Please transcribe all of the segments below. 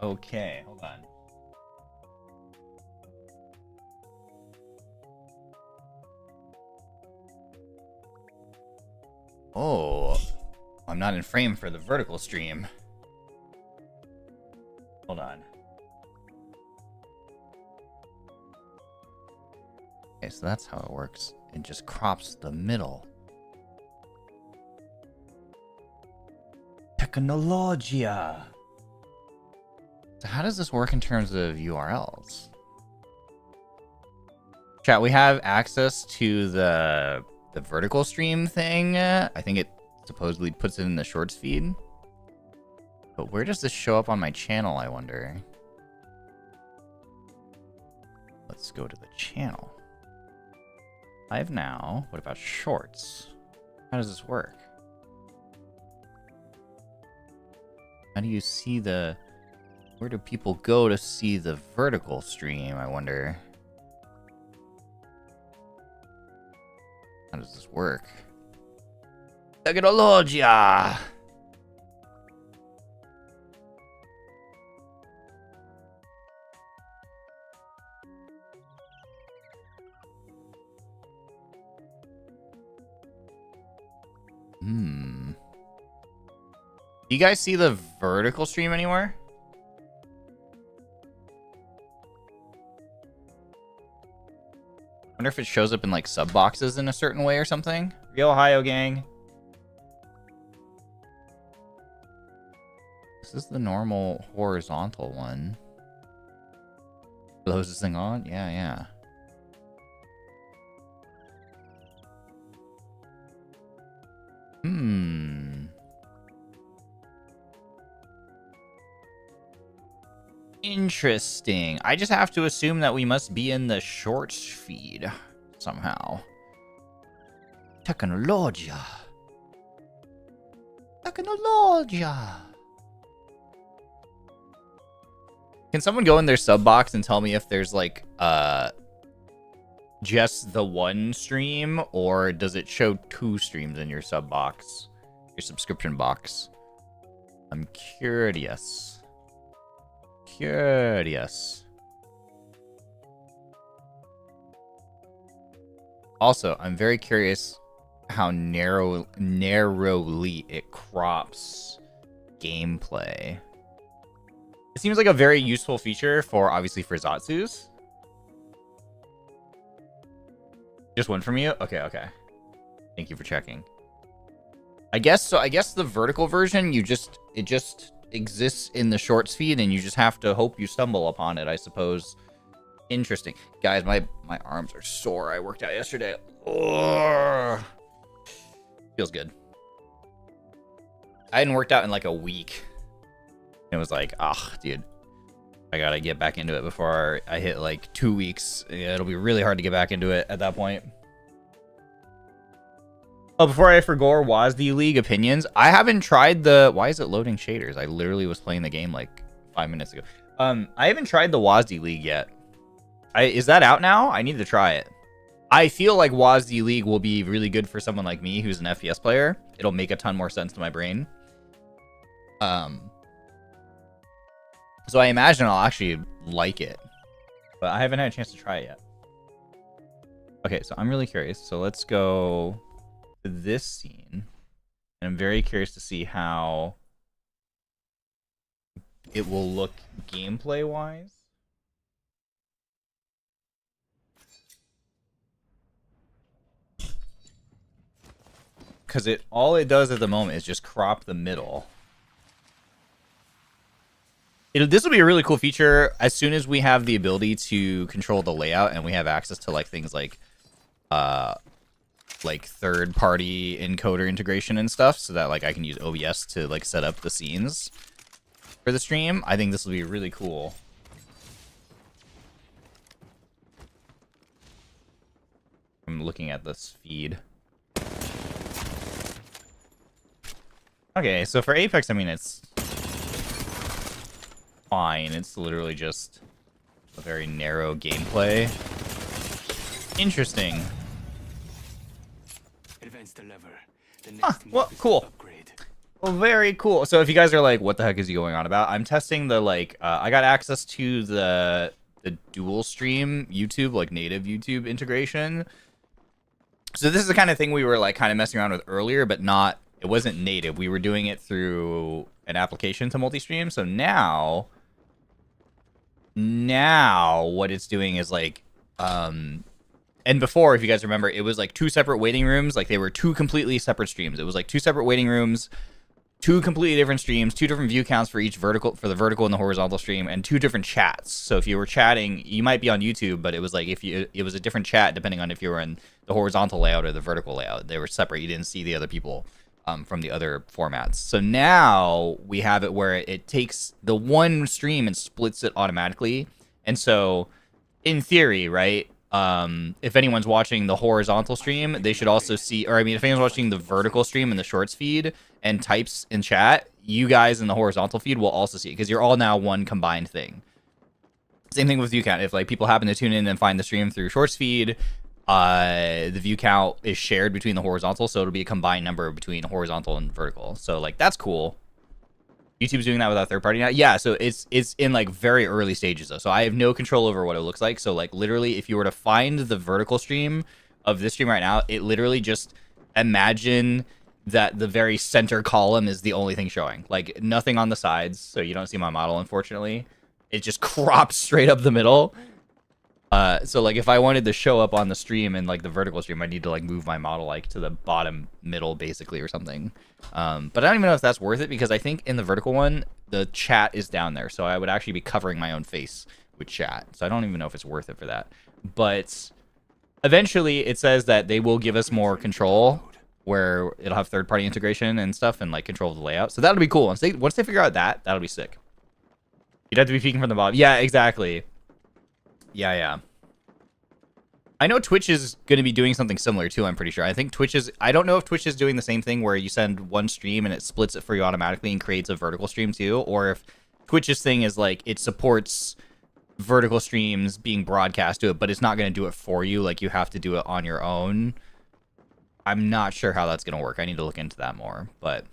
Okay, hold on. Oh, I'm not in frame for the vertical stream. Hold on. Okay, so that's how it works. It just crops the middle. Technologia. So how does this work in terms of URLs? Chat, we have access to the vertical stream thing. I think it supposedly puts it in the shorts feed. But where does this show up on my channel, I wonder? Let's go to the channel. Live now. What about shorts? How does this work? How do you see the... Where do people go to see the vertical stream, I wonder? How does this work? Technologia! Do you guys see the vertical stream anywhere? Wonder if it shows up in like sub boxes in a certain way or something. Yo, Ohio gang. This is the normal horizontal one. Close this thing on? Yeah, yeah. Interesting. I just have to assume that we must be in the shorts feed somehow. Technologia. Technologia. Can someone go in their sub box and tell me if there's like just the one stream, or does it show two streams in your sub box, your subscription box? I'm curious. Also, I'm very curious how narrowly it crops gameplay. It seems like a very useful feature for, obviously, for Zatsus. Just one from you? Okay. Thank you for checking. I guess so. I guess the vertical version, it just exists in the shorts feed, and you just have to hope you stumble upon it, I suppose. Interesting. Guys, my arms are sore. I worked out yesterday. Ugh. Feels good. I hadn't worked out in like a week. It was like, dude, I gotta get back into it before I hit like 2 weeks. Yeah, it'll be really hard to get back into it at that point. Oh, before I forget, WASD League opinions. I haven't tried the... Why is it loading shaders? I literally was playing the game like 5 minutes ago. I haven't tried the WASD League yet. Is that out now? I need to try it. I feel like WASD League will be really good for someone like me who's an FPS player. It'll make a ton more sense to my brain. So I imagine I'll actually like it. But I haven't had a chance to try it yet. Okay, so I'm really curious. So let's go... this scene, and I'm very curious to see how it will look gameplay wise. Because all it does at the moment is just crop the middle. This will be a really cool feature as soon as we have the ability to control the layout and we have access to like things like third-party encoder integration and stuff, so that like I can use OBS to like set up the scenes for the stream. I think this will be really cool. I'm looking at this feed. Okay, so for Apex, I mean, it's fine. It's literally just a very narrow gameplay. Interesting. Well, cool. Well, very cool. So if you guys are like, what the heck is he going on about? I'm testing the like, I got access to the dual stream YouTube, like native YouTube integration. So this is the kind of thing we were like kind of messing around with earlier, but not, it wasn't native. We were doing it through an application to multi-stream. So now what it's doing is like, and before, if you guys remember, it was like 2 separate waiting rooms. Like they were 2 completely separate streams. It was like 2 separate waiting rooms, 2 completely different streams, 2 different view counts for each vertical, for the vertical and the horizontal stream, and 2 different chats. So if you were chatting, you might be on YouTube, but it was like it was a different chat depending on if you were in the horizontal layout or the vertical layout. They were separate. You didn't see the other people from the other formats. So now we have it where it takes the one stream and splits it automatically. And so in theory, right? If anyone's watching the horizontal stream, they should also see, or I mean, if anyone's watching the vertical stream in the shorts feed and types in chat, you guys in the horizontal feed will also see it because you're all now one combined thing. Same thing with view count. If like people happen to tune in and find the stream through shorts feed, the view count is shared between the horizontal, so it'll be a combined number between horizontal and vertical. So like that's cool. YouTube's doing that without third party now. Yeah, so it's in like very early stages though. So I have no control over what it looks like. So like literally if you were to find the vertical stream of this stream right now, it literally just imagine that the very center column is the only thing showing. Like nothing on the sides, so you don't see my model unfortunately. It just crops straight up the middle. So like if I wanted to show up on the stream in like the vertical stream, I need to like move my model like to the bottom middle basically or something. But I don't even know if that's worth it because I think in the vertical one, the chat is down there. So I would actually be covering my own face with chat. So I don't even know if it's worth it for that. But eventually it says that they will give us more control where it'll have third party integration and stuff and like control of the layout. So that'll be cool. Once they figure out that, that'll be sick. You'd have to be peeking from the bottom. Yeah, exactly. Yeah. I know Twitch is going to be doing something similar too, I'm pretty sure. I think Twitch is... I don't know if Twitch is doing the same thing where you send one stream and it splits it for you automatically and creates a vertical stream too, or if Twitch's thing is like it supports vertical streams being broadcast to it, but it's not going to do it for you. Like you have to do it on your own. I'm not sure how that's going to work. I need to look into that more, but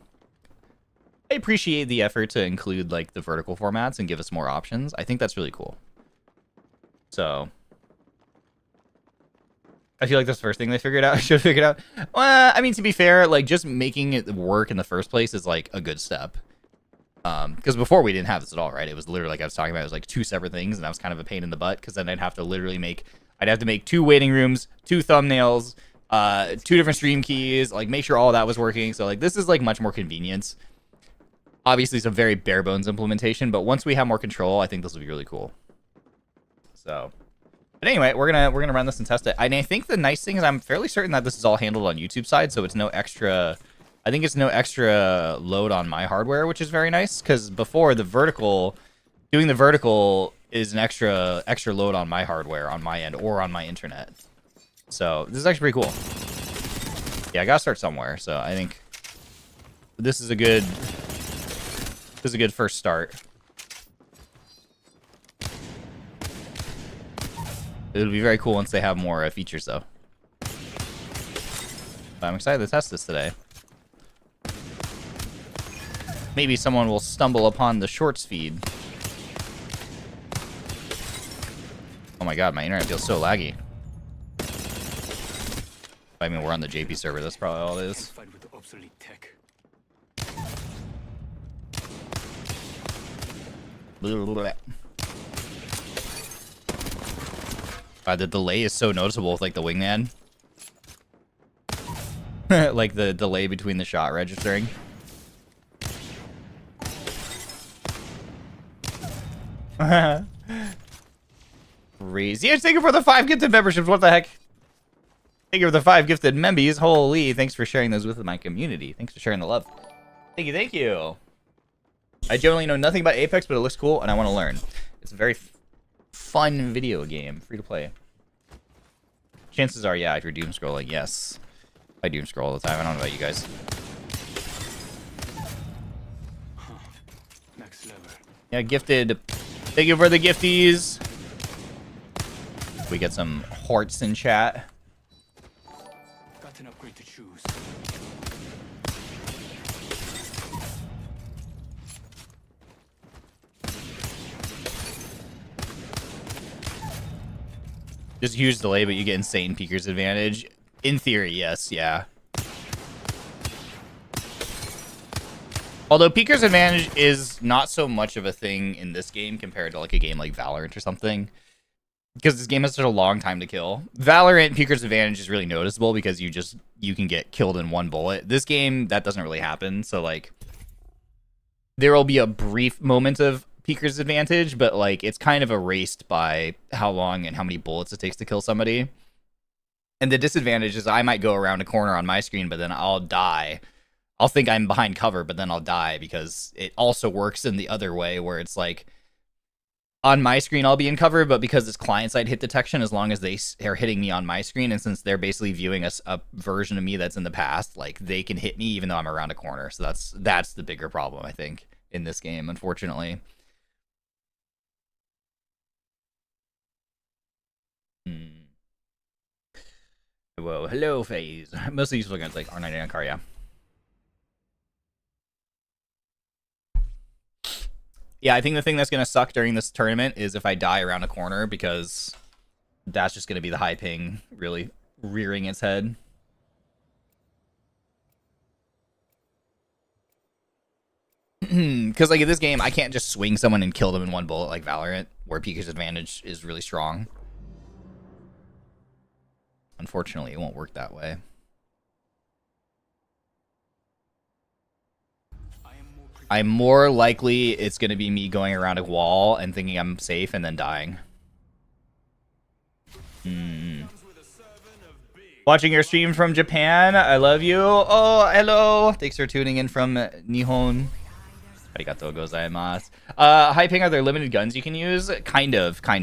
I appreciate the effort to include like the vertical formats and give us more options. I think that's really cool. So I feel like that's the first thing they figured out. Should have figured out. Well, I mean, to be fair, like just making it work in the first place is like a good step. Because before we didn't have this at all, right? It was literally like I was talking about. It was like 2 separate things, and that was kind of a pain in the butt. Because then I'd have to literally make 2 waiting rooms, 2 thumbnails, 2 different stream keys, like make sure all that was working. So like this is like much more convenience. Obviously, it's a very bare bones implementation, but once we have more control, I think this will be really cool. So, but anyway, we're gonna run this and test it. And I think the nice thing is I'm fairly certain that this is all handled on YouTube side, so it's no extra. I think it's no extra load on my hardware, which is very nice. Because before doing the vertical is an extra load on my hardware on my end or on my internet. So this is actually pretty cool. Yeah, I gotta start somewhere. So I think this is a good first start. It'll be very cool once they have more features, though. But I'm excited to test this today. Maybe someone will stumble upon the shorts feed. Oh my god, my internet feels so laggy. I mean, we're on the JP server. That's probably all it is. The delay is so noticeable with like the wingman. Like the delay between the shot registering. Crazy. Yeah, thank you for the 5 gifted memberships. What the heck? Thank you for the 5 gifted membies. Holy, thanks for sharing those with my community. Thanks for sharing the love. Thank you, thank you. I generally know nothing about Apex, but it looks cool and I want to learn. It's a very fun video game, free to play. Chances are, yeah, if you're doom scrolling, yes. I doom scroll all the time. I don't know about you guys. Next level. Yeah, gifted. Thank you for the gifties. We get some hearts in chat. Got an upgrade to choose. There's a huge delay, but you get insane peeker's advantage. In theory, yes, yeah. Although peeker's advantage is not so much of a thing in this game compared to like a game like Valorant or something. Because this game has such a long time to kill. Valorant, peeker's advantage is really noticeable because you can get killed in one bullet. This game, that doesn't really happen. So like, there will be a brief moment of peeker's advantage, but like it's kind of erased by how long and how many bullets it takes to kill somebody. And the disadvantage is I might go around a corner on my screen, but then I'll die. I'll think I'm behind cover, but then I'll die because it also works in the other way where it's like on my screen I'll be in cover, but because it's client-side hit detection, as long as they are hitting me on my screen, and since they're basically viewing a version of me that's in the past, like they can hit me even though I'm around a corner. So that's the bigger problem, I think, in this game, unfortunately. Whoa, hello, FaZe. Most of these guns like R99 car, yeah. Yeah, I think the thing that's going to suck during this tournament is if I die around a corner, because that's just going to be the high ping really rearing its head. Because like in this game, I can't just swing someone and kill them in one bullet like Valorant, where peeker's advantage is really strong. Unfortunately, it won't work that way. I'm more likely it's going to be me going around a wall and thinking I'm safe and then dying. Watching your stream from Japan. I love you. Oh, hello. Thanks for tuning in from Nihon. Arigatou gozaimasu. High ping, are there limited guns you can use? Kind of. I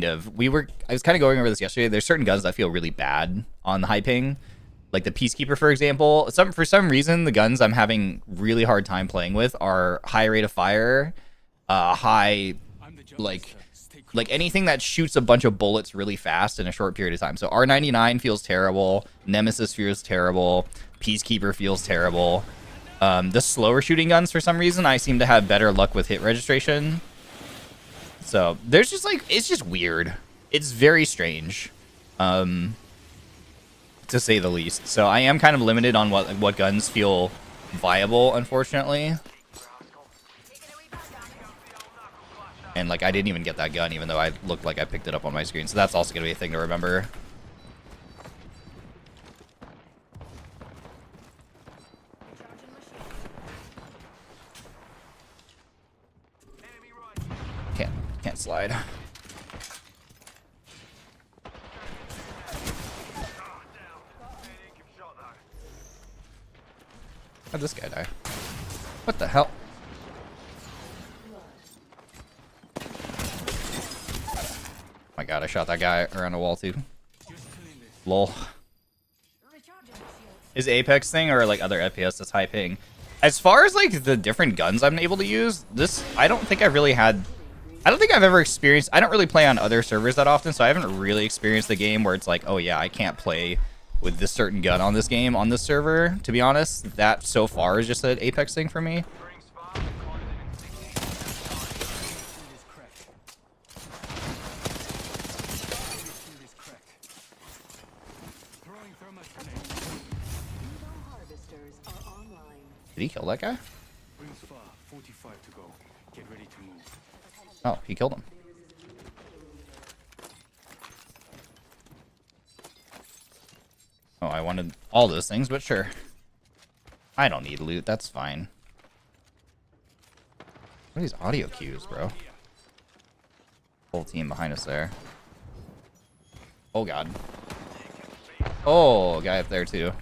was kind of going over this yesterday. There's certain guns that feel really bad on the high ping. Like the Peacekeeper, for example. For some reason, the guns I'm having really hard time playing with are high rate of fire, high, like anything that shoots a bunch of bullets really fast in a short period of time. So R99 feels terrible. Nemesis feels terrible. Peacekeeper feels terrible. The slower shooting guns, for some reason, I seem to have better luck with hit registration. So there's just like, it's just weird. It's very strange. To say the least. So I am kind of limited on what guns feel viable, unfortunately. And like I didn't even get that gun, even though I looked like I picked it up on my screen. So that's also gonna be a thing to remember. Can't slide. How'd this guy die? What the hell? Oh my god, I shot that guy around a wall too. Lol. Is Apex thing or like other FPS that's high ping? As far as like the different guns I'm able to use, this I don't think I've ever experienced. I don't really play on other servers that often, so I haven't really experienced the game where it's like, oh yeah, I can't play with this certain gun on this game on this server. To be honest, that so far is just an Apex thing for me. Did he kill that guy? Oh, he killed him. Oh, I wanted all those things, but sure. I don't need loot, that's fine. What are these audio cues, bro? Whole team behind us there. Oh god. Oh, guy up there too.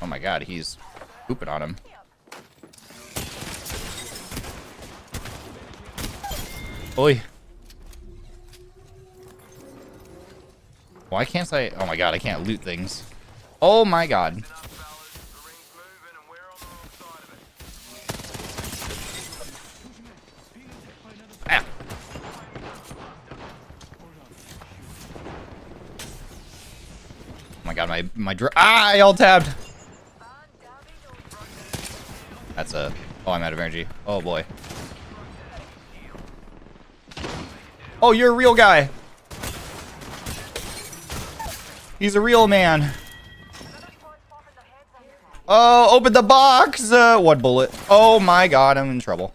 Oh my god, he's pooping on him. Oi. Why can't I? Oh my god, I can't loot things. Oh my god. Ah. Oh my god, my I alt tabbed. That's a... Oh, I'm out of energy. Oh, boy. Oh, you're a real guy. He's a real man. Oh, open the box. One bullet. Oh, my God. I'm in trouble.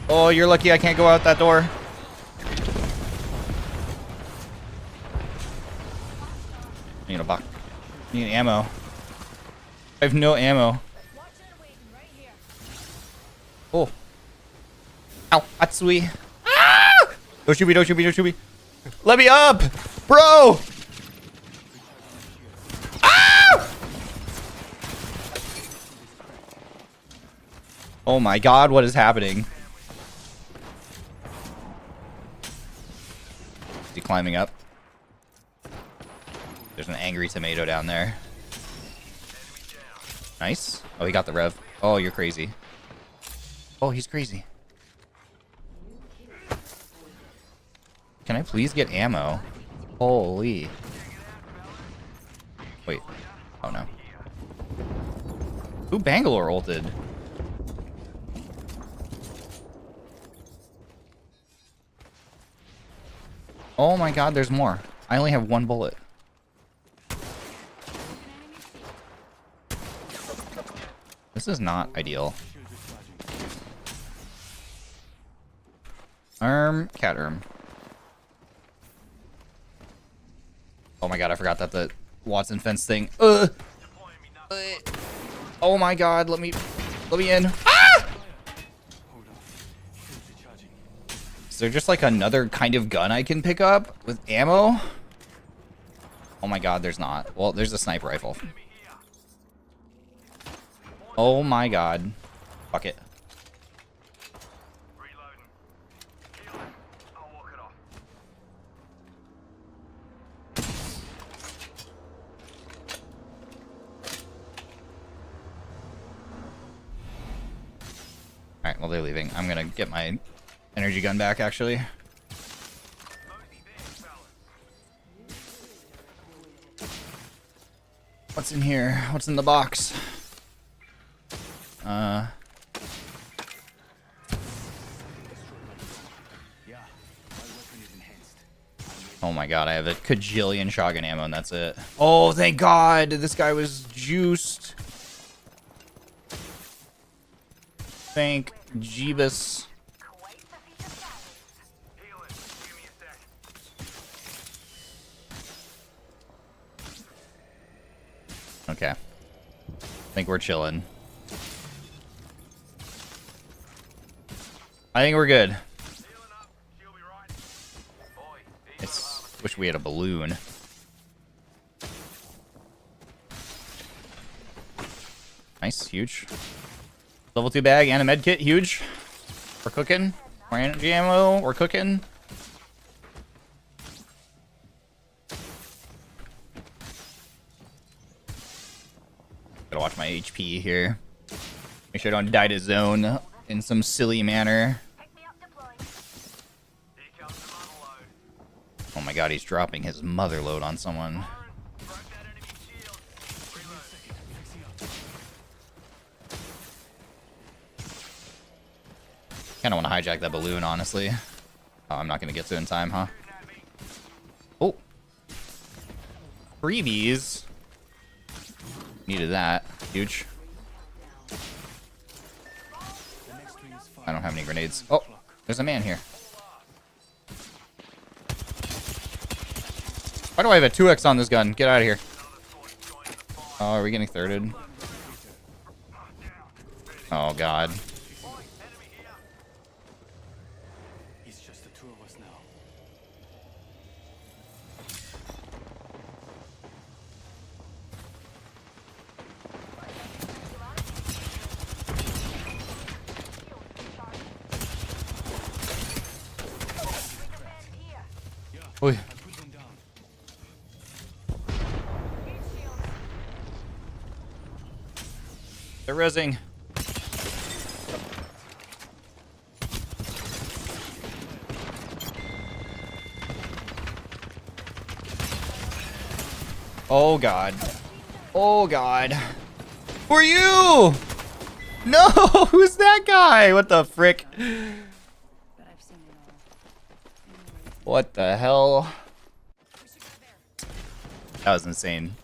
Oh, you're lucky I can't go out that door. Need a box. Need ammo. I have no ammo. Oh. Ow, Atsui. Ah! Don't shoot me, don't shoot me, don't shoot me. Let me up! Bro! Ah! Oh my God, what is happening? Is he climbing up? There's an angry tomato down there. Nice. Oh, he got the rev. Oh, you're crazy. Oh, he's crazy. Can I please get ammo? Holy. Wait. Oh, no. Who Bangalore ulted? Oh my God, there's more. I only have one bullet. This is not ideal. Cat arm. Oh my God, I forgot that the Watson fence thing. Oh my God, let me in. Ah! Is there just like another kind of gun I can pick up with ammo? Oh my God, there's not. Well, there's a sniper rifle. Oh my God. Fuck it. Alright, well, they're leaving. I'm gonna get my energy gun back, actually. What's in here? What's in the box? Oh my God, I have a kajillion shotgun ammo and that's it. Oh, thank God, this guy was juiced. Thank Jeebus. Okay. I think we're chilling. I think we're good. I wish we had a balloon. Nice, huge. Level 2 bag and a med kit, huge. We're cooking. More energy ammo, we're cooking. Gotta watch my HP here. Make sure I don't die to zone in some silly manner. Oh my God, he's dropping his mother load on someone. Kinda wanna hijack that balloon, honestly. Oh, I'm not gonna get to it in time, huh? Oh. Freebies. Needed that. Huge. I don't have any grenades. Oh, there's a man here. Why do I have a 2x on this gun? Get out of here. Oh, are we getting thirded? Oh, God. It's just the two of us now. Oi. They're rezzing. Oh god. Oh god. Who are you? No, who's that guy? What the frick? What the hell? That was insane.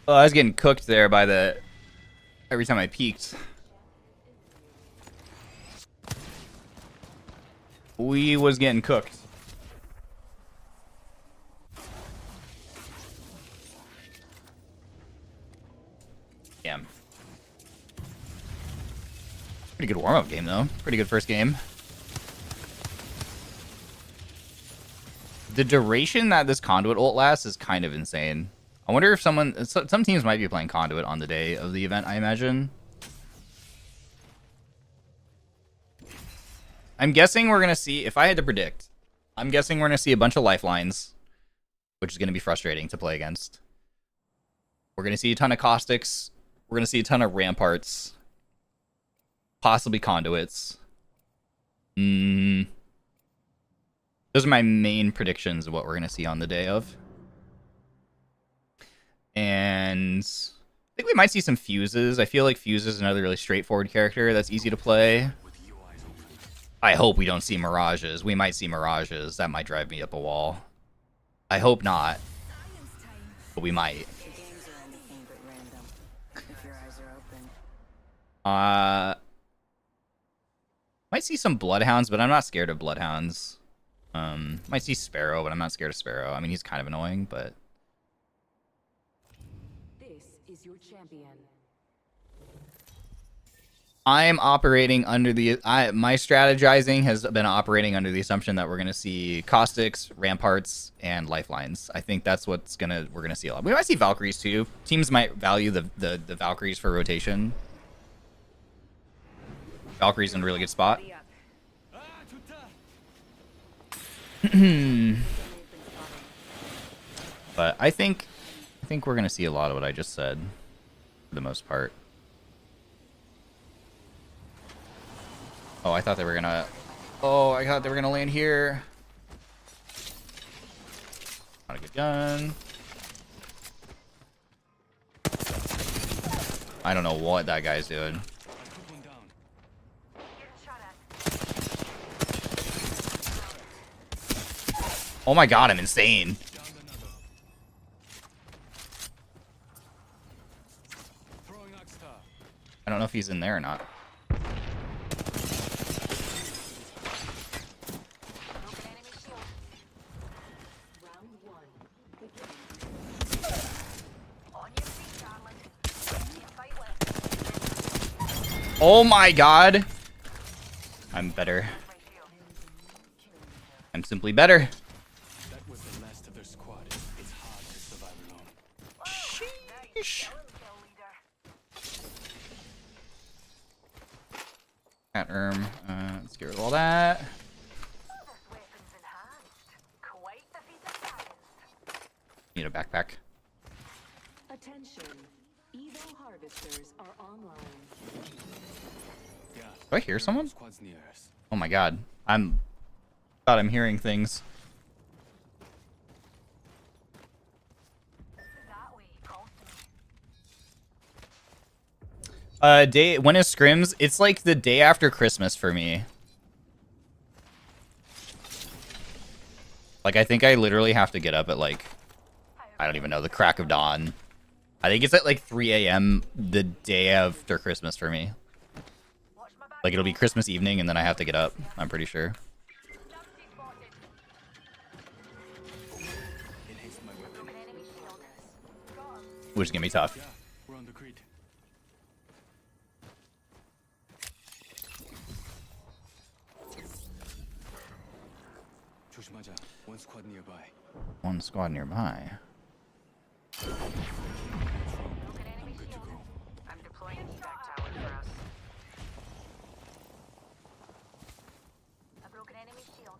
Oh, I was getting cooked there by the... Every time I peeked. We was getting cooked. Damn. Pretty good warm-up game, though. Pretty good first game. The duration that this Conduit ult lasts is kind of insane. I wonder if some teams might be playing Conduit on the day of the event, I imagine. I'm guessing we're going to see, if I had to predict, I'm guessing we're going to see a bunch of lifelines, which is going to be frustrating to play against. We're going to see a ton of caustics. We're going to see a ton of ramparts. Possibly conduits. Those are my main predictions of what we're going to see on the day of. And I think we might see some fuses. I feel like Fuse is another really straightforward character that's easy to play. I hope we don't see mirages. We might see mirages. That might drive me up a wall. I hope not. But we might. Might see some Bloodhounds, but I'm not scared of Bloodhounds. Might see Sparrow, but I'm not scared of Sparrow. I mean, he's kind of annoying, but... This is your champion. I'm operating under the... my strategizing has been operating under the assumption that we're going to see Caustics, Ramparts, and Lifelines. I think that's what's we're going to see a lot. We might see Valkyries, too. Teams might value the Valkyries for rotation. Valkyrie's in a really good spot. But I think we're going to see a lot of what I just said, for the most part. Oh, I thought they were gonna... Oh, I thought they were gonna land here. Not a good gun. I don't know what that guy's doing. Oh my god, I'm insane. I don't know if he's in there or not. Oh my god! I'm better. I'm simply better. That was the last of their squad. It's hard to survive alone. Sheesh. Cat let's get rid of all that. Need a backpack. Attention. Evo harvesters are online. Do I hear someone? Squad's near us. Oh my god. I'm hearing things. When is scrims? It's like the day after Christmas for me. Like, I think I literally have to get up at, like, I don't even know, the crack of dawn. I think it's at, like, 3 a.m. the day after Christmas for me. Like, it'll be Christmas evening, and then I have to get up, I'm pretty sure. Which is gonna be tough. Yeah, we're on the grid. One squad nearby. One squad nearby. I'm good to go. I'm deploying evac tower for us. A broken enemy shield.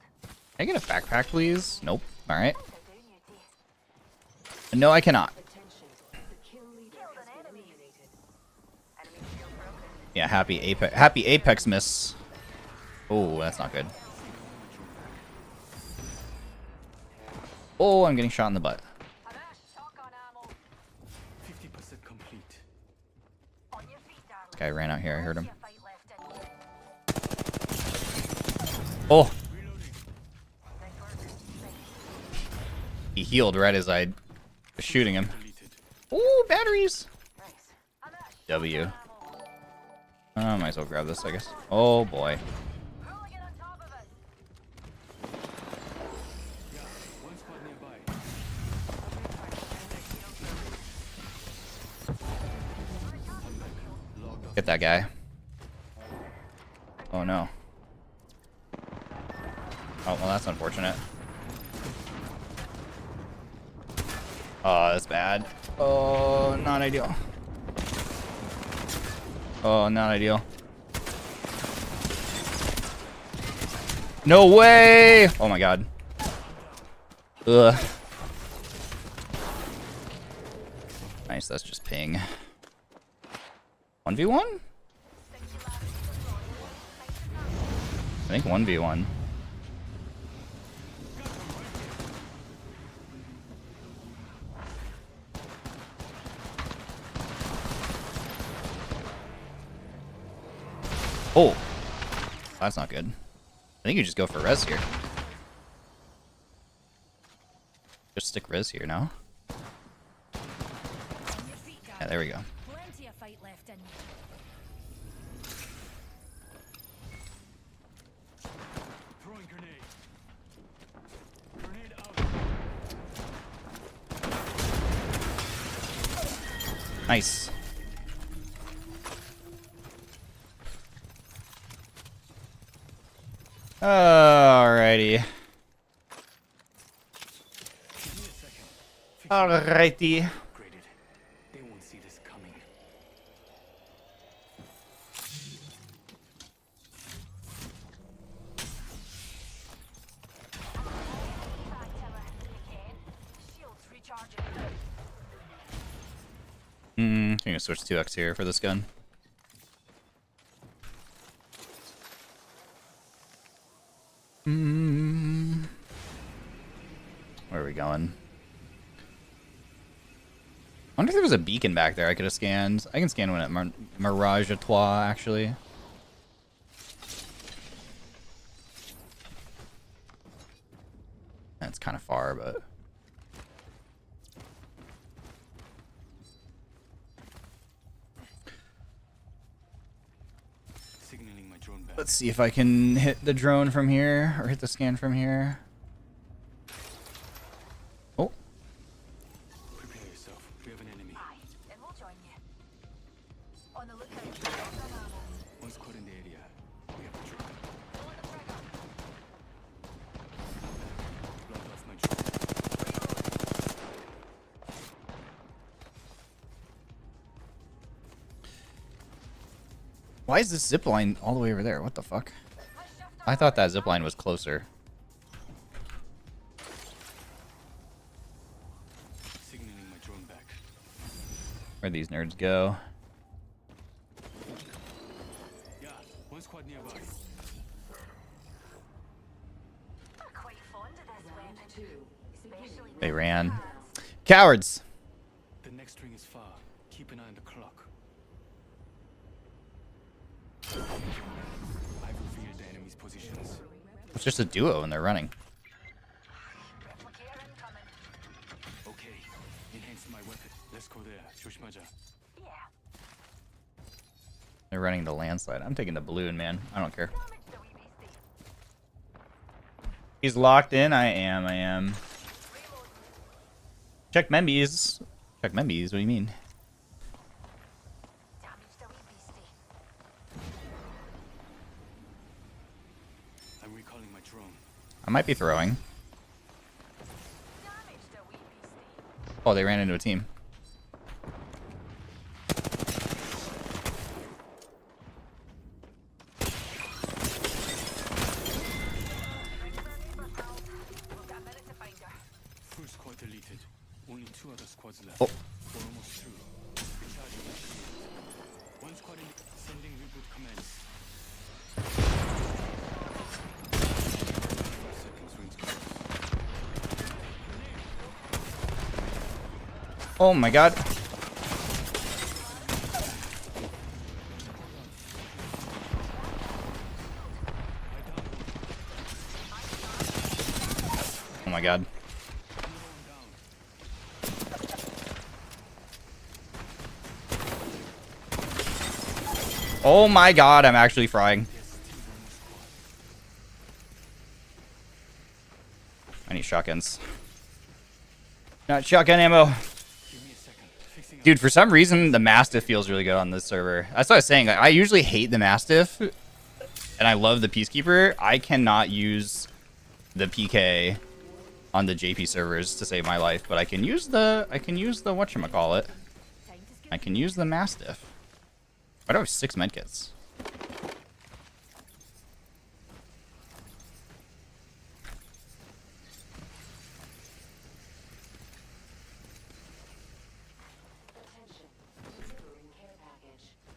Can I get a backpack, please? Nope. Alright. No, I cannot. Attention. The kill leader has been eliminated. Enemy shield broken. Yeah, happy Apex miss. Oh, that's not good. Oh, I'm getting shot in the butt. I'm out of shotgun ammo. 50% complete. On your feet, darling. This guy ran out here. I heard him. Plenty of fight left in you. Oh, Reloading. Thank God. he healed right as I was shooting him. Deleted. Ooh, batteries. Nice. I'm out of W. shotgun ammo. I might as well grab this, I guess. Oh boy. Rolling it on top of us. Yeah, one squad nearby. Logged off. Get that guy. Oh no. Oh, well, that's unfortunate. Oh, that's bad. Oh, not ideal. Oh, not ideal. No way! Oh my god. Ugh. Nice, that's just ping. 1v1? I think 1v1. Oh, that's not good. I think you just go for res here. Just stick res here now. Yeah, there we go. Plenty of fight left in you. Throwing grenade. Grenade out. Nice. Alrighty. Give me a second. Alrighty. Upgraded. They won't see this coming. Back to her. Again. Shields recharging. I'm gonna switch 2x here for this gun. Where are we going? I wonder if there was a beacon back there I could have scanned. I can scan one at Mirage à Trois, actually. That's kind of far, but... Signaling my drone back. Let's see if I can hit the drone from here, or hit the scan from here. Oh, Prepare yourself. We have an enemy. Aye, and we'll join you. On the lookout for shotgun ammo. One squad in the area. We have a drone. Pulling the trigger. Logged off my drone. why is this zipline all the way over there? What the fuck? I thought that zipline was closer. Signaling my drone back. Where'd these nerds go? Yeah, one squad nearby. I'm quite fond of this weapon. Especially They with ran. hands. Cowards! The next ring is far. Keep an eye on the clock. I've revealed the enemy's positions. It's just a duo and they're running. Replicator incoming. Okay, enhance my weapon. Let's go there. 조심하자. Yeah. They're running the landslide. I'm taking the balloon, man. I don't care. Damage the wee beastie. He's locked in. I am. Check membies. Check membies. What do you mean? Damage the wee beastie. I'm recalling my drone. I might be throwing. Damage the wee beastie. Oh, they ran into a team. We've got a minute to find her. Full squad deleted. Only 2 other squads left. Oh. We're almost through. Recharging my shield. One squad in sending reboot commands. 5 seconds rings close. Oh my god. Oh my god. Oh my god, I'm actually frying. I need shotguns. Not shotgun ammo. Dude, for some reason, the Mastiff feels really good on this server. That's what I was saying. I usually hate the Mastiff, and I love the Peacekeeper. I cannot use the PK on the JP servers to save my life, but I can use the whatchamacallit. I can use the Mastiff. Why do I have 6 medkits?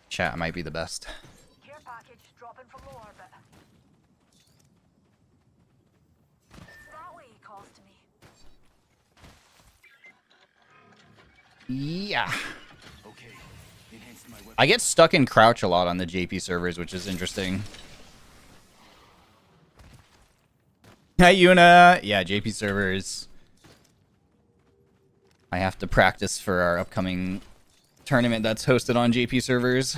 Chat might be the best. Care package dropping from low orbit. That way he calls to me. Yeah. Okay. Enhanced my weapon. I get stuck in crouch a lot on the JP servers, which is interesting. Hi, Yuna. Yeah, JP servers. I have to practice for our upcoming tournament that's hosted on JP servers.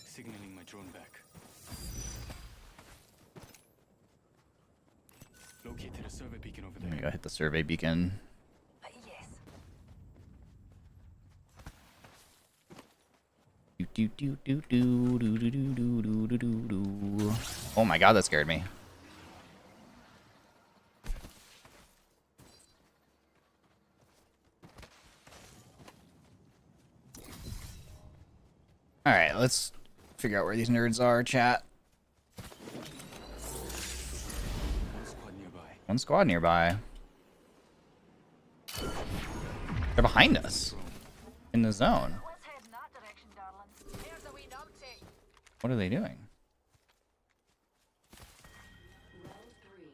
Signaling my drone back. Located a survey beacon over Let me there. go hit the survey beacon. Yes. Oh my god, that scared me. Alright, let's figure out where these nerds are, chat. One squad nearby. One squad nearby. They're behind us. In the zone. Let's head in that direction, darling. There's a wee numpty. What are they doing? Round 3.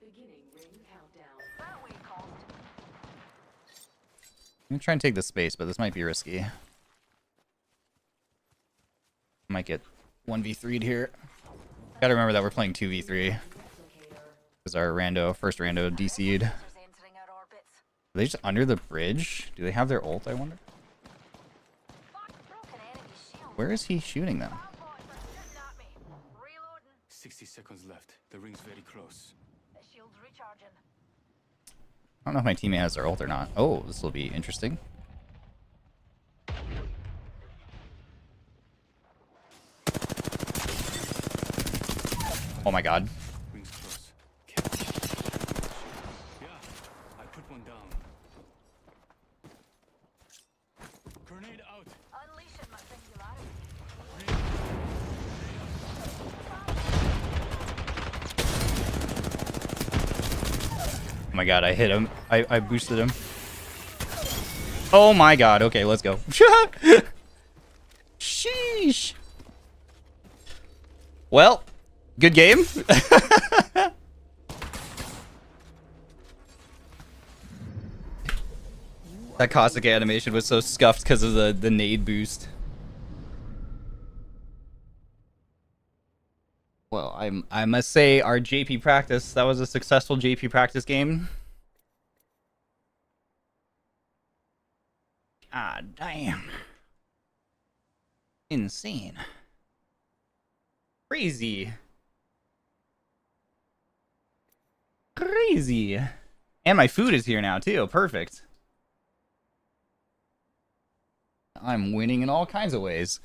Beginning ring countdown. That way he calls to me. I'm gonna try and take the space, but this might be risky. Might get 1v3'd here. Gotta remember that we're playing 2v3. Because our first rando DC'd. Are Sensors entering our orbits. they just under the bridge? Do they have their ult, I wonder? Fuck, broken enemy shield. Where is he shooting them? Bad boys are shooting at me. Reloading. 60 seconds left. The ring's very close. The shield's recharging. I don't know if my teammate has their ult or not. Oh, this will be interesting. Oh my god. Ring's close. Yeah, I put one down. Grenade out. Unleashing my singularity. Oh my god, I hit him. I boosted him. Oh my god, okay, let's go. Sheesh. Well, good game. That Cossack animation was so scuffed because of the nade boost. Well, I must say our JP practice, that was a successful JP practice game. Ah, damn. Insane. Crazy. Crazy. And my food is here now too. Perfect. I'm winning in all kinds of ways.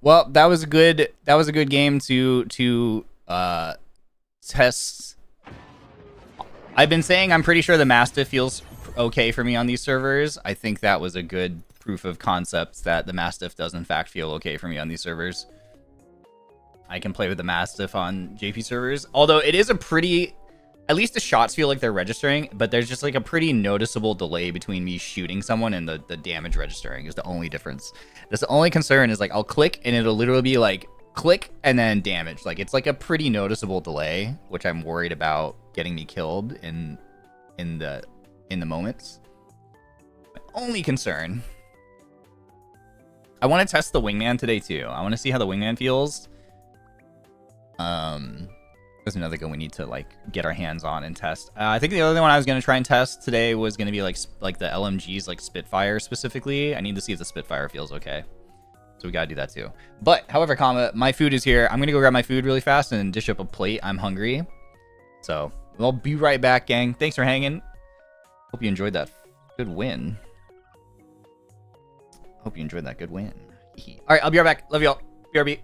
Well, that was a good game to test. I've been saying I'm pretty sure the Mastiff feels okay for me on these servers. I think that was a good proof of concept that the Mastiff does in fact feel okay for me on these servers. I can play with the Mastiff on JP servers. Although it is a pretty... At least the shots feel like they're registering, but there's just like a pretty noticeable delay between me shooting someone and the damage registering is the only difference. That's the only concern is like I'll click and it'll literally be like click and then damage. Like, it's like a pretty noticeable delay, which I'm worried about getting me killed in the moments. My only concern. I want to test the wingman today too. I want to see how the wingman feels. There's another gun we need to like get our hands on and test. I think the other one I was gonna try and test today was gonna be like the LMGs, like Spitfire specifically. I need to see if the Spitfire feels okay. So we gotta do that too. But however, my food is here. I'm gonna go grab my food really fast and dish up a plate. I'm hungry. So I'll be right back, gang. Thanks for hanging. Hope you enjoyed that good win. Hope you enjoyed that good win. All right, I'll be right back. Love y'all. BRB.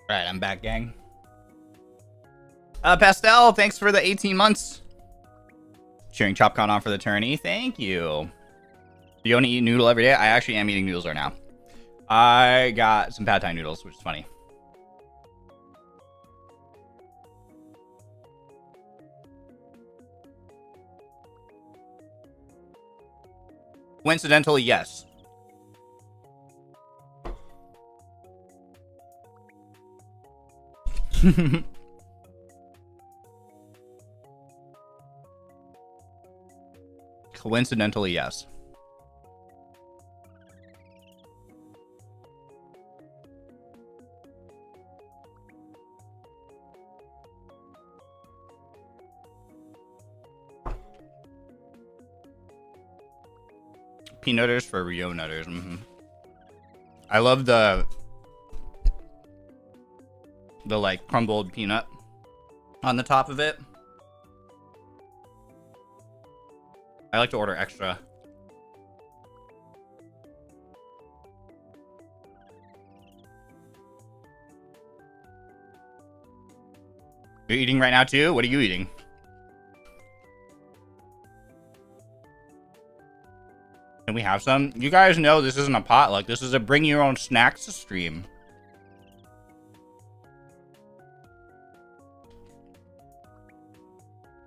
All right, I'm back, gang. Pastel, thanks for the 18 months. Cheering ChopCon on for the tourney. Thank you. Do you only eat noodle every day? I actually am eating noodles right now. I got some pad thai noodles, which is funny. Coincidentally, yes. Coincidentally, yes. Peanutters for Rio Nutters. I love the like crumbled peanut on the top of it. I like to order extra. You're eating right now too? What are you eating? Can we have some? You guys know this isn't a potluck. This is a bring your own snacks stream.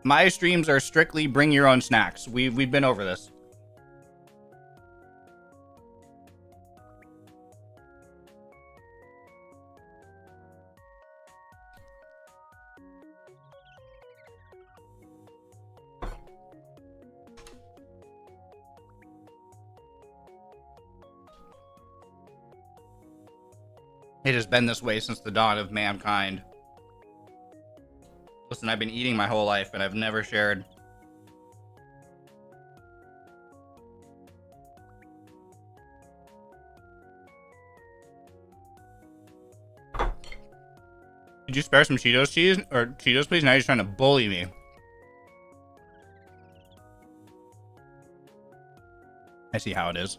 My streams are strictly bring your own snacks. We've been over this. It has been this way since the dawn of mankind. Listen, I've been eating my whole life, and I've never shared. Did you spare some Cheetos cheese? Or Cheetos, please? Now you're trying to bully me. I see how it is.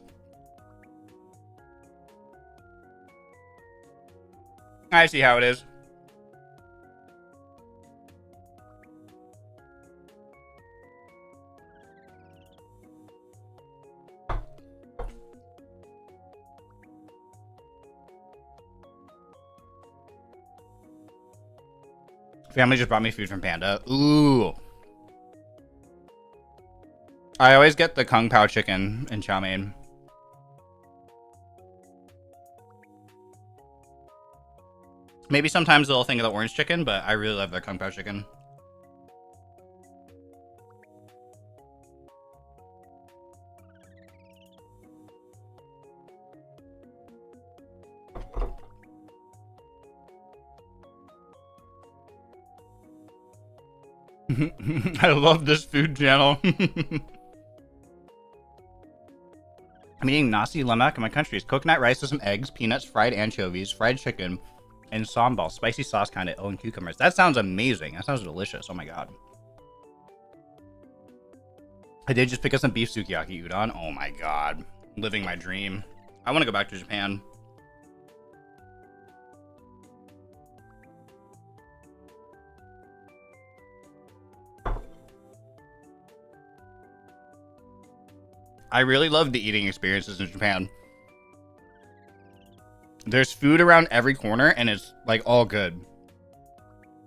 I see how it is. Family just brought me food from Panda. Ooh. I always get the Kung Pao chicken and chow mein. Maybe sometimes they'll think of the orange chicken, but I really love their Kung Pao chicken. I love this food channel. I'm eating nasi lemak in my country. It's coconut rice with some eggs, peanuts, fried anchovies, fried chicken, and sambal, spicy sauce kind of, oh, and cucumbers. That sounds amazing. That sounds delicious. Oh my god. I did just pick up some beef sukiyaki udon. Oh my god. Living my dream. I want to go back to Japan. I really love the eating experiences in Japan. There's food around every corner, and it's, like, all good.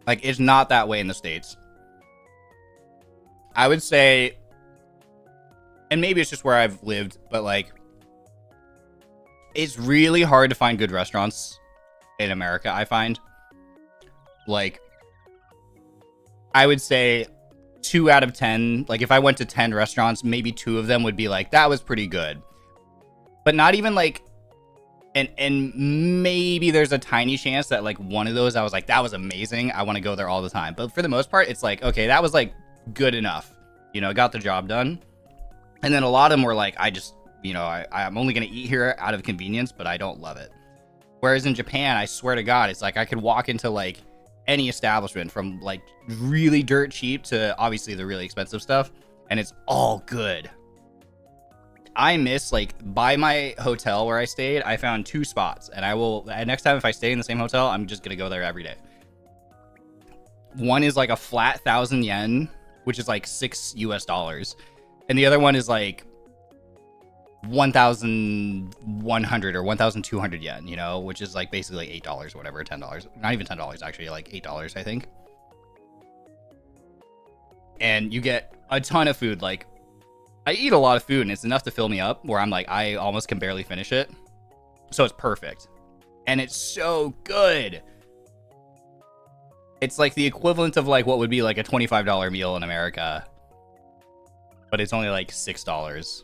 Like, it's not that way in the States. I would say, and maybe it's just where I've lived, but, like, it's really hard to find good restaurants in America, I find. Like, I would say 2 out of 10, like, if I went to 10 restaurants, maybe 2 of them would be like, that was pretty good. But not even, like, and maybe there's a tiny chance that, like, one of those I was like, that was amazing, I want to go there all the time. But for the most part, it's like, okay, that was, like, good enough. You know, got the job done. And then a lot of them were like, I just, you know, I'm only going to eat here out of convenience, but I don't love it. Whereas in Japan, I swear to God, it's like I could walk into, like, any establishment from, like, really dirt cheap to obviously the really expensive stuff, and it's all good. I miss, like, by my hotel where I stayed, I found 2 spots, and I will, next time if I stay in the same hotel, I'm just gonna go there every day. One is like a flat 1,000 yen, which is like $6 US, and the other one is like 1,100 or 1,200 yen, you know, which is like basically like $8 or whatever, $10. Not even $10, actually, like $8, I think. And you get a ton of food. Like, I eat a lot of food, and it's enough to fill me up where I'm like, I almost can barely finish it. So it's perfect. And it's so good. It's like the equivalent of like what would be like a $25 meal in America. But it's only like $6.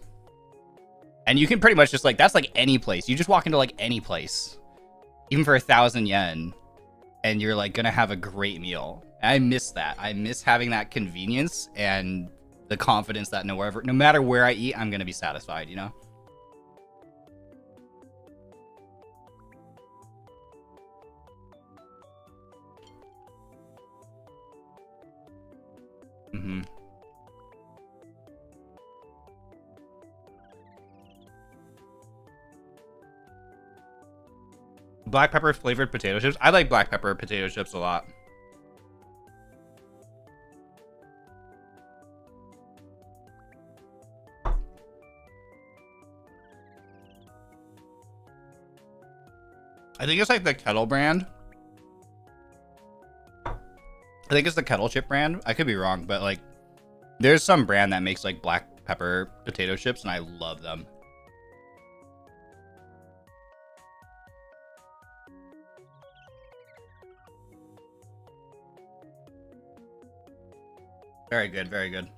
And you can pretty much just, like, that's like any place. You just walk into, like, any place, even for 1,000 yen, and you're, like, gonna have a great meal. And I miss that. I miss having that convenience and the confidence that no matter where I eat, I'm gonna be satisfied, you know? Mm-hmm. Black pepper flavored potato chips. I like black pepper potato chips a lot. I think it's like the Kettle brand. I think it's the Kettle chip brand. I could be wrong, but like there's some brand that makes like black pepper potato chips and I love them. Very good, very good.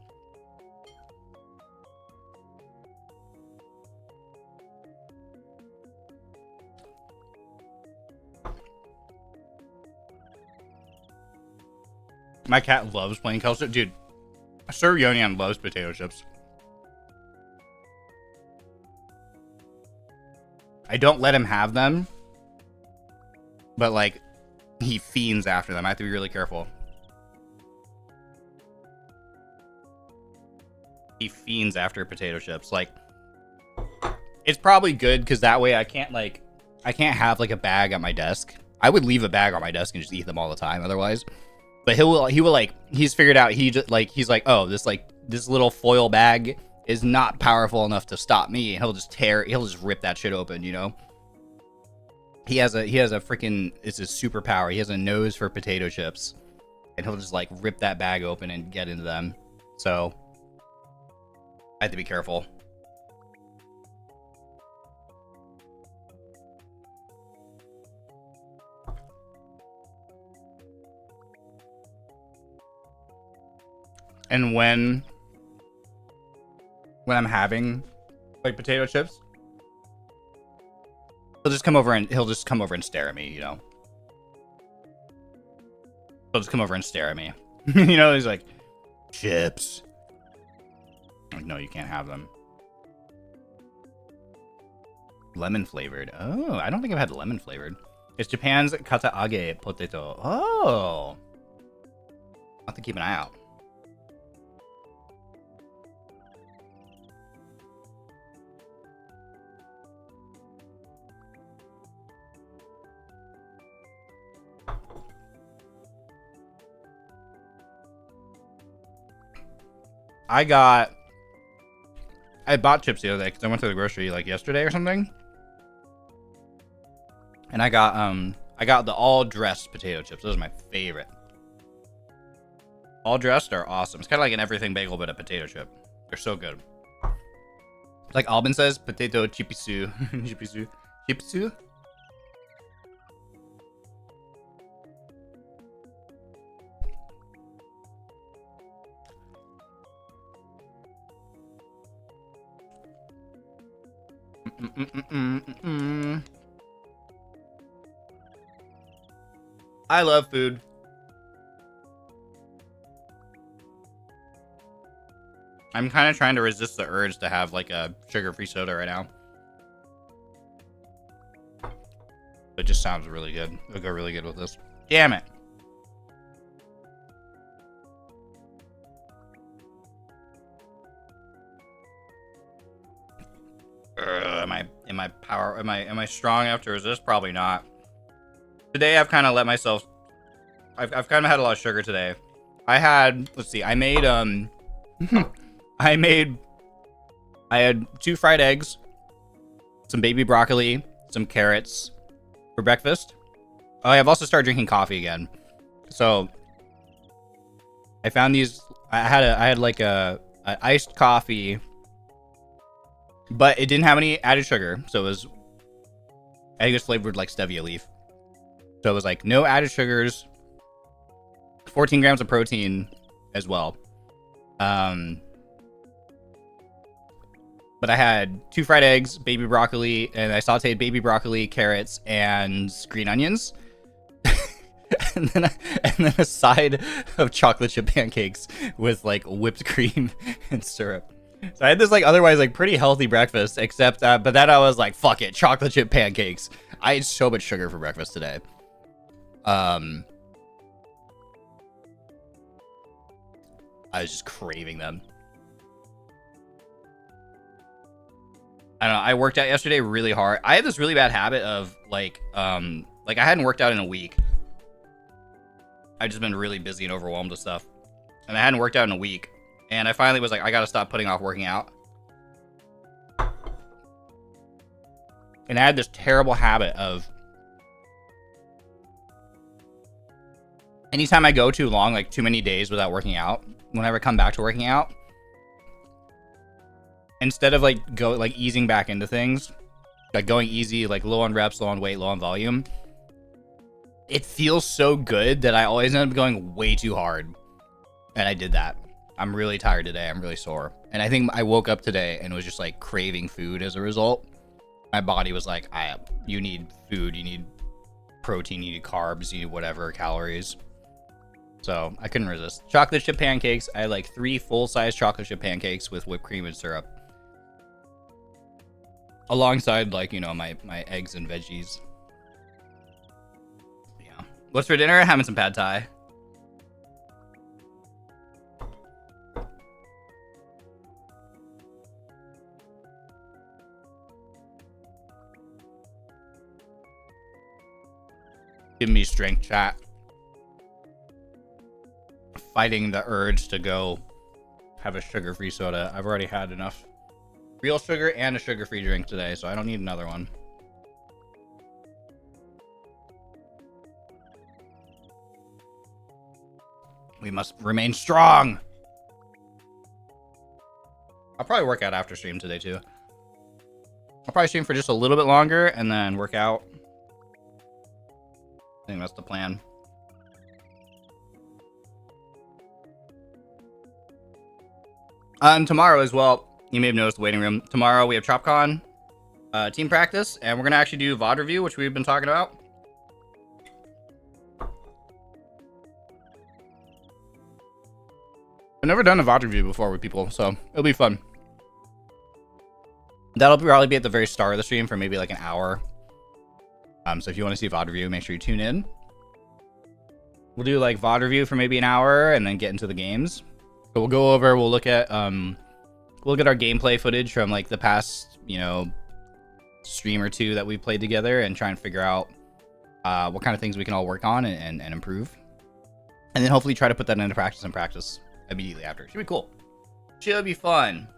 My cat loves plain kettle chips. Dude, Sir Yonian loves potato chips. I don't let him have them, but like he fiends after them. I have to be really careful. He fiends after potato chips. Like, it's probably good because that way I can't have like a bag at my desk. I would leave a bag on my desk and just eat them all the time otherwise. But he will like, he's figured out, he's like, oh, this little foil bag is not powerful enough to stop me. And he'll just rip that shit open, you know? He has a freaking, it's his superpower. He has a nose for potato chips. And he'll just like rip that bag open and get into them. So I have to be careful. And when I'm having like potato chips, he'll just come over and stare at me, you know. He'll just come over and stare at me. You know, he's like, chips. Like, no, you can't have them. Lemon flavored. Oh, I don't think I've had lemon flavored. It's Japan's kataage potato. Oh. I'll have to keep an eye out. I bought chips the other day because I went to the grocery like yesterday or something. And I got the all dressed potato chips. Those are my favorite. All dressed are awesome. It's kind of like an everything bagel, but a potato chip. They're so good. Like Albin says, potato chipisu. Chipisu. Chipisu? I love food. I'm kind of trying to resist the urge to have like a sugar-free soda right now. It just sounds really good. It'll go really good with this. Damn it. Am I strong enough to resist? Probably not. Today I've kind of let myself. I've kind of had a lot of sugar today. I had, let's see, I had 2 fried eggs, some baby broccoli, some carrots for breakfast. Oh, I've also started drinking coffee again. So I found these. I had like an iced coffee, but it didn't have any added sugar. So I think it's flavored like stevia leaf. So it was like no added sugars, 14 grams of protein as well. But I had 2 fried eggs, baby broccoli, and I sauteed baby broccoli, carrots, and green onions. and then a side of chocolate chip pancakes with like whipped cream and syrup. So I had this like otherwise like pretty healthy breakfast, except but then I was like, fuck it, chocolate chip pancakes. I ate so much sugar for breakfast today. I was just craving them. I don't know. I worked out yesterday really hard. I had this really bad habit of like I hadn't worked out in a week. I've just been really busy and overwhelmed with stuff. And I hadn't worked out in a week. And I finally was like, I gotta stop putting off working out. And I had this terrible habit of anytime I go too long, like too many days without working out, whenever I come back to working out, instead of like easing back into things, like going easy, like low on reps, low on weight, low on volume, it feels so good that I always end up going way too hard. And I did that. I'm really tired today. I'm really sore. And I think I woke up today and was just like craving food as a result. My body was like, you need food, you need protein, you need carbs, you need whatever, calories. So I couldn't resist. Chocolate chip pancakes. I had like 3 full-size chocolate chip pancakes with whipped cream and syrup. Alongside, like, you know, my eggs and veggies. Yeah. What's for dinner? Having some pad thai. Give me strength, chat. Fighting the urge to go have a sugar-free soda. I've already had enough real sugar and a sugar-free drink today, so I don't need another one. We must remain strong. I'll probably work out after stream today too. I'll probably stream for just a little bit longer and then work out. I think that's the plan. Tomorrow as well, you may have noticed the waiting room. Tomorrow we have TropCon team practice, and we're going to actually do VOD review, which we've been talking about. I've never done a VOD review before with people, so it'll be fun. That'll probably be at the very start of the stream for maybe like an hour. So if you want to see VOD review, make sure you tune in. We'll do like VOD review for maybe an hour and then get into the games. So we'll go over, we'll look at our gameplay footage from like the past, you know, stream or two that we played together and try and figure out what kind of things we can all work on and improve. And then hopefully try to put that into practice and practice immediately after. Should be cool. Should be fun.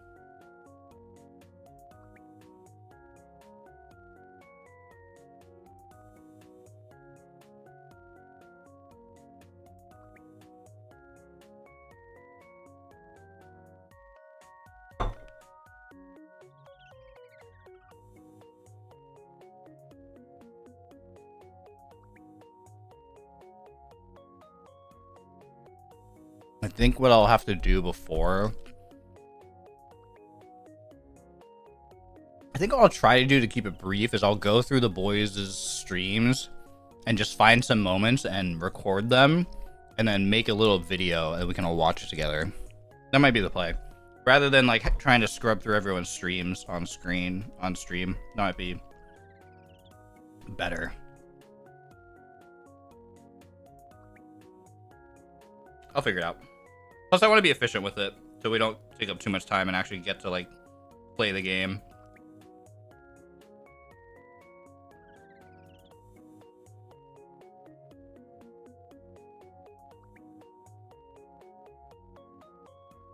I think what I'll have to do before... I think what I'll try to do to keep it brief is I'll go through the boys' streams and just find some moments and record them and then make a little video and we can all watch it together. That might be the play. Rather than like trying to scrub through everyone's streams on stream. That might be better. I'll figure it out. Plus, I want to be efficient with it, so we don't take up too much time and actually get to, like, play the game.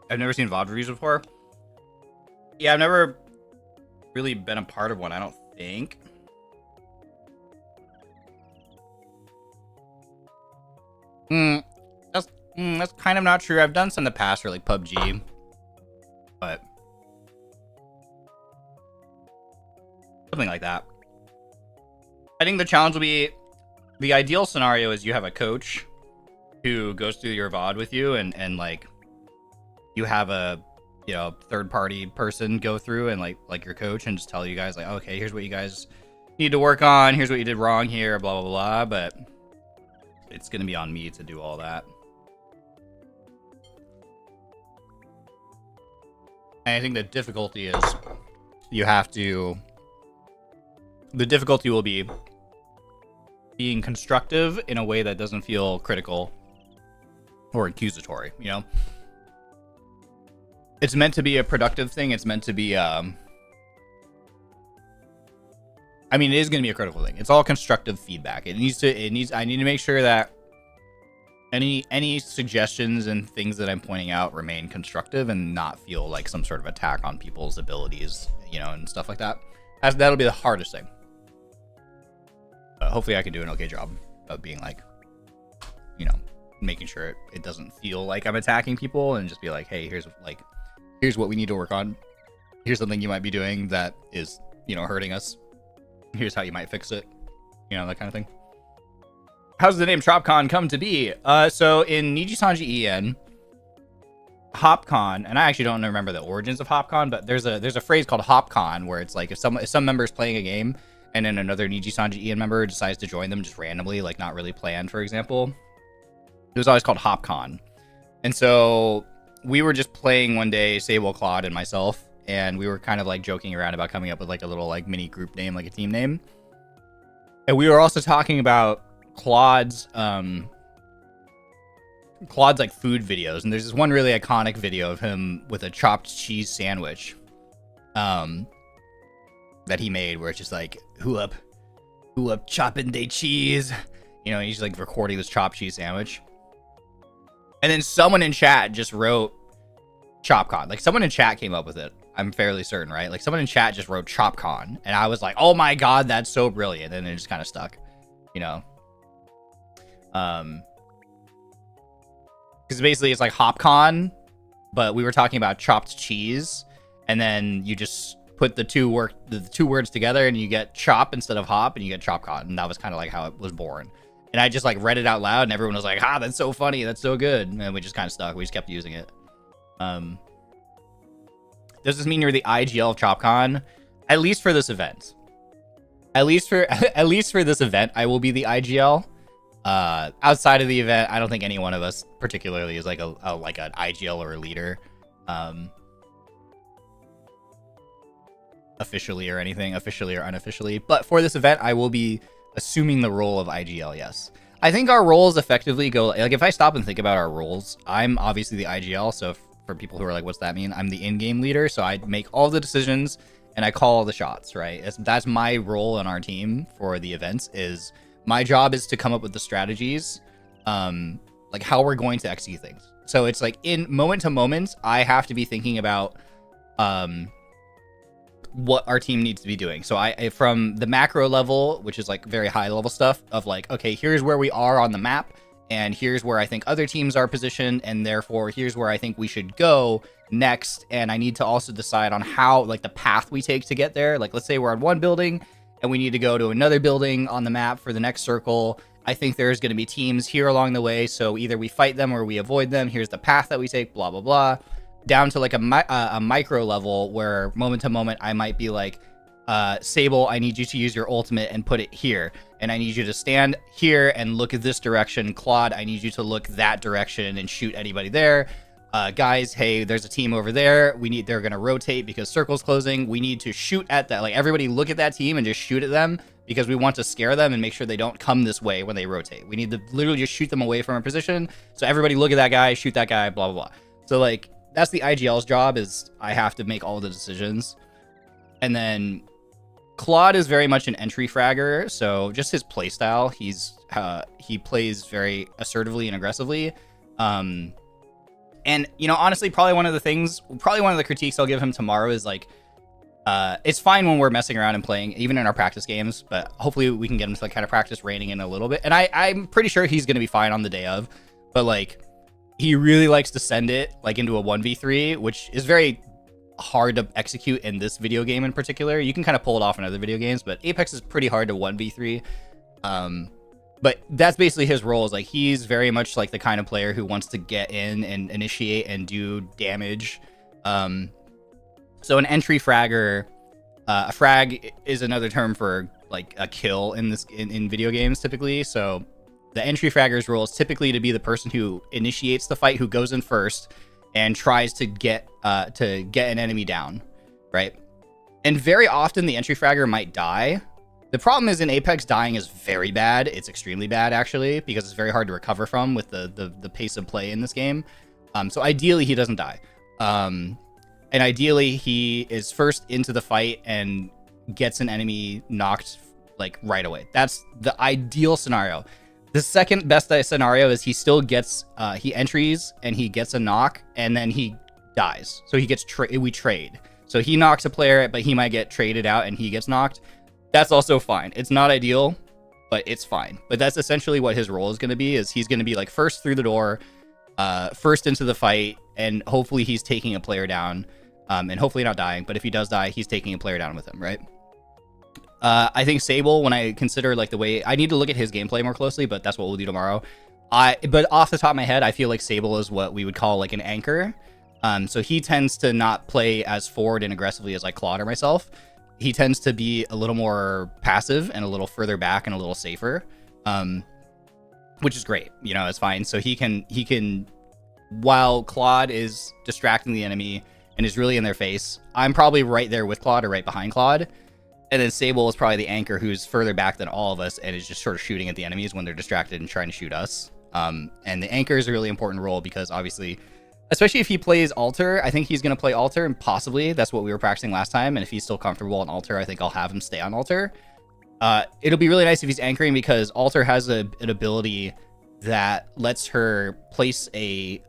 I've never seen VOD reviews before. Yeah, I've never really been a part of one, I don't think. That's kind of not true. I've done some in the past for like PUBG, but something like that. I think the challenge will be, the ideal scenario is you have a coach who goes through your VOD with you and like you have a, you know, third party person go through and like your coach and just tell you guys like, okay, here's what you guys need to work on. Here's what you did wrong here, blah, blah, blah. But it's going to be on me to do all that. I think the difficulty is the difficulty will be being constructive in a way that doesn't feel critical or accusatory, you know? It's meant to be a productive thing. It's meant to be, I mean, it is going to be a critical thing. It's all constructive feedback. I need to make sure that any suggestions and things that I'm pointing out remain constructive and not feel like some sort of attack on people's abilities, you know, and stuff like that. That'll be the hardest thing. Hopefully I can do an okay job of being like, you know, making sure it doesn't feel like I'm attacking people, and just be like, hey, here's what we need to work on. Here's something you might be doing that is, you know, hurting us. Here's how you might fix it. You know, that kind of thing. How's the name TropCon come to be? So in NIJISANJI EN, HopCon, and I actually don't remember the origins of HopCon, but there's a phrase called HopCon where it's like if some member is playing a game and then another NIJISANJI EN member decides to join them just randomly, like not really planned, for example. It was always called HopCon. And so we were just playing one day, Sable, Claude, and myself, and we were kind of like joking around about coming up with like a little like mini group name, like a team name. And we were also talking about Claude's like food videos, and there's this one really iconic video of him with a chopped cheese sandwich that he made, where it's just like, who up chopping they cheese, you know, he's like recording this chopped cheese sandwich. And then someone in chat just wrote ChopCon. Like, someone in chat came up with it, I'm fairly certain, right? Like, someone in chat just wrote ChopCon, and I was like, oh my god, that's so brilliant. And it just kind of stuck, you know. Because basically it's like HopCon, but we were talking about chopped cheese, and then you just put the two words together, and you get chop instead of hop, and you get ChopCon, and that was kind of like how it was born. And I just like read it out loud, and everyone was like, "Ah, that's so funny, that's so good," and we just kind of stuck. We just kept using it. Does this mean you're the IGL of ChopCon? At least for this event. At least for this event, I will be the IGL. Outside of the event, I don't think any one of us particularly is like an IGL or a leader, officially or anything, officially or unofficially. But for this event, I will be assuming the role of IGL. Yes, I think our roles effectively go like, if I stop and think about our roles, I'm obviously the IGL. So for people who are like, what's that mean? I'm the in-game leader, so I make all the decisions and I call all the shots. Right? That's my role in our team for the events. Is my job is to come up with the strategies, like how we're going to execute things. So it's like in moment to moment, I have to be thinking about what our team needs to be doing. So I from the macro level, which is like very high level stuff of like, okay, here's where we are on the map, and here's where I think other teams are positioned, and therefore here's where I think we should go next. And I need to also decide on how, like, the path we take to get there. Like, let's say we're on one building and we need to go to another building on the map for the next circle. I think there's going to be teams here along the way, so either we fight them or we avoid them. Here's the path that we take, blah, blah, blah. Down to like a micro level where moment to moment I might be like, Sable, I need you to use your ultimate and put it here. And I need you to stand here and look at this direction. Claude, I need you to look that direction and shoot anybody there. Guys, hey, there's a team over there. They're going to rotate because circle's closing. We need to shoot at that. Like, everybody look at that team and just shoot at them because we want to scare them and make sure they don't come this way when they rotate. We need to literally just shoot them away from our position. So everybody look at that guy, shoot that guy, blah, blah, blah. So like, that's the IGL's job, is I have to make all the decisions. And then Claude is very much an entry fragger, so just his playstyle, he plays very assertively and aggressively. And, you know, honestly, probably one of the critiques I'll give him tomorrow is like, it's fine when we're messing around and playing, even in our practice games, but hopefully we can get him to like kind of practice reining in a little bit. And I'm pretty sure he's going to be fine on the day of, but like, he really likes to send it like into a 1v3, which is very hard to execute in this video game in particular. You can kind of pull it off in other video games, but Apex is pretty hard to 1v3. But that's basically his role, is like, he's very much like the kind of player who wants to get in and initiate and do damage. So an entry fragger, a frag is another term for like a kill in video games typically. So the entry fragger's role is typically to be the person who initiates the fight, who goes in first and tries to get an enemy down, right? And very often the entry fragger might die. The problem is in Apex, dying is very bad. It's extremely bad, actually, because it's very hard to recover from with the pace of play in this game. So ideally, he doesn't die. And ideally, he is first into the fight and gets an enemy knocked like right away. That's the ideal scenario. The second best scenario is he still gets, he entries and he gets a knock and then he dies. So he gets, we trade. So he knocks a player, but he might get traded out and he gets knocked. That's also fine. It's not ideal. but it's fine. But that's essentially what his role is going to be, is he's going to be like first through the door, first into the fight, and hopefully he's taking a player down, and hopefully not dying, but if he does die, he's taking a player down with him, right? I think Sable, when I consider like the way, I need to look at his gameplay more closely, but that's what we'll do tomorrow. But off the top of my head, I feel like Sable is what we would call like an anchor. So he tends to not play as forward and aggressively as like Claude or myself. He tends to be a little more passive and a little further back and a little safer, which is great. You know, it's fine. So he can, while Claude is distracting the enemy and is really in their face, I'm probably right there with Claude or right behind Claude. And then Sable is probably the anchor who's further back than all of us and is just sort of shooting at the enemies when they're distracted and trying to shoot us. And the anchor is a really important role because obviously, especially if he plays altar, I think he's going to play altar, and possibly that's what we were practicing last time. And if he's still comfortable on altar, I think I'll have him stay on altar. It'll be really nice if he's anchoring because altar has an ability that lets her place a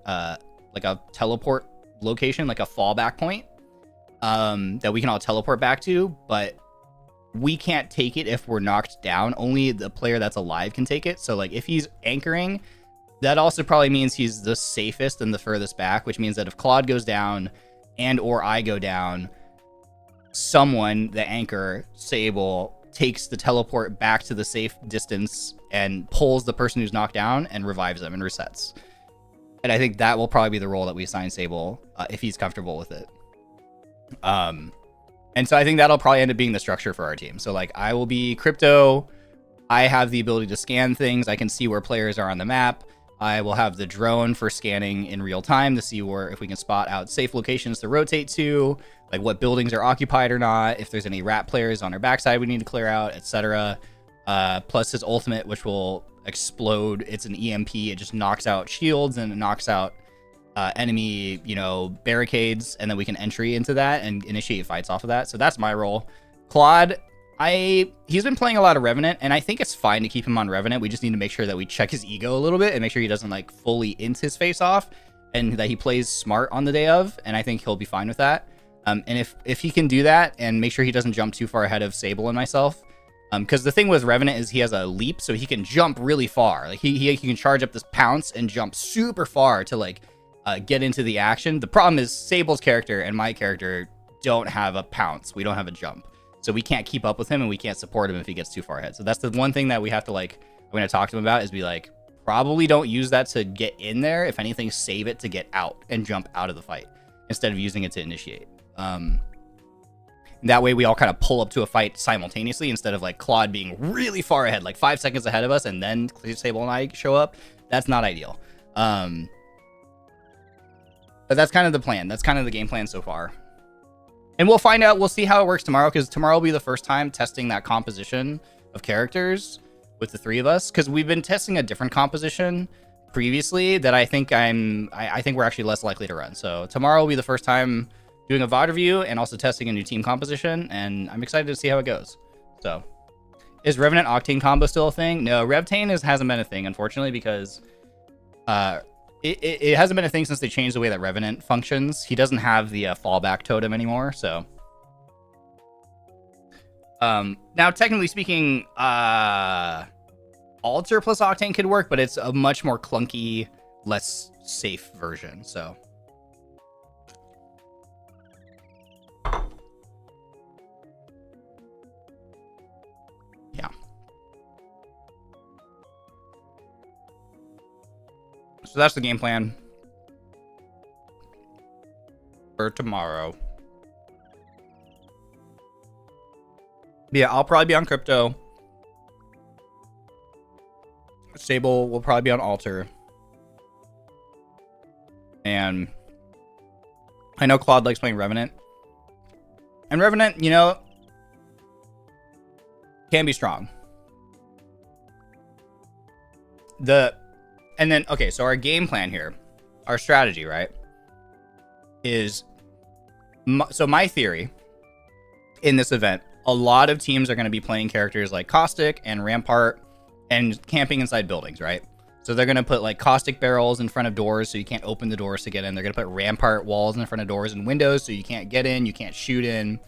like a teleport location, like a fallback point, that we can all teleport back to, but we can't take it if we're knocked down. Only the player that's alive can take it. So like if he's anchoring, that also probably means he's the safest and the furthest back, which means that if Claude goes down and or I go down, someone, the anchor, Sable, takes the teleport back to the safe distance and pulls the person who's knocked down and revives them and resets. And I think that will probably be the role that we assign Sable if he's comfortable with it. And so I think that'll probably end up being the structure for our team. So like I will be crypto. I have the ability to scan things. I can see where players are on the map. I will have the drone for scanning in real time to see where, if we can spot out safe locations to rotate to, like what buildings are occupied or not, if there's any rat players on our backside we need to clear out, etc. Plus his ultimate, which will explode. It's an EMP. It just knocks out shields and it knocks out enemy, you know, barricades, and then we can entry into that and initiate fights off of that. So that's my role. Claude, he's been playing a lot of Revenant, and I think it's fine to keep him on Revenant. We just need to make sure that we check his ego a little bit and make sure he doesn't like fully int his face off, and that he plays smart on the day of, and I think he'll be fine with that. And if he can do that and make sure he doesn't jump too far ahead of Sable and myself, because the thing with Revenant is he has a leap, so he can jump really far. Like he can charge up this pounce and jump super far to like get into the action. The problem is Sable's character and my character don't have a pounce. We don't have a jump. So we can't keep up with him and we can't support him if he gets too far ahead. So that's the one thing that we have to like, I'm going to talk to him about, is be like, probably don't use that to get in there. If anything, save it to get out and jump out of the fight instead of using it to initiate. That way we all kind of pull up to a fight simultaneously instead of like Claude being really far ahead, like 5 seconds ahead of us, and then Sable and I show up. That's not ideal. But that's kind of the plan. That's kind of the game plan so far. And we'll find out. We'll see how it works tomorrow, because tomorrow will be the first time testing that composition of characters with the three of us, because we've been testing a different composition previously that I think I think we're actually less likely to run. So tomorrow will be the first time doing a VOD review and also testing a new team composition, and I'm excited to see how it goes. So is Revenant Octane combo still a thing? No, Revtane hasn't been a thing, unfortunately, because it hasn't been a thing since they changed the way that Revenant functions. He doesn't have the fallback totem anymore, so. Now, technically speaking, Alter plus Octane could work, but it's a much more clunky, less safe version, so. Yeah. So that's the game plan for tomorrow. Yeah, I'll probably be on crypto. Sable will probably be on altar. And I know Claude likes playing Revenant. And Revenant, you know, can be strong. And then, okay, so our game plan here, our strategy, right, is, so my theory in this event, a lot of teams are going to be playing characters like Caustic and Rampart and camping inside buildings, right? So they're going to put like Caustic barrels in front of doors so you can't open the doors to get in. They're going to put Rampart walls in front of doors and windows so you can't get in, you can't shoot in.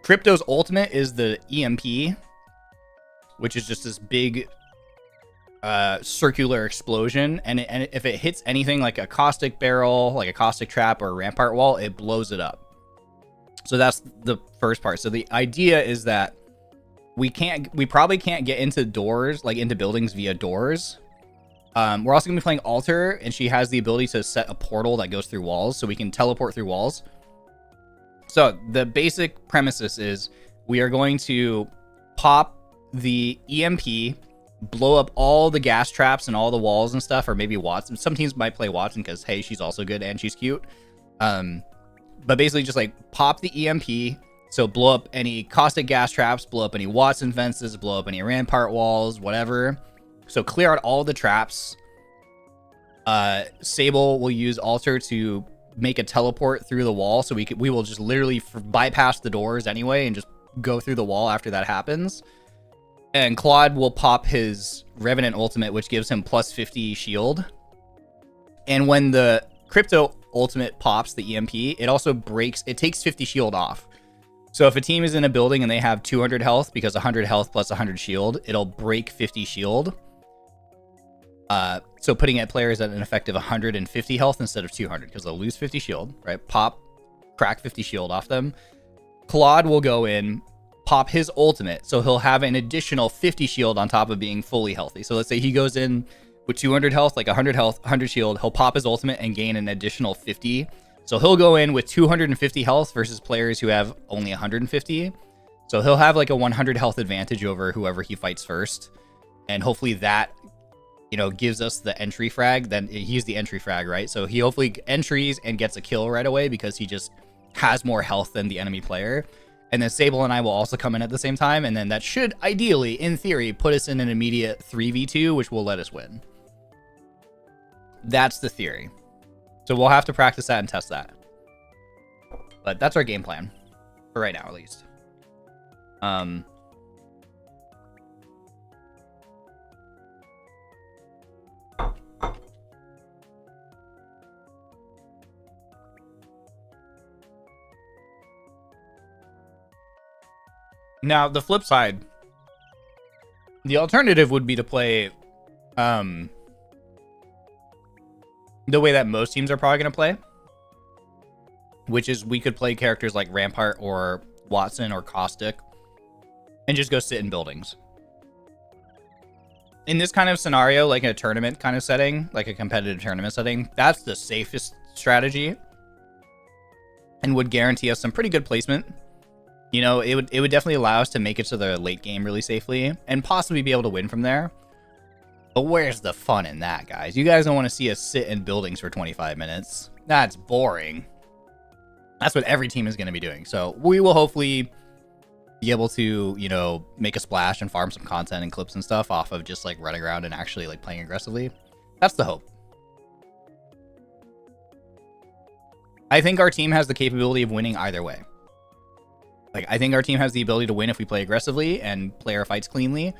Crypto's ultimate is the EMP, which is just this big circular explosion, and if it hits anything like a caustic barrel, like a caustic trap or a rampart wall, it blows it up. So that's the first part. So the idea is that we probably can't get into doors, like into buildings via doors. We're also gonna be playing Alter, and she has the ability to set a portal that goes through walls, so we can teleport through walls. So the basic premises is we are going to pop the EMP, blow up all the gas traps and all the walls and stuff, or maybe Watson. Some teams might play Watson because, hey, she's also good and she's cute. But basically just like pop the EMP, so blow up any caustic gas traps, blow up any Watson fences, blow up any rampart walls, whatever. So clear out all the traps. Sable will use Alter to make a teleport through the wall, so we will just literally bypass the doors anyway and just go through the wall after that happens. And Claude will pop his Revenant ultimate, which gives him plus 50 shield. And when the Crypto ultimate pops, the EMP, it also breaks, it takes 50 shield off. So if a team is in a building and they have 200 health, because 100 health plus 100 shield, it'll break 50 shield. So putting at players at an effective 150 health instead of 200, because they'll lose 50 shield, right? Pop, crack 50 shield off them. Claude will go in, pop his ultimate, so he'll have an additional 50 shield on top of being fully healthy. So let's say he goes in with 200 health, like 100 health, 100 shield, he'll pop his ultimate and gain an additional 50. So he'll go in with 250 health versus players who have only 150. So he'll have like a 100 health advantage over whoever he fights first. And hopefully that, you know, gives us the entry frag. Then he's the entry frag, right? So he hopefully entries and gets a kill right away because he just has more health than the enemy player. And then Sable and I will also come in at the same time. And then that should ideally, in theory, put us in an immediate 3v2, which will let us win. That's the theory. So we'll have to practice that and test that. But that's our game plan. For right now, at least. Now, the flip side, the alternative would be to play the way that most teams are probably going to play, which is we could play characters like Rampart or Watson or Caustic and just go sit in buildings. In this kind of scenario, like a tournament kind of setting, like a competitive tournament setting, that's the safest strategy and would guarantee us some pretty good placement. You know, it would definitely allow us to make it to the late game really safely and possibly be able to win from there. But where's the fun in that, guys? You guys don't want to see us sit in buildings for 25 minutes. That's boring. That's what every team is going to be doing. So we will hopefully be able to, you know, make a splash and farm some content and clips and stuff off of just like running around and actually like playing aggressively. That's the hope. I think our team has the capability of winning either way. Like, I think our team has the ability to win if we play aggressively and play our fights cleanly.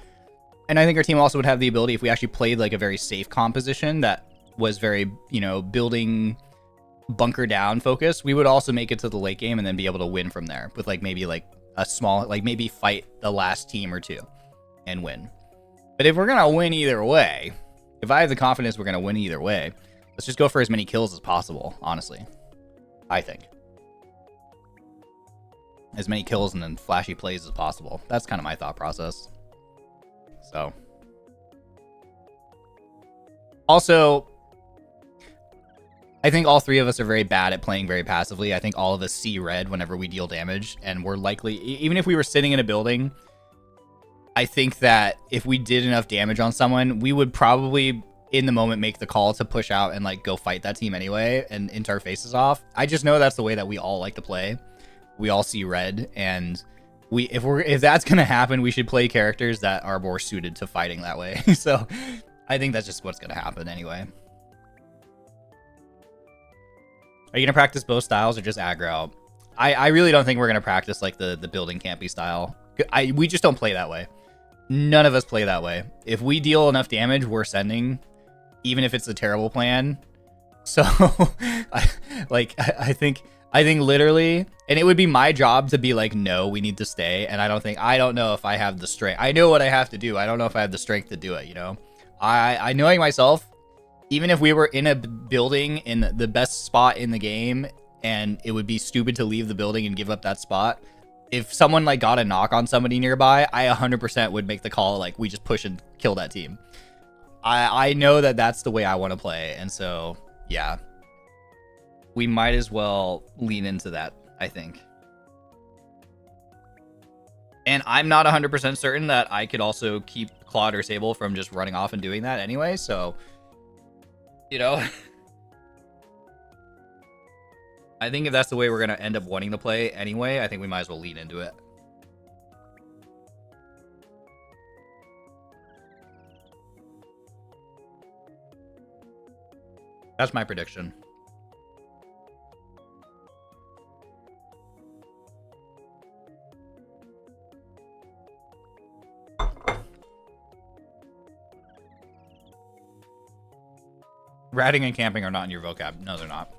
And I think our team also would have the ability if we actually played like a very safe composition that was very, you know, building bunker down focus. We would also make it to the late game and then be able to win from there with like maybe like a small, like maybe fight the last team or two and win. But if we're going to win either way, if I have the confidence we're going to win either way, let's just go for as many kills as possible, honestly. I think. As many kills and then flashy plays as possible. That's kind of my thought process. So. Also, I think all three of us are very bad at playing very passively. I think all of us see red whenever we deal damage. And we're likely, even if we were sitting in a building, I think that if we did enough damage on someone, we would probably, in the moment, make the call to push out and like go fight that team anyway and int our faces off. I just know that's the way that we all like to play. We all see red, and if that's gonna happen, we should play characters that are more suited to fighting that way. So I think that's just what's gonna happen anyway. Are you gonna practice both styles or just aggro? I really don't think we're gonna practice like the building campy style. We just don't play that way. None of us play that way. If we deal enough damage, we're sending, even if it's a terrible plan. So I think I think literally, and it would be my job to be like, no, we need to stay. And I don't know if I have the strength. I know what I have to do. I don't know if I have the strength to do it, you know? I knowing myself, even if we were in a building in the best spot in the game, and it would be stupid to leave the building and give up that spot, if someone like got a knock on somebody nearby, I 100% would make the call, like, we just push and kill that team. I know that that's the way I want to play. And so, yeah. We might as well lean into that, I think. And I'm not 100% certain that I could also keep Claude or Sable from just running off and doing that anyway, so, you know. I think if that's the way we're going to end up wanting to play anyway, I think we might as well lean into it. That's my prediction. Ratting and camping are not in your vocab. No, they're not.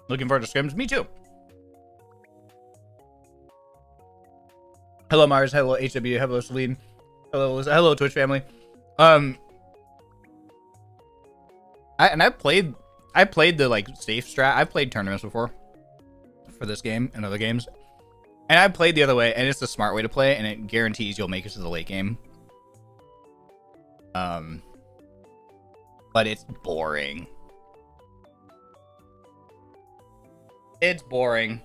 Looking forward to scrims? Me too. Hello, Mars. Hello, HW. Hello, Celine. Hello, Twitch family. I played the like safe strat. I've played tournaments before for this game and other games. And I played the other way, and it's the smart way to play, and it guarantees you'll make it to the late game. But it's boring. It's boring.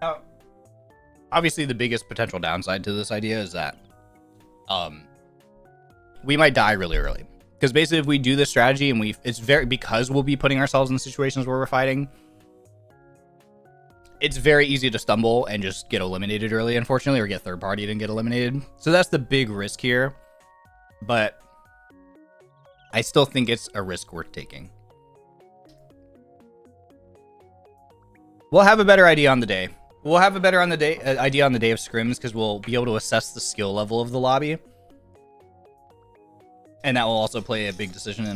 Now, obviously, the biggest potential downside to this idea is that we might die really early. Because basically, if we do this strategy and because we'll be putting ourselves in situations where we're fighting, it's very easy to stumble and just get eliminated early, unfortunately, or get third-partied and get eliminated. So that's the big risk here. But I still think it's a risk worth taking. We'll have a better idea on the day. We'll have a better idea on the day of scrims, because we'll be able to assess the skill level of the lobby. And that will also play a big decision in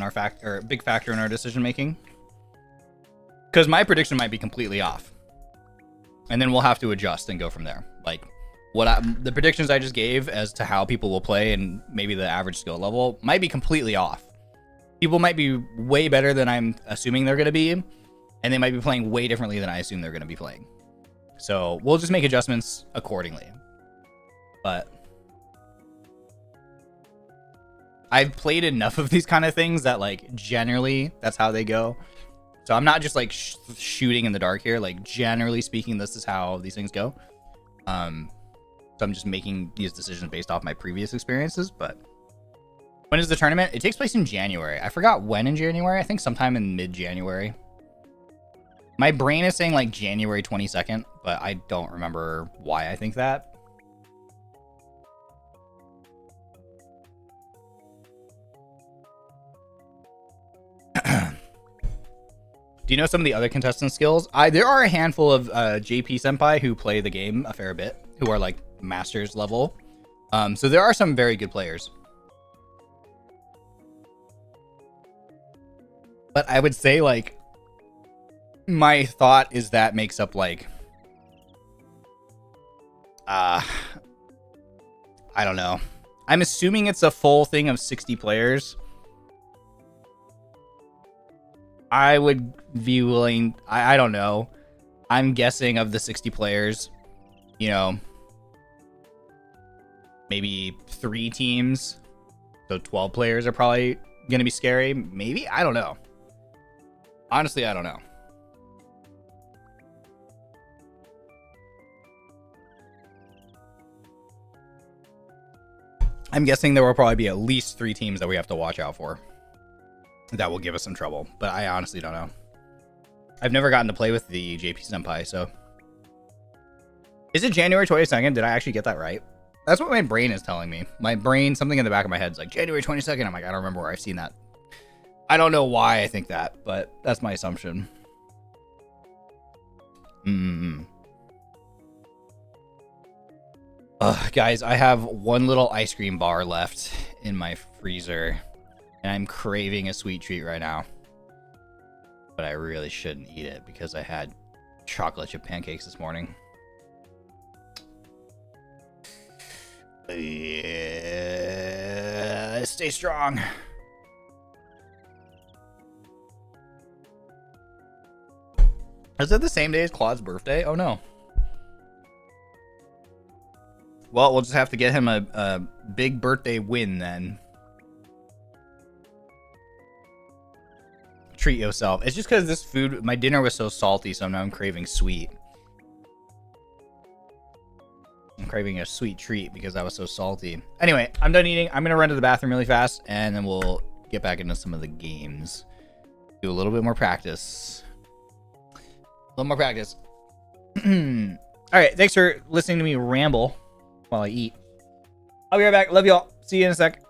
big factor in our decision making. Because my prediction might be completely off. And then we'll have to adjust and go from there. Like, the predictions I just gave as to how people will play and maybe the average skill level might be completely off. People might be way better than I'm assuming they're going to be. And they might be playing way differently than I assume they're going to be playing. So we'll just make adjustments accordingly. But I've played enough of these kind of things that, like, generally that's how they go. So I'm not just like shooting in the dark here. Like, generally speaking, this is how these things go. So I'm just making these decisions based off my previous experiences. But when is the tournament? It takes place in January. I forgot when in January. I think sometime in mid-January. My brain is saying like January 22nd, but I don't remember why I think that. Do you know some of the other contestant skills? There are a handful of JP Senpai who play the game a fair bit, who are like masters level. So there are some very good players. But I would say, like, my thought is that makes up like, I don't know. I'm assuming it's a full thing of 60 players. I would be willing, I don't know. I'm guessing of the 60 players, you know, maybe 3 teams. So 12 players are probably going to be scary. Maybe? I don't know. Honestly, I don't know. I'm guessing there will probably be at least 3 teams that we have to watch out for. That will give us some trouble, but I honestly don't know. I've never gotten to play with the JP Senpai, so. Is it January 22nd? Did I actually get that right? That's what my brain is telling me. My brain, something in the back of my head is like, January 22nd. I'm like, I don't remember where I've seen that. I don't know why I think that, but that's my assumption. Guys, I have one little ice cream bar left in my freezer, and I'm craving a sweet treat right now. But I really shouldn't eat it because I had chocolate chip pancakes this morning. Yeah, stay strong. Is it the same day as Claude's birthday? Oh no. Well, we'll just have to get him a big birthday win then. Treat yourself. It's just because this food, my dinner was so salty, so now I'm craving sweet. I'm craving a sweet treat because I was so salty. Anyway, I'm done eating. I'm going to run to the bathroom really fast, and then we'll get back into some of the games. Do a little bit more practice. A little more practice. All right, thanks for listening to me ramble while I eat. I'll be right back. Love y'all. See you in a sec.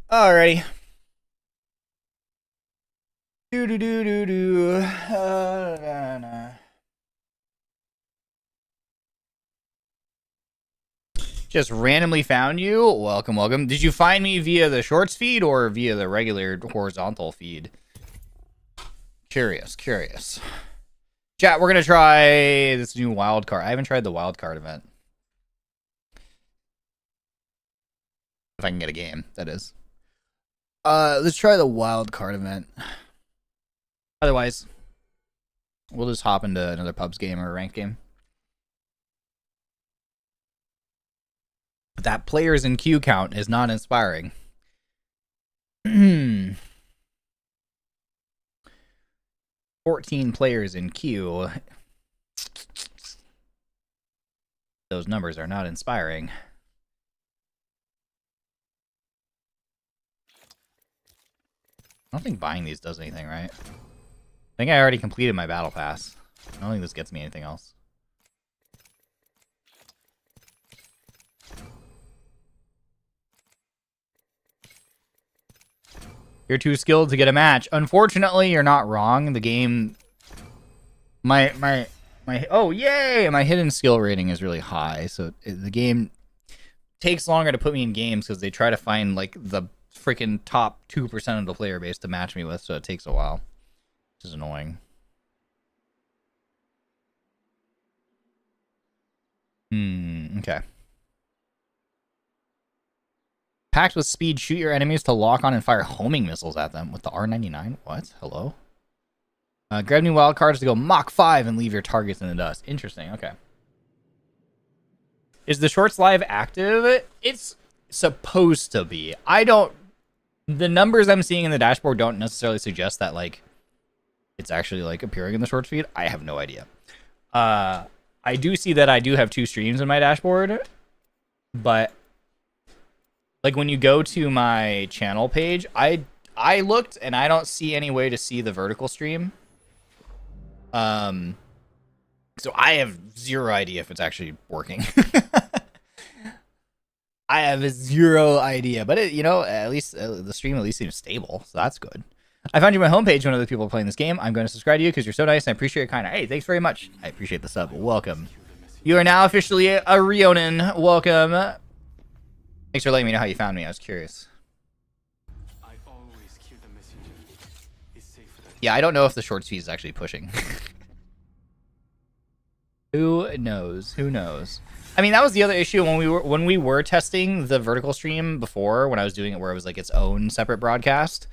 Alrighty. Just randomly found you. Welcome, welcome. Did you find me via the shorts feed or via the regular horizontal feed? Curious, curious. Chat, we're gonna try this new wild card. I haven't tried the wild card event. If I can get a game, that is. Let's try the wild card event. Otherwise, we'll just hop into another pubs game or a ranked game. But that players in queue count is not inspiring. 14 players in queue. Those numbers are not inspiring. I don't think buying these does anything, right? I think I already completed my battle pass. I don't think this gets me anything else. You're too skilled to get a match. Unfortunately, you're not wrong. The game... My oh, yay! My hidden skill rating is really high, so the game takes longer to put me in games because they try to find, like, the freaking top 2% of the player base to match me with, so it takes a while. Which is annoying. Okay. Packed with speed, shoot your enemies to lock on and fire homing missiles at them with the R99. What? Hello? Grab new wild cards to go Mach 5 and leave your targets in the dust. Interesting. Okay. Is the Shorts Live active? It's supposed to be. I don't... The numbers I'm seeing in the dashboard don't necessarily suggest that, like, it's actually, like, appearing in the Shorts feed. I have no idea. I do see that I do have 2 streams in my dashboard, but... Like, when you go to my channel page, I looked, and I don't see any way to see the vertical stream. So I have zero idea if it's actually working. I have zero idea, but it, you know, at least the stream at least seems stable, so that's good. I found you on my homepage when other people are playing this game. I'm going to subscribe to you because you're so nice and I appreciate your kind. Hey, thanks very much. I appreciate the sub. Welcome. You are now officially a ronin. Welcome. Thanks for letting me know how you found me. I was curious. Yeah, I don't know if the short feed is actually pushing. Who knows? Who knows? I mean, that was the other issue when we were testing the vertical stream before, when I was doing it where it was like its own separate broadcast.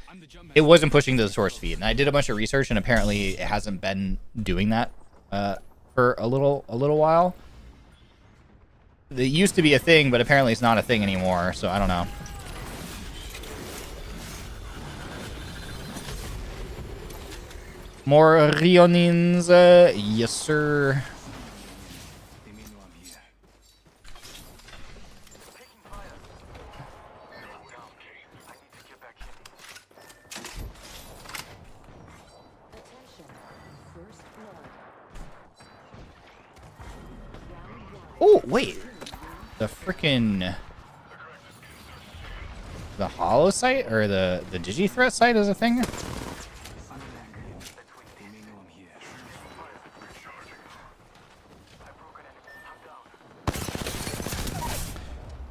It wasn't pushing to the source feed, and I did a bunch of research, and apparently it hasn't been doing that for a little while. It used to be a thing, but apparently it's not a thing anymore, so I don't know. More Rionins, yes sir. Oh, wait. The frickin' the hollow site or the digi threat site is a thing?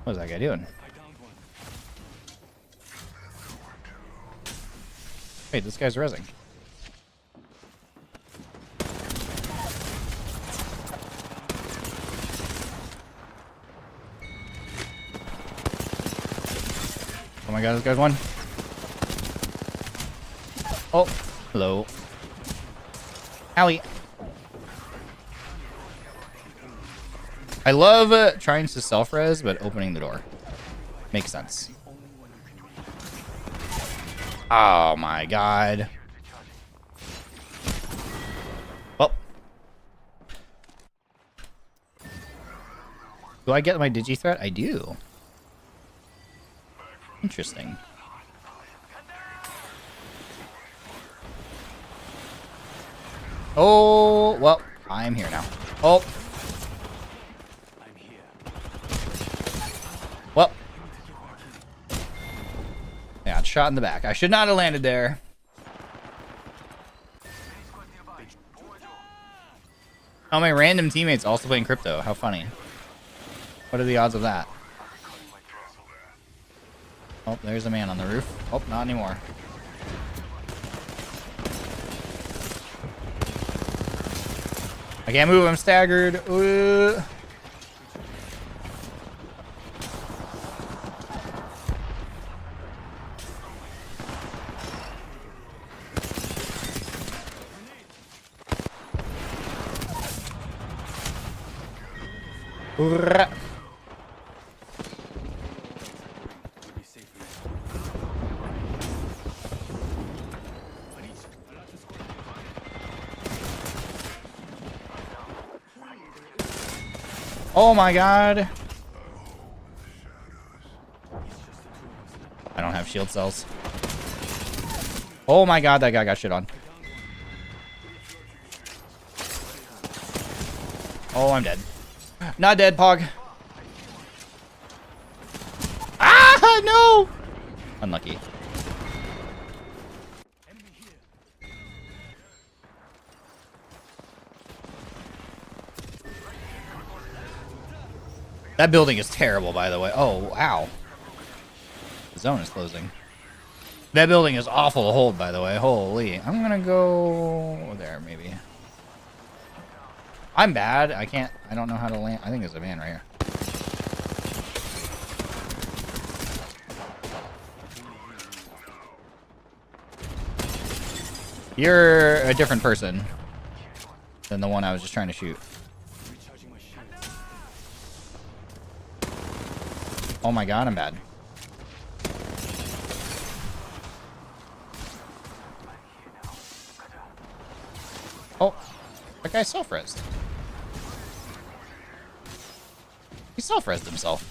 What is that guy doing? Wait, this guy's rezzing. Oh my god, this guy's one. Oh, hello. Owie. I love trying to self-res, but opening the door. Makes sense. Oh my god. Well. Do I get my digi threat? I do. Interesting. Oh, well, I'm here now. Oh. Well. Yeah, shot in the back. I should not have landed there. Oh, my random teammates also playing crypto. How funny. What are the odds of that? Oh, there's a man on the roof. Oh, not anymore. I can't move, I'm staggered. Oh my god. I don't have shield cells. Oh my god, that guy got shit on. Oh, I'm dead. Not dead, Pog. Ah, no! Unlucky. That building is terrible, by the way. Oh, wow. The zone is closing. That building is awful to hold, by the way. Holy. I'm gonna go there, maybe. I'm bad. I don't know how to land. I think there's a van right here. You're a different person than the one I was just trying to shoot. Oh my god, I'm bad. Oh, that guy self-resed. He self-resed himself.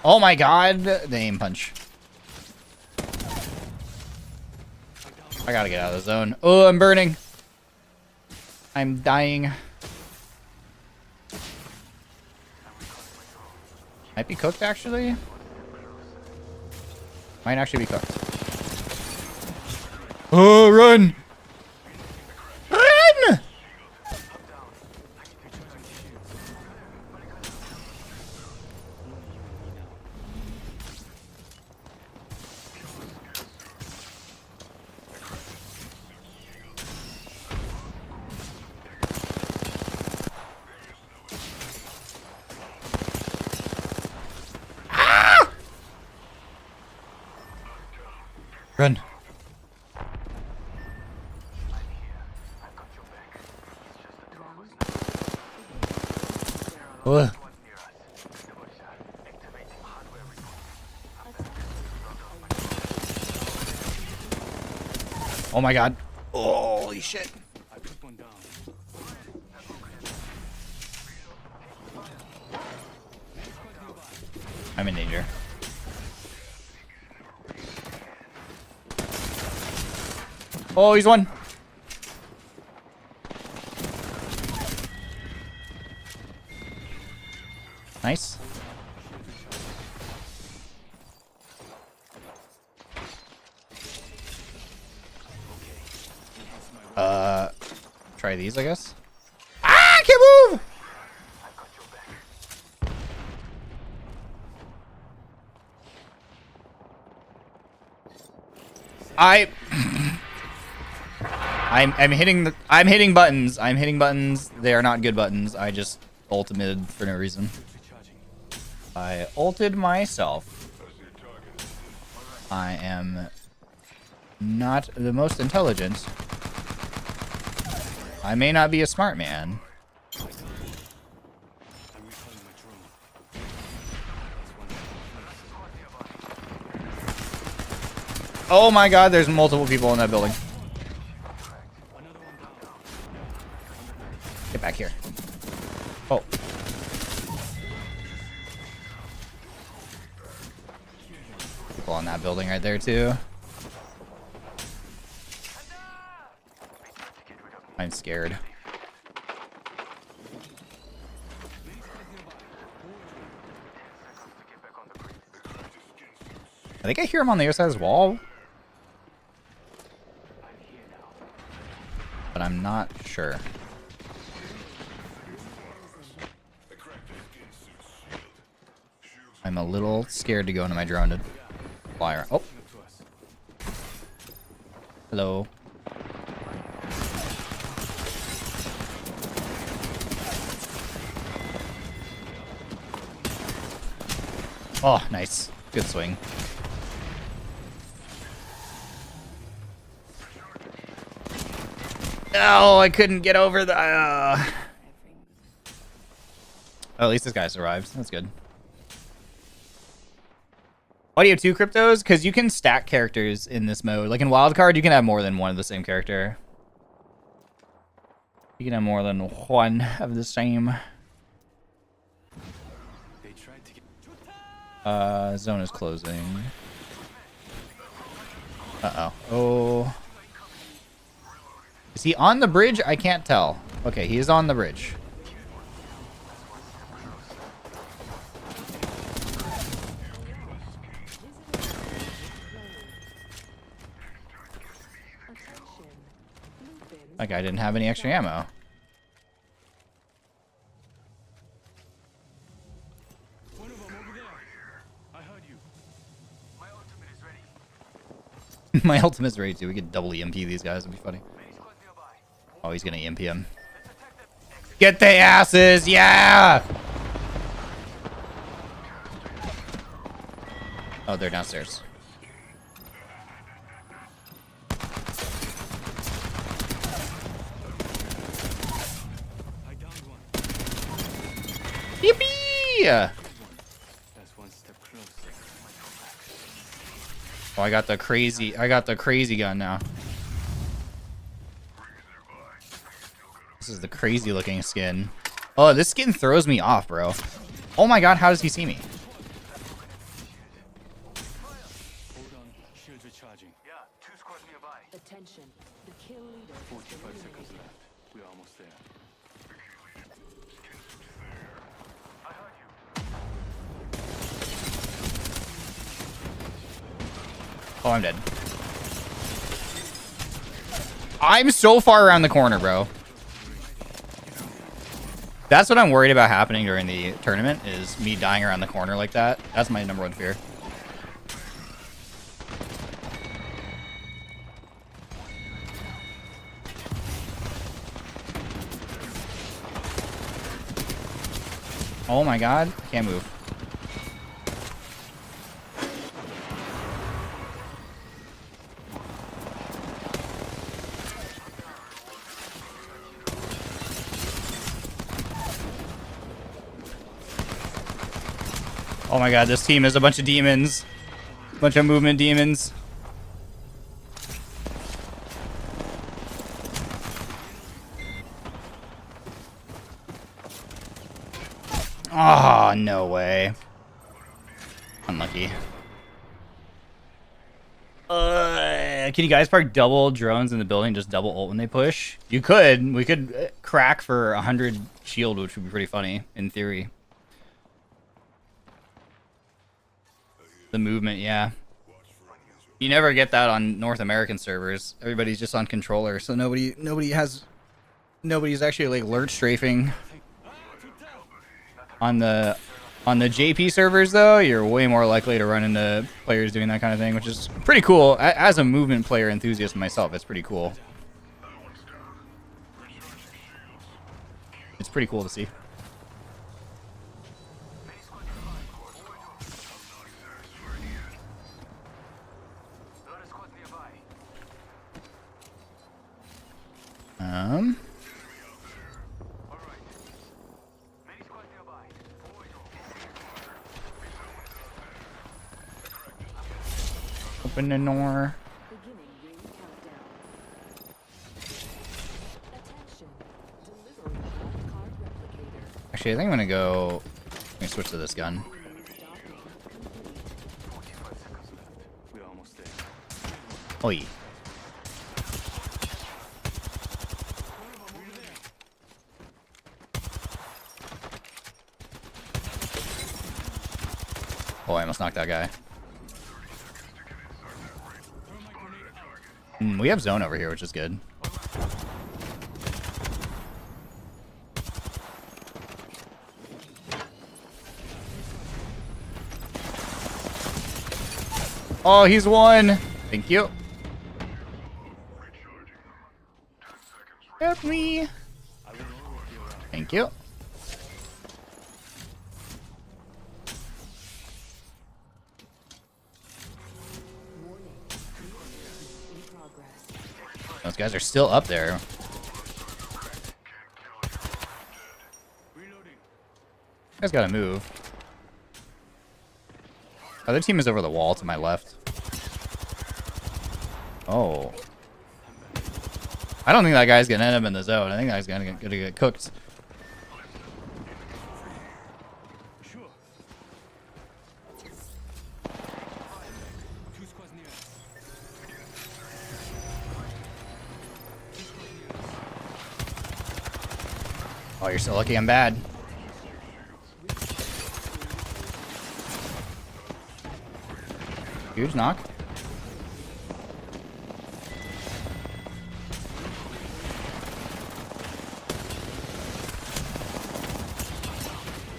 Oh my god, the aim punch. I gotta get out of the zone. Oh, I'm burning. I'm dying. Might be cooked, actually. Might actually be cooked. Oh, run! Run! Run. Ugh. Oh my god. Holy shit. I'm in danger. Oh, he's one. Nice. Try these, I guess. Ah, I can't move! I'm hitting buttons. I'm hitting buttons. They are not good buttons. I just ultimated for no reason. I ulted myself. I am not the most intelligent. I may not be a smart man. Oh my god, there's multiple people in that building. Get back here. Oh. People on that building right there too. I'm scared. I think I hear him on the other side of this wall. But I'm not sure. I'm a little scared to go into my drone to fire. Oh. Hello. Oh, nice. Good swing. Oh, I couldn't get over the... Oh, at least this guy survived. That's good. Why do you have two cryptos? Because you can stack characters in this mode. Like in Wildcard, you can have more than one of the same character. You can have more than one of the same. They tried to get. Zone is closing. Uh-oh. Oh. Is he on the bridge? I can't tell. Okay, he is on the bridge. That guy didn't have any extra ammo. One of them over there. I heard you. My ultimate is ready. My ultimate's ready too. We could double EMP these guys. It'd be funny. Oh, he's gonna EMP him. Get the asses! Yeah! Oh, they're downstairs. I downed one. Yippee! That's one step closer. Oh, I got the crazy gun now. This is the crazy looking skin. Oh, this skin throws me off, bro. Oh my god, how does he see me? Hold on. Shields recharging. Yeah, 2 squads nearby. Attention. The kill leader has 45 been seconds eliminated. left. We're almost there. I heard you. Oh, I'm dead. I'm so far around the corner, bro. That's what I'm worried about happening during the tournament, is me dying around the corner like that. That's my number one fear. Oh my god, I can't move. Oh my god, this team is a bunch of demons. Bunch of movement demons. Oh, no way. Unlucky. Can you guys park double drones in the building, just double ult when they push? You could. We could crack for 100 shield, which would be pretty funny, in theory. The movement, yeah. You never get that on North American servers. Everybody's just on controller, so nobody's actually like lurch strafing. On the JP servers though, you're way more likely to run into players doing that kind of thing, which is pretty cool. As a movement player enthusiast myself, it's pretty cool. It's pretty cool to see. Open the door. Beginning ring countdown. Attention. Delivering card replicator. Actually, I think I'm gonna go. Let me switch to this gun. We're almost there. Oi. Oh, I almost knocked that guy. We have zone over here, which is good. Oh, he's won. Thank you. Help me. Thank you. Those guys are still up there. You guys gotta move. Other team is over the wall to my left. Oh. I don't think that guy's gonna end up in the zone. I think that guy's gonna get cooked. Sure. Two squads near us. Oh, you're so lucky I'm bad. Huge knock.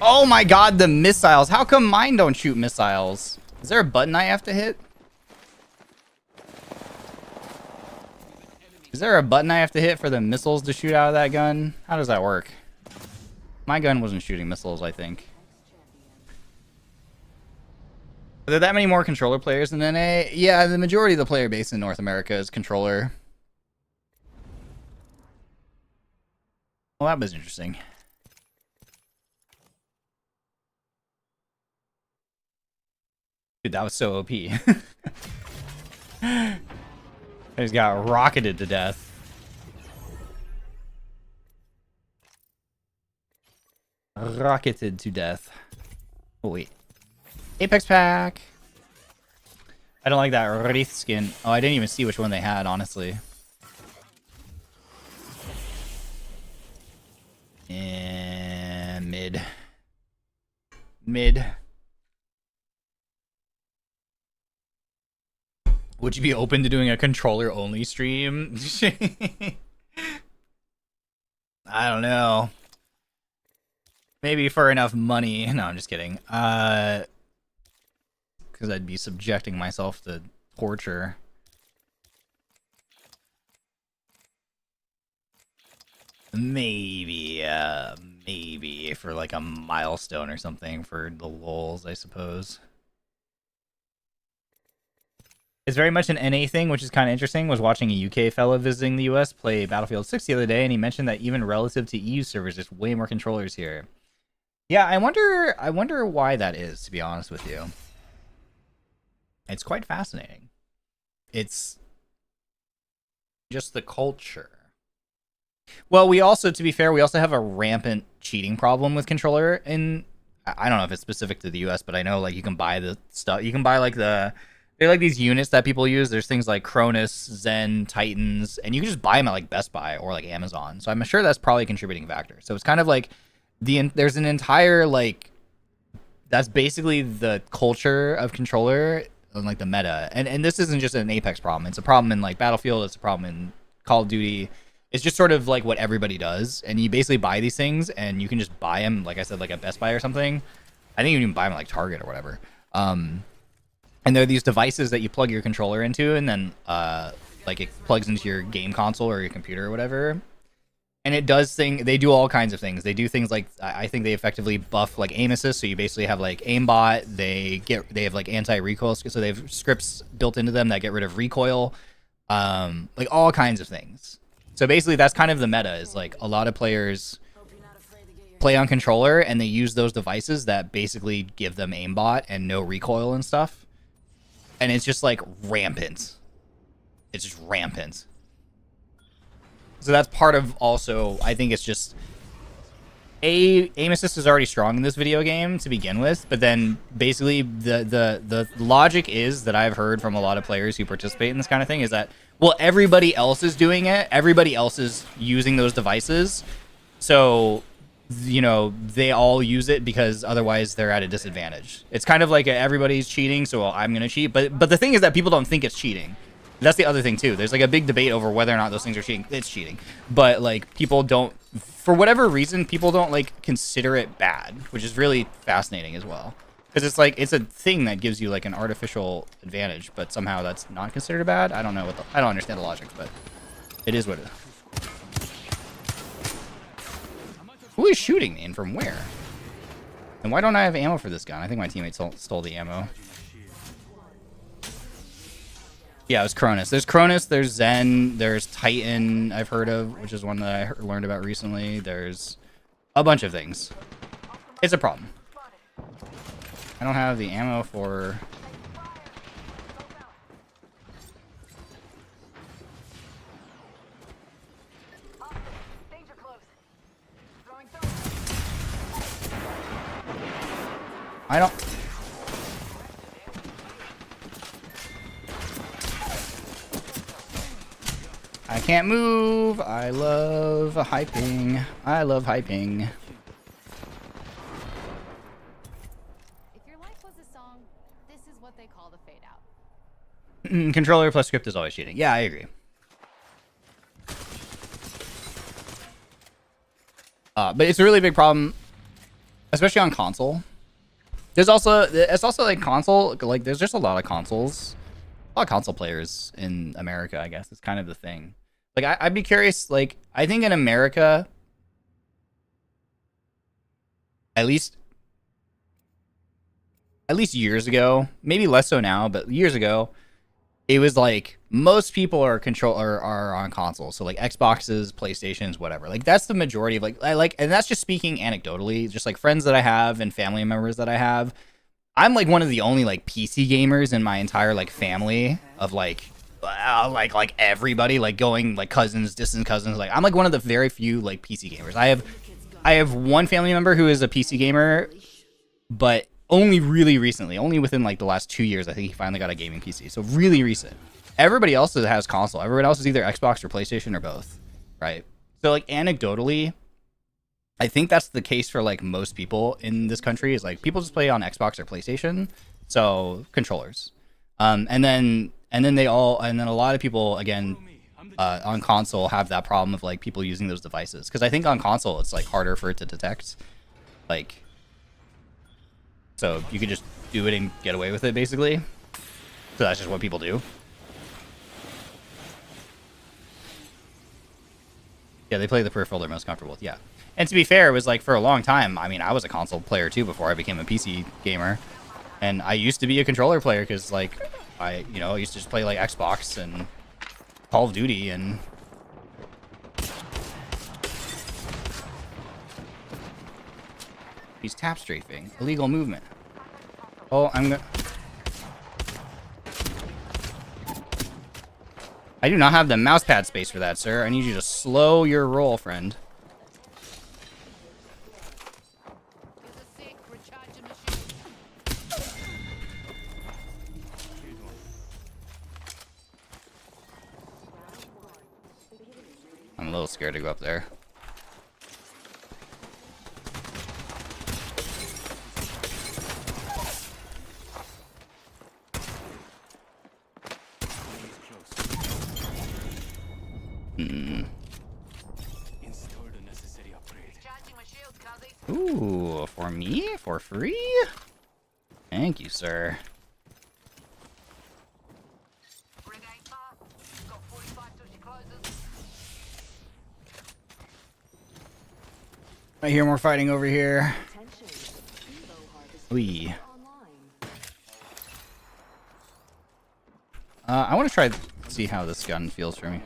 Oh my god, the missiles. How come mine don't shoot missiles? Is there a button I have to hit? Is there a button I have to hit for the missiles to shoot out of that gun? How does that work? My gun wasn't shooting missiles, I think. Are there that many more controller players in NA? Yeah, the majority of the player base in North America is controller. Well, that was interesting. Dude, that was so OP. I just got rocketed to death. Rocketed to death. Oh, wait. Apex pack. I don't like that Wraith skin. Oh, I didn't even see which one they had, honestly. And mid. Mid. Would you be open to doing a controller-only stream? I don't know. Maybe for enough money. No, I'm just kidding. Because I'd be subjecting myself to torture. Maybe for like a milestone or something for the lulz, I suppose. It's very much an NA thing, which is kind of interesting. Was watching a UK fellow visiting the US play Battlefield 6 the other day, and he mentioned that even relative to EU servers, there's way more controllers here. Yeah, I wonder why that is, to be honest with you. It's quite fascinating. It's just the culture. Well, we also, to be fair, we also have a rampant cheating problem with controller. And I don't know if it's specific to the US, but I know like you can buy the stuff. You can buy like they're like these units that people use. There's things like Cronus, Zen, Titans, and you can just buy them at like Best Buy or like Amazon. So I'm sure that's probably a contributing factor. So it's kind of like there's an entire like that's basically the culture of controller and like the meta. And this isn't just an Apex problem. It's a problem in like Battlefield. It's a problem in Call of Duty. It's just sort of like what everybody does. And you basically buy these things and you can just buy them, like I said, like at Best Buy or something. I think you can even buy them at like Target or whatever. And there are these devices that you plug your controller into, and then like it plugs into your game console or your computer or whatever. And it does they do all kinds of things. They do things like, I think they effectively buff like aim assist, so you basically have like aimbot. They have like anti-recoil, so they have scripts built into them that get rid of recoil. Like all kinds of things. So basically that's kind of the meta, is like a lot of players play on controller and they use those devices that basically give them aimbot and no recoil and stuff. And it's just like rampant. It's just rampant. So that's part of also, I think it's just aim assist is already strong in this video game to begin with, but then basically the logic is that I've heard from a lot of players who participate in this kind of thing is that, well, everybody else is doing it. Everybody else is using those devices. So, you know, they all use it because otherwise they're at a disadvantage. It's kind of like everybody's cheating, so I'm going to cheat. But the thing is that people don't think it's cheating. That's the other thing, too. There's like a big debate over whether or not those things are cheating. It's cheating. But like people don't, for whatever reason, people don't like consider it bad, which is really fascinating as well. Because it's like, it's a thing that gives you like an artificial advantage, but somehow that's not considered bad. I don't know I don't understand the logic, but it is what it is. Who is shooting me and from where? And why don't I have ammo for this gun? I think my teammate stole the ammo. Yeah, it was Cronus. There's Cronus, there's Zen, there's Titan I've heard of, which is one that I learned about recently. There's a bunch of things. It's a problem. I don't have the ammo for... I don't. I can't move. I love hyping. I love hyping. If your life was a song, this is what they call the fade out. Controller plus script is always cheating. Yeah, I agree. But it's a really big problem, especially on console. It's also like console, like there's just a lot of consoles, a lot of console players in America, I guess. It's kind of the thing. Like I'd be curious, like I think in America, at least years ago, maybe less so now, but years ago, it was like most people are on consoles. So like Xboxes, PlayStations, whatever. Like that's the majority of and that's just speaking anecdotally, just like friends that I have and family members that I have. I'm like one of the only like PC gamers in my entire like family of like everybody, like going like cousins, distant cousins. Like I'm like one of the very few like PC gamers. I have one family member who is a PC gamer, but only really recently, only within like the last 2 years, I think he finally got a gaming PC. So really recent. Everybody else has console. Everyone else is either Xbox or PlayStation or both, right? So like anecdotally, I think that's the case for like most people in this country is like people just play on Xbox or PlayStation. So controllers. And then a lot of people again on console have that problem of like people using those devices. Because I think on console it's like harder for it to detect. Like so you could just do it and get away with it, basically. So that's just what people do. Yeah, they play the peripheral they're most comfortable with, yeah. And to be fair, it was like for a long time, I mean, I was a console player too before I became a PC gamer. And I used to be a controller player because like, I used to just play like Xbox and Call of Duty and... He's tap strafing. Illegal movement. Oh, I'm gonna... I do not have the mousepad space for that, sir. I need you to slow your roll, friend. I'm a little scared to go up there. Ooh, for me? For free? Thank you, sir. I hear more fighting over here. Wee. I want to try see how this gun feels for me.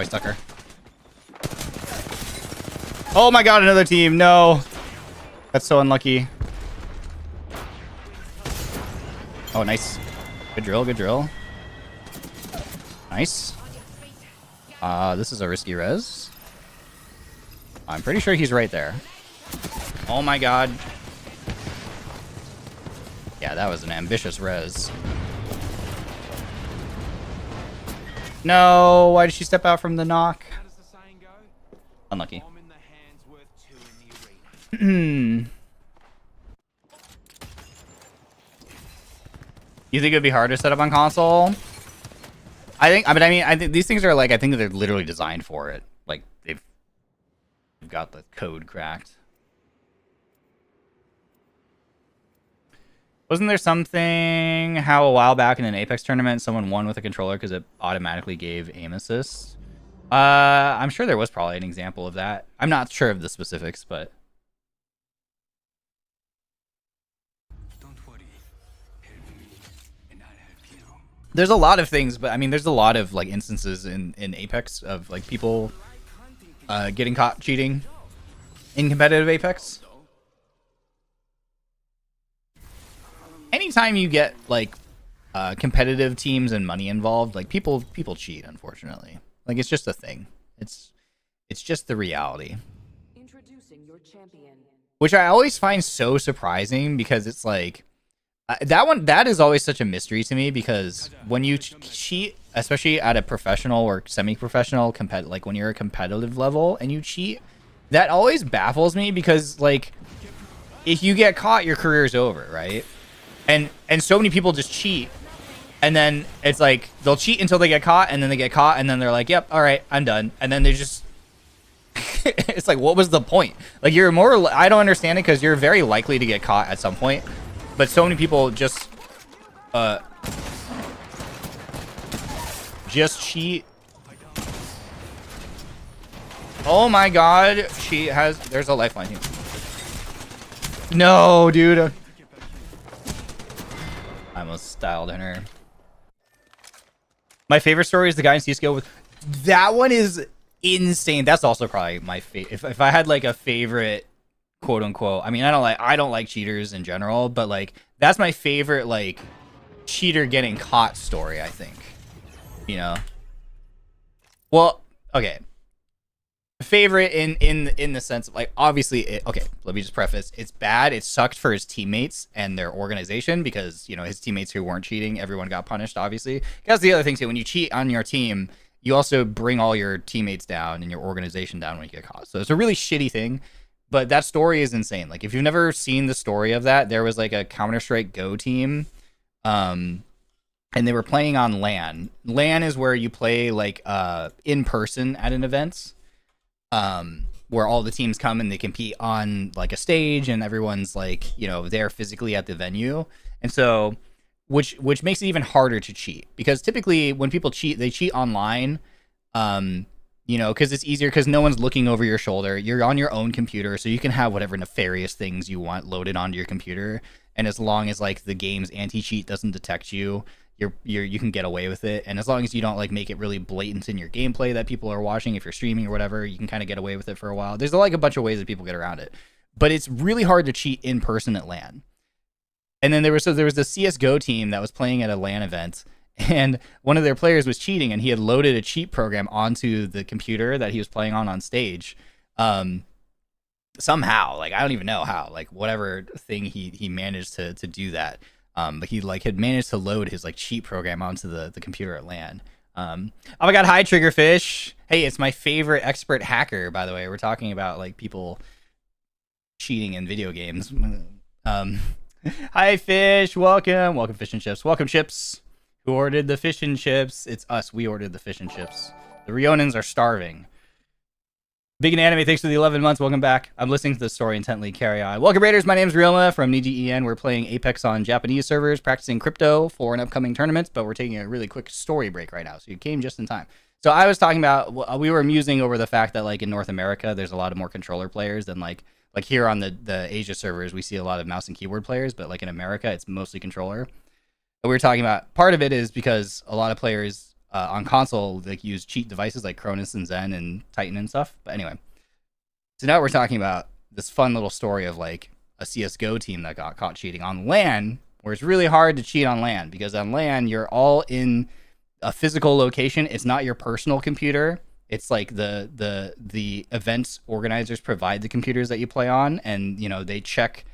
I stuck her. Oh my god, another team. No. That's so unlucky. Oh, nice. Good drill, good drill. Nice. This is a risky res. I'm pretty sure he's right there. Oh my god. Yeah, that was an ambitious res. No, why did she step out from the knock? Unlucky. You think it'd be hard to set up on console? I think these things are like, I think they're literally designed for it. Like they've got the code cracked. Wasn't there something how a while back in an Apex tournament someone won with a controller because it automatically gave aim assist? I'm sure there was probably an example of that. I'm not sure of the specifics, but there's a lot of things, but I mean, there's a lot of like instances in Apex of like people getting caught cheating in competitive Apex. Anytime you get like competitive teams and money involved, like people cheat, unfortunately. Like it's just a thing. It's just the reality. Introducing your champion. Which I always find so surprising because it's like that is always such a mystery to me, because when you cheat, especially at a professional or semi-professional like when you're a competitive level and you cheat, that always baffles me, because like if you get caught, your career's over, right? And so many people just cheat, and then it's like they'll cheat until they get caught, and then they get caught, and then they're like, yep, all right, I'm done. And then they just it's like, what was the point? Like, you're more, I don't understand it, because you're very likely to get caught at some point, but so many people just cheat. Oh my god, there's a lifeline here. No, dude. I almost styled in her. My favorite story is the guy in C-Skill with... That one is insane. That's also probably my favorite. If I had like a favorite, quote unquote, I mean, I don't like cheaters in general, but like that's my favorite like cheater getting caught story, I think. You know? Well, okay. Favorite in the sense of like, obviously okay, let me just preface, it's bad, it sucked for his teammates and their organization, because you know his teammates who weren't cheating, everyone got punished, obviously. That's the other thing too, when you cheat on your team, you also bring all your teammates down and your organization down when you get caught. So it's a really shitty thing, but that story is insane. Like if you've never seen the story of that, there was like a Counter-Strike Go team, and they were playing on LAN. LAN is where you play like in person at an event, where all the teams come and they compete on like a stage, and everyone's like, you know, there physically at the venue. And so which makes it even harder to cheat, because typically when people cheat, they cheat online, you know, because it's easier, because no one's looking over your shoulder. You're on your own computer, so you can have whatever nefarious things you want loaded onto your computer, and as long as like the game's anti-cheat doesn't detect you, you can get away with it. And as long as you don't like make it really blatant in your gameplay that people are watching, if you're streaming or whatever, you can kind of get away with it for a while. There's like a bunch of ways that people get around it, but it's really hard to cheat in person at LAN. And then there was the CSGO team that was playing at a LAN event, and one of their players was cheating, and he had loaded a cheat program onto the computer that he was playing on stage. Somehow, like I don't even know how, like whatever thing he managed to do that. But he like had managed to load his like cheat program onto the computer at LAN. Oh my god, hi Triggerfish. Hey, it's my favorite expert hacker, by the way. We're talking about like people cheating in video games. Hi Fish, welcome Fish and Chips. Welcome Chips. Who ordered the fish and chips? It's us. We ordered the fish and chips. The Ryonins are starving. Big in Anime, thanks for the 11 months. Welcome back. I'm listening to the story intently. Carry on. Welcome, Raiders. My name's Ryoma from NIJISANJI EN. We're playing Apex on Japanese servers, practicing crypto for an upcoming tournament, but we're taking a really quick story break right now, so you came just in time. So I was talking about, we were musing over the fact that like in North America, there's a lot of more controller players than like here on the Asia servers, we see a lot of mouse and keyboard players, but like in America, it's mostly controller. And we were talking about, part of it is because a lot of players on console like use cheat devices like Cronus and Zen and Titan and stuff. But anyway, so now we're talking about this fun little story of like a CSGO team that got caught cheating on LAN, where it's really hard to cheat on LAN, because on LAN, you're all in a physical location. It's not your personal computer. It's like the events organizers provide the computers that you play on, and you know they check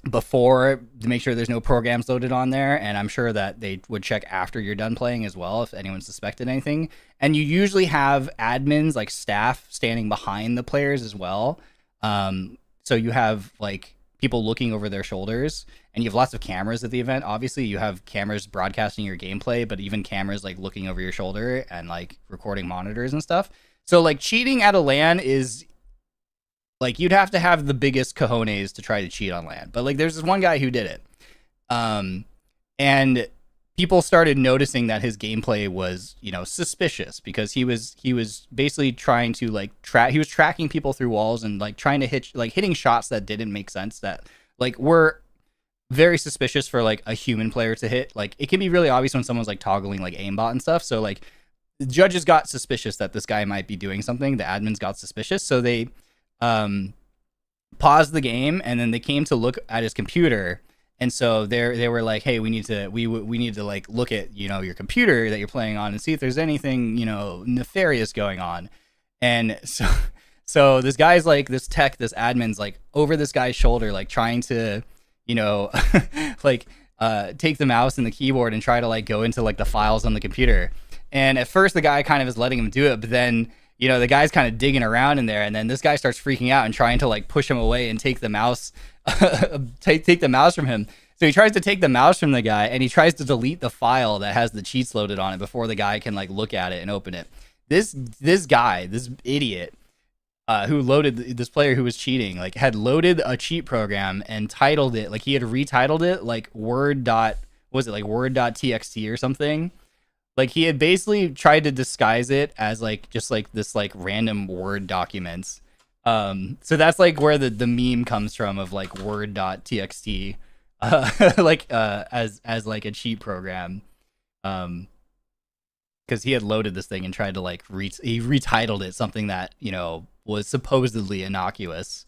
before to make sure there's no programs loaded on there, and I'm sure that they would check after you're done playing as well if anyone suspected anything. And you usually have admins, like staff, standing behind the players as well. So you have like people looking over their shoulders, and you have lots of cameras at the event. Obviously, you have cameras broadcasting your gameplay, but even cameras like looking over your shoulder and like recording monitors and stuff. So like cheating at a LAN is like, you'd have to have the biggest cojones to try to cheat on LAN. But like there's this one guy who did it. And people started noticing that his gameplay was, you know, suspicious, because he was basically trying to like he was tracking people through walls and like trying to hitting shots that didn't make sense, that like were very suspicious for like a human player to hit. Like it can be really obvious when someone's like toggling like aimbot and stuff. So like the judges got suspicious that this guy might be doing something. The admins got suspicious, so they paused the game, and then they came to look at his computer. And so they were like, hey, we need to like look at, you know, your computer that you're playing on and see if there's anything, you know, nefarious going on. And so this guy's like, this admin's like over this guy's shoulder, like trying to, you know, like take the mouse and the keyboard and try to like go into like the files on the computer. And at first the guy kind of is letting him do it, but then, you know, the guy's kind of digging around in there, and then this guy starts freaking out and trying to like push him away and take the mouse, take the mouse from him. So he tries to take the mouse from the guy, and he tries to delete the file that has the cheats loaded on it before the guy can like look at it and open it. This guy, this idiot, this player who was cheating, like had loaded a cheat program and titled it, like he had retitled it like word.txt or something. Like he had basically tried to disguise it as like just like this like random Word documents. So that's like where the meme comes from of like word.txt, as like a cheat program. Because he had loaded this thing and tried to like he retitled it something that, you know, was supposedly innocuous.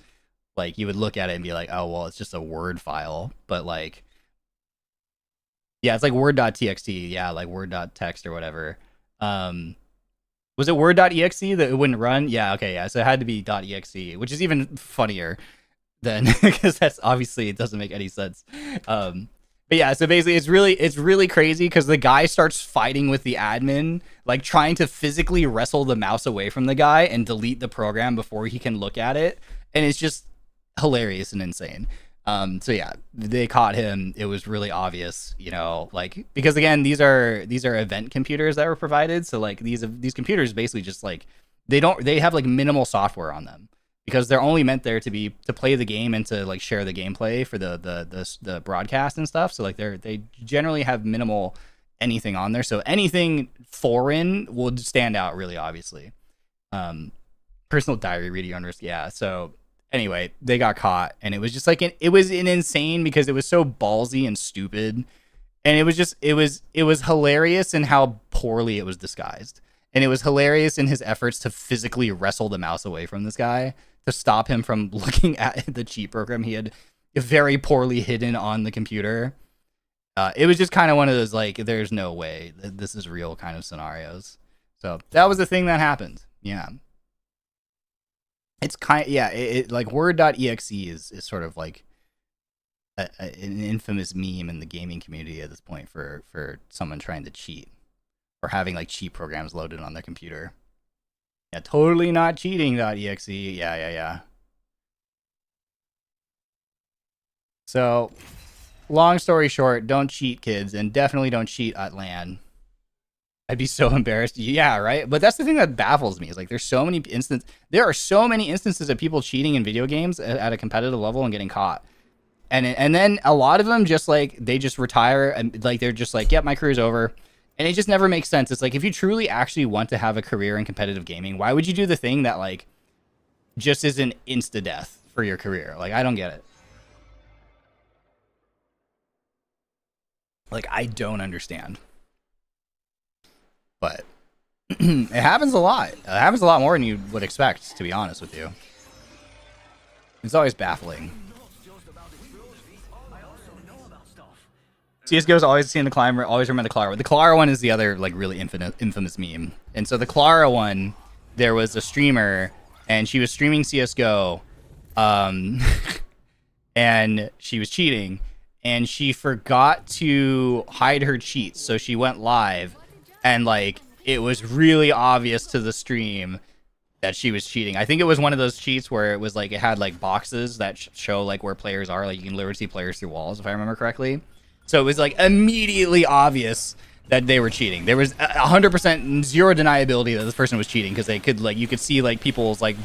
Like you would look at it and be like, oh well, it's just a Word file, but like. Yeah, it's like word.txt. Yeah, like word.text or whatever. Was it word.exe that it wouldn't run? Yeah, okay, yeah. So it had to be .exe, which is even funnier than because that's obviously it doesn't make any sense. But yeah, so basically it's really crazy because the guy starts fighting with the admin, like trying to physically wrestle the mouse away from the guy and delete the program before he can look at it. And it's just hilarious and insane. So yeah, they caught him. It was really obvious, you know, like because again, these are event computers that were provided. So like these computers basically just like they have like minimal software on them because they're only meant there to play the game and to like share the gameplay for the broadcast and stuff. So like they generally have minimal anything on there. So anything foreign will stand out really obviously. Personal diary reading owners, yeah. So. Anyway, they got caught, and it was just like it was insane because it was so ballsy and stupid, and it was hilarious in how poorly it was disguised, and it was hilarious in his efforts to physically wrestle the mouse away from this guy to stop him from looking at the cheat program he had very poorly hidden on the computer. It was just kind of one of those like, there's no way that this is real kind of scenarios. So that was the thing that happened. Yeah. It's kind of, yeah, it like word.exe is sort of like an infamous meme in the gaming community at this point for someone trying to cheat or having like cheat programs loaded on their computer. Yeah, totally not cheating.exe. Yeah. So, long story short, don't cheat, kids, and definitely don't cheat at LAN. I'd be so embarrassed. Yeah, right. But that's the thing that baffles me is like there are so many instances of people cheating in video games at a competitive level and getting caught. And then a lot of them just like they just retire and like they're just like, yep, my career's over. And it just never makes sense. It's like if you truly actually want to have a career in competitive gaming, why would you do the thing that like just is an insta death for your career? Like I don't get it. Like I don't understand. But it happens a lot. It happens a lot more than you would expect, to be honest with you. It's always baffling. CSGO's always seen the climber, always remember the Clara. The Clara one is the other like really infamous meme. And so the Clara one, there was a streamer and she was streaming CSGO and she was cheating and she forgot to hide her cheats. So she went live and like it was really obvious to the stream that she was cheating. I think it was one of those cheats where it was like it had like boxes that show like where players are. Like you can literally see players through walls, if I remember correctly. So it was like immediately obvious that they were cheating. There was 100% zero deniability that this person was cheating because they could like you could see like people's like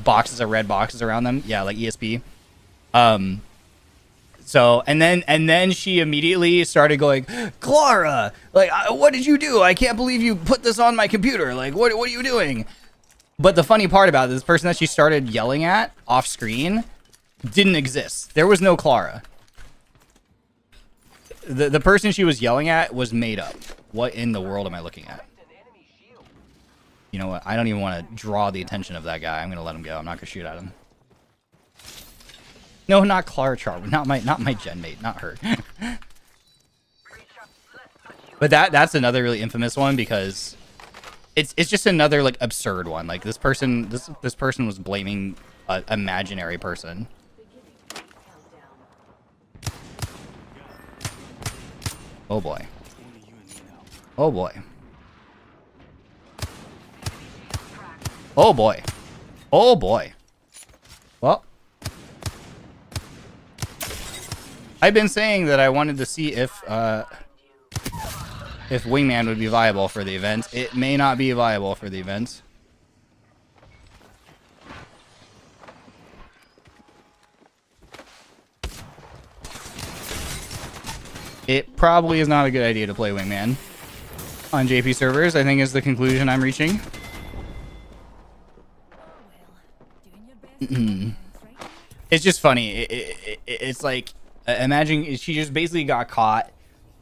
boxes of red boxes around them. Yeah, like ESP. So and then she immediately started going, Clara, like what did you do? I can't believe you put this on my computer. Like what are you doing? But the funny part about this person that she started yelling at off screen didn't exist. There was no Clara. the person she was yelling at was made up. What in the world am I looking at? You know what? I don't even want to draw the attention of that guy. I'm gonna let him go. I'm not gonna shoot at him. No, not Clara Char. Not my genmate. Not her. But that's another really infamous one because it's just another like absurd one. Like this person was blaming an imaginary person. Oh boy. Oh boy. Oh boy. Oh boy. Well, I've been saying that I wanted to see if Wingman would be viable for the event. It may not be viable for the event. It probably is not a good idea to play Wingman on JP servers, I think is the conclusion I'm reaching. It's just funny. It's like, imagine she just basically got caught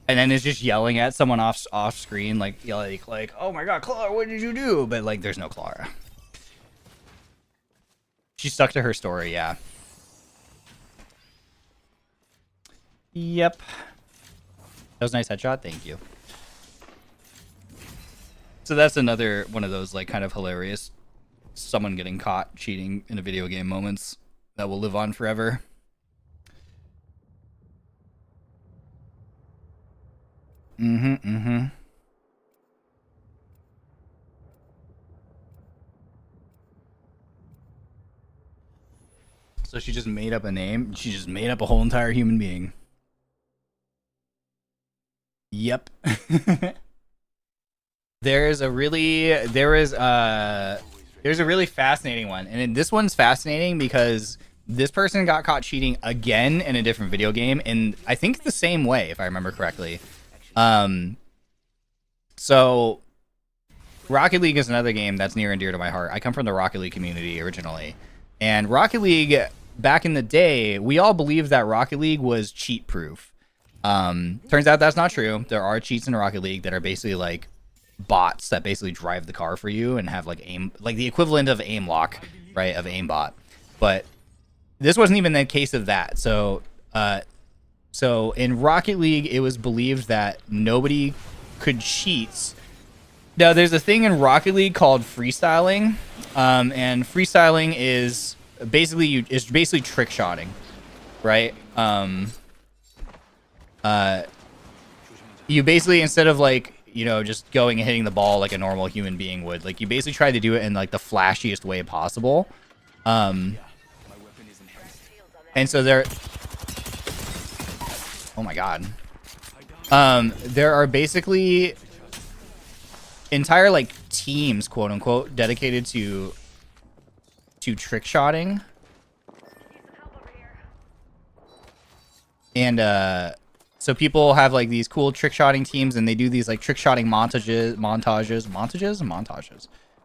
and then is just yelling at someone off screen, like yelling like, "Oh my God, Clara, what did you do?" But like, there's no Clara. She stuck to her story, yeah. Yep. That was a nice headshot. Thank you. So that's another one of those like kind of hilarious someone getting caught cheating in a video game moments that will live on forever. So she just made up a name. She just made up a whole entire human being. Yep. There's a really fascinating one, and this one's fascinating because this person got caught cheating again in a different video game, and I think the same way, if I remember correctly. So Rocket League is another game that's near and dear to my heart. I come from the Rocket League community originally, and Rocket League back in the day, we all believed that Rocket League was cheat proof. Turns out that's not true. There are cheats in Rocket League that are basically like bots that basically drive the car for you and have like aim, like the equivalent of aim lock, right? Of aimbot. But this wasn't even the case of that. So in Rocket League, it was believed that nobody could cheat. Now, there's a thing in Rocket League called freestyling, and freestyling is basically trick shotting, right? You basically, instead of like, you know, just going and hitting the ball like a normal human being would, like you basically try to do it in like the flashiest way possible. And so there, oh my God. There are basically entire like teams, quote unquote, dedicated to trick shotting. And so people have like these cool trick shotting teams, and they do these like trick shotting montages.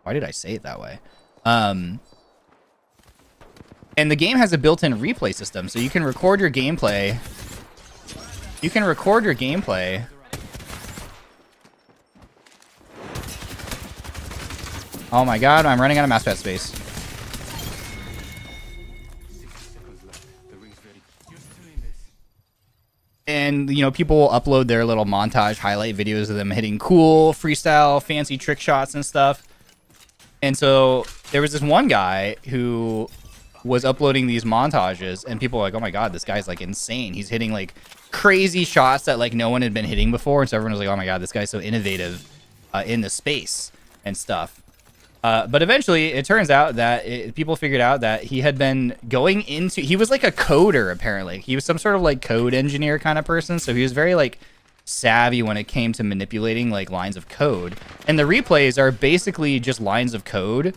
Why did I say it that way? And the game has a built-in replay system, so you can record your gameplay. Oh my God, I'm running out of mousepad space. And, you know, people will upload their little montage highlight videos of them hitting cool, freestyle, fancy trick shots and stuff. And so there was this one guy who was uploading these montages, and people were like, oh my God, this guy's like insane. He's hitting like crazy shots that like no one had been hitting before. And so everyone was like, oh my God, this guy's so innovative in the space and stuff. But eventually it turns out that people figured out that he had been going into, he was like a coder, apparently. He was some sort of like code engineer kind of person. So he was very like savvy when it came to manipulating like lines of code. And the replays are basically just lines of code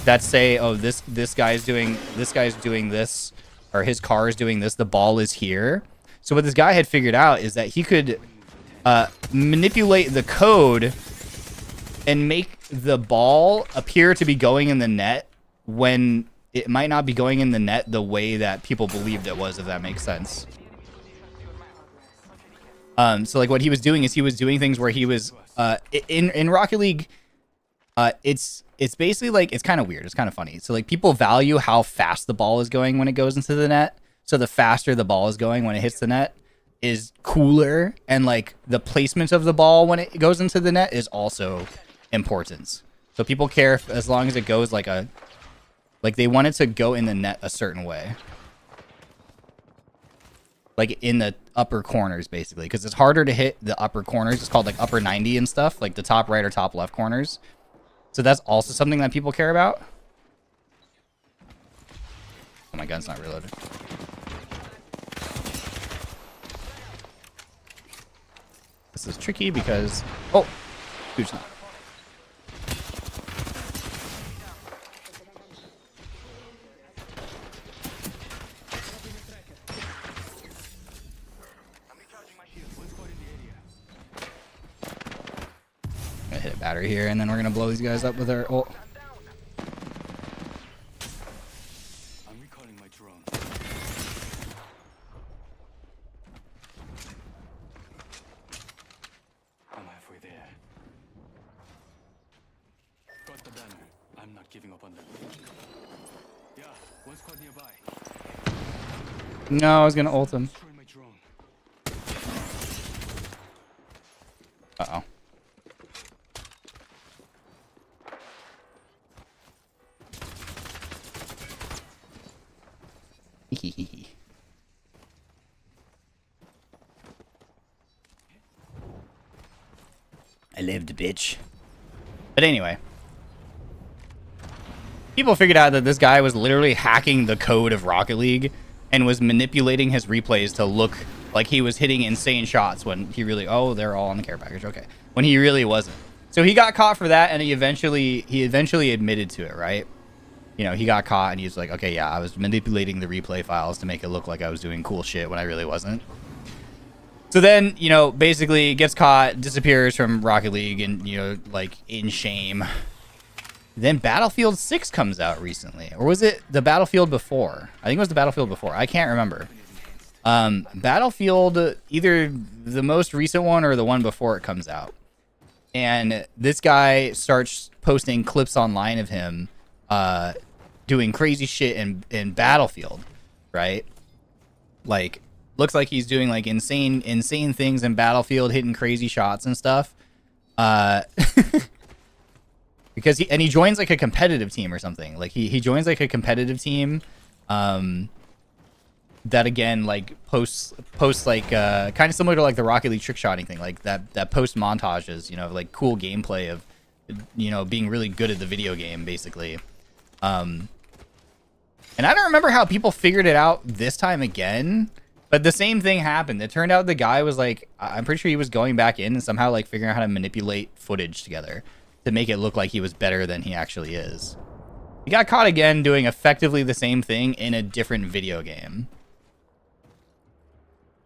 that say, oh, this guy's doing this, or his car is doing this, the ball is here. So what this guy had figured out is that he could manipulate the code and make the ball appear to be going in the net when it might not be going in the net the way that people believed it was, if that makes sense. So like what he was doing is he was doing things where he was in Rocket League. It's basically like, it's kind of weird. It's kind of funny. So like people value how fast the ball is going when it goes into the net. So the faster the ball is going when it hits the net is cooler, and like the placement of the ball when it goes into the net is also important. So people care if, as long as it goes like they want it to go in the net a certain way. Like in the upper corners, basically, because it's harder to hit the upper corners. It's called like upper 90 and stuff, like the top right or top left corners. So that's also something that people care about. Oh, my gun's not reloaded. This is tricky because... Oh! Huge not. Gonna hit a battery here, and then we're gonna blow these guys up with our... Oh. I'm recalling my drone. I'm halfway there. Got the banner. I'm not giving up on them. Yeah, one squad nearby. No, I was gonna ult him. Destroy my drone. Uh-oh. I lived, bitch. But anyway, people figured out that this guy was literally hacking the code of Rocket League and was manipulating his replays to look like he was hitting insane shots when he really... Oh, they're all on the care package. Okay. When he really wasn't. So he got caught for that, and he eventually admitted to it, right? You know, he got caught, and he was like, okay, yeah, I was manipulating the replay files to make it look like I was doing cool shit when I really wasn't. So then, you know, basically gets caught, disappears from Rocket League, and, you know, like, in shame. Then Battlefield 6 comes out recently. Or was it the Battlefield before? I think it was the Battlefield before. I can't remember. Battlefield, either the most recent one or the one before it comes out. And this guy starts posting clips online of him doing crazy shit in Battlefield, right? Like, looks like he's doing like insane things in Battlefield, hitting crazy shots and stuff. Because he joins like a competitive team or something. Like he joins like a competitive team that again like posts like kind of similar to like the Rocket League trick shotting thing, like that post montages, you know, like cool gameplay of, you know, being really good at the video game basically. And I don't remember how people figured it out this time again, but the same thing happened. It turned out the guy was like, I'm pretty sure he was going back in and somehow like figuring out how to manipulate footage together to make it look like he was better than he actually is. He got caught again doing effectively the same thing in a different video game,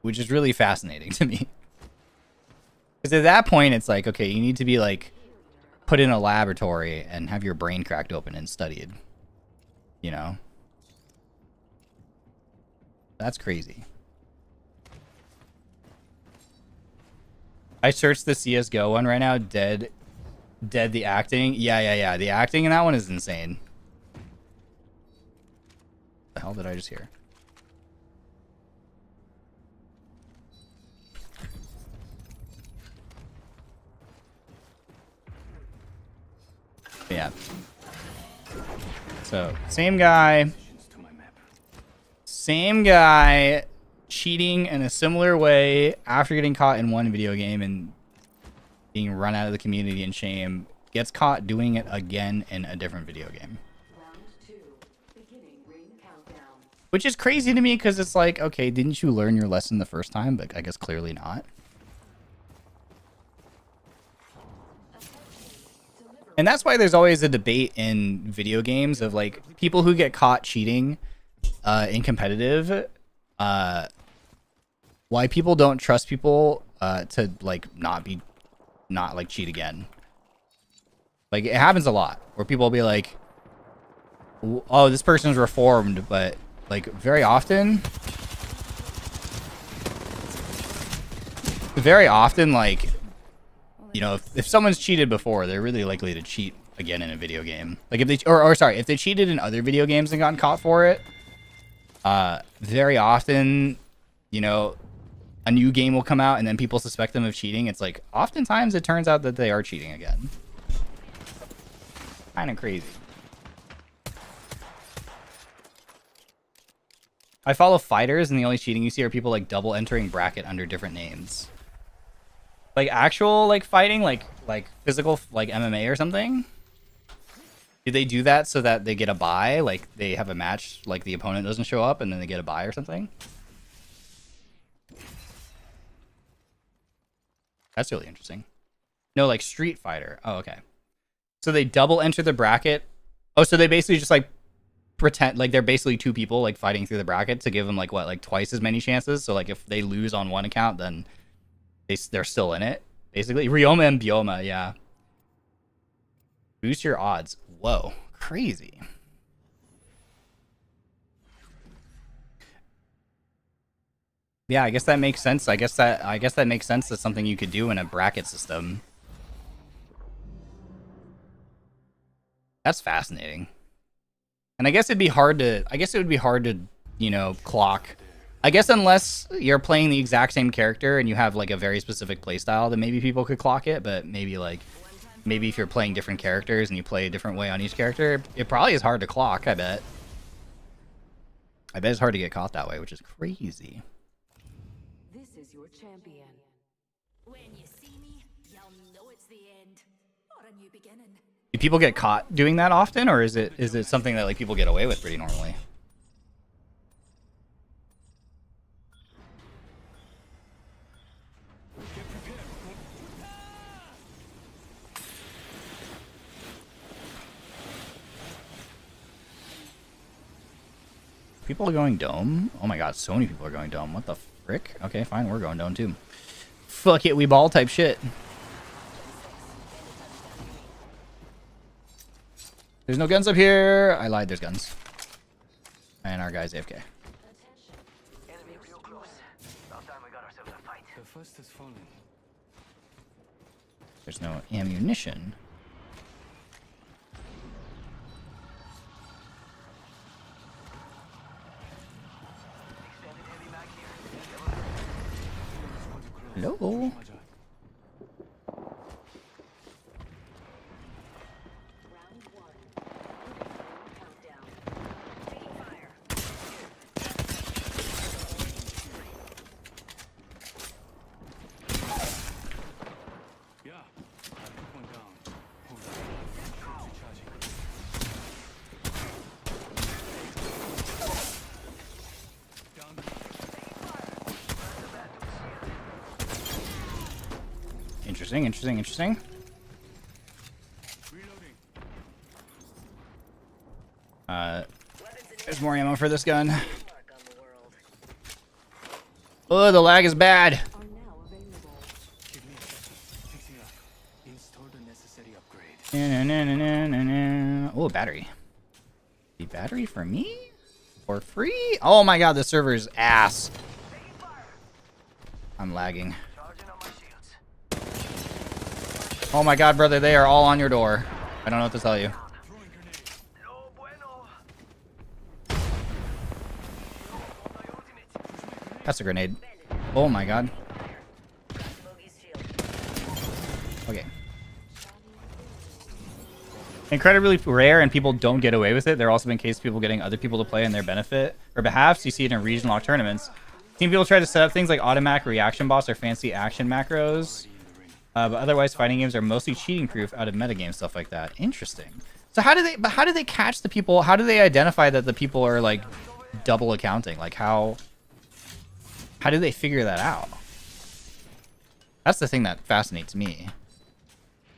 which is really fascinating to me. Because at that point, it's like, okay, you need to be like put in a laboratory and have your brain cracked open and studied. You know? That's crazy. I searched the CSGO one right now. Dead the acting. Yeah. The acting in that one is insane. What the hell did I just hear? Yeah. So, same guy cheating in a similar way after getting caught in one video game and being run out of the community in shame, gets caught doing it again in a different video game. Round 2, beginning ring countdown. Which is crazy to me because it's like, okay, didn't you learn your lesson the first time? But I guess clearly not. And that's why there's always a debate in video games of like people who get caught cheating in competitive, why people don't trust people to like not like cheat again. Like it happens a lot where people will be like, oh, this person's reformed, but like very often very often, like, you know, if someone's cheated before, they're really likely to cheat again in a video game. Like if they, or sorry, if they cheated in other video games and gotten caught for it, very often, you know, a new game will come out and then people suspect them of cheating. It's like, oftentimes it turns out that they are cheating again. Kind of crazy. I follow fighters, and the only cheating you see are people like double entering bracket under different names. Like actual like fighting, like physical like MMA or something. Do they do that so that they get a bye? Like they have a match, like the opponent doesn't show up, and then they get a bye or something? That's really interesting. No, like Street Fighter. Oh, okay. So they double enter the bracket. Oh, so they basically just like pretend like they're basically two people like fighting through the bracket to give them like what, like twice as many chances. So like if they lose on one account, then they're still in it. Basically, Ryoma and Bioma, yeah. Boost your odds. Whoa, crazy. Yeah, I guess that makes sense. I guess that makes sense as something you could do in a bracket system. That's fascinating. And I guess it would be hard to, you know, clock. I guess unless you're playing the exact same character and you have like a very specific playstyle, then maybe people could clock it, but maybe if you're playing different characters and you play a different way on each character, it probably is hard to clock, I bet. I bet it's hard to get caught that way, which is crazy. This is your champion. When you see me, you'll know it's the end or a new beginning. Do people get caught doing that often, or is it something that like people get away with pretty normally? People are going dome? Oh my god, so many people are going dome. What the frick? Okay, fine, we're going dome too. Fuck it, we ball type shit. There's no guns up here. I lied, there's guns. And our guy's AFK. The first is falling. There's no ammunition. Hello. Interesting. There's more ammo for this gun. Oh, the lag is bad. Oh, battery. The battery for me? For free? Oh my god, the server's ass. I'm lagging. Oh my god, brother, they are all on your door. I don't know what to tell you. That's a grenade. Oh my god. Okay. Incredibly rare, and people don't get away with it. There have also been cases of people getting other people to play in their benefit or behalf. So you see it in regional tournaments. Seen people try to set up things like automatic reaction bots or fancy action macros. But otherwise, fighting games are mostly cheating proof out of metagame stuff like that. Interesting. So how do they catch the people? How do they identify that the people are like double accounting? Like how do they figure that out? That's the thing that fascinates me.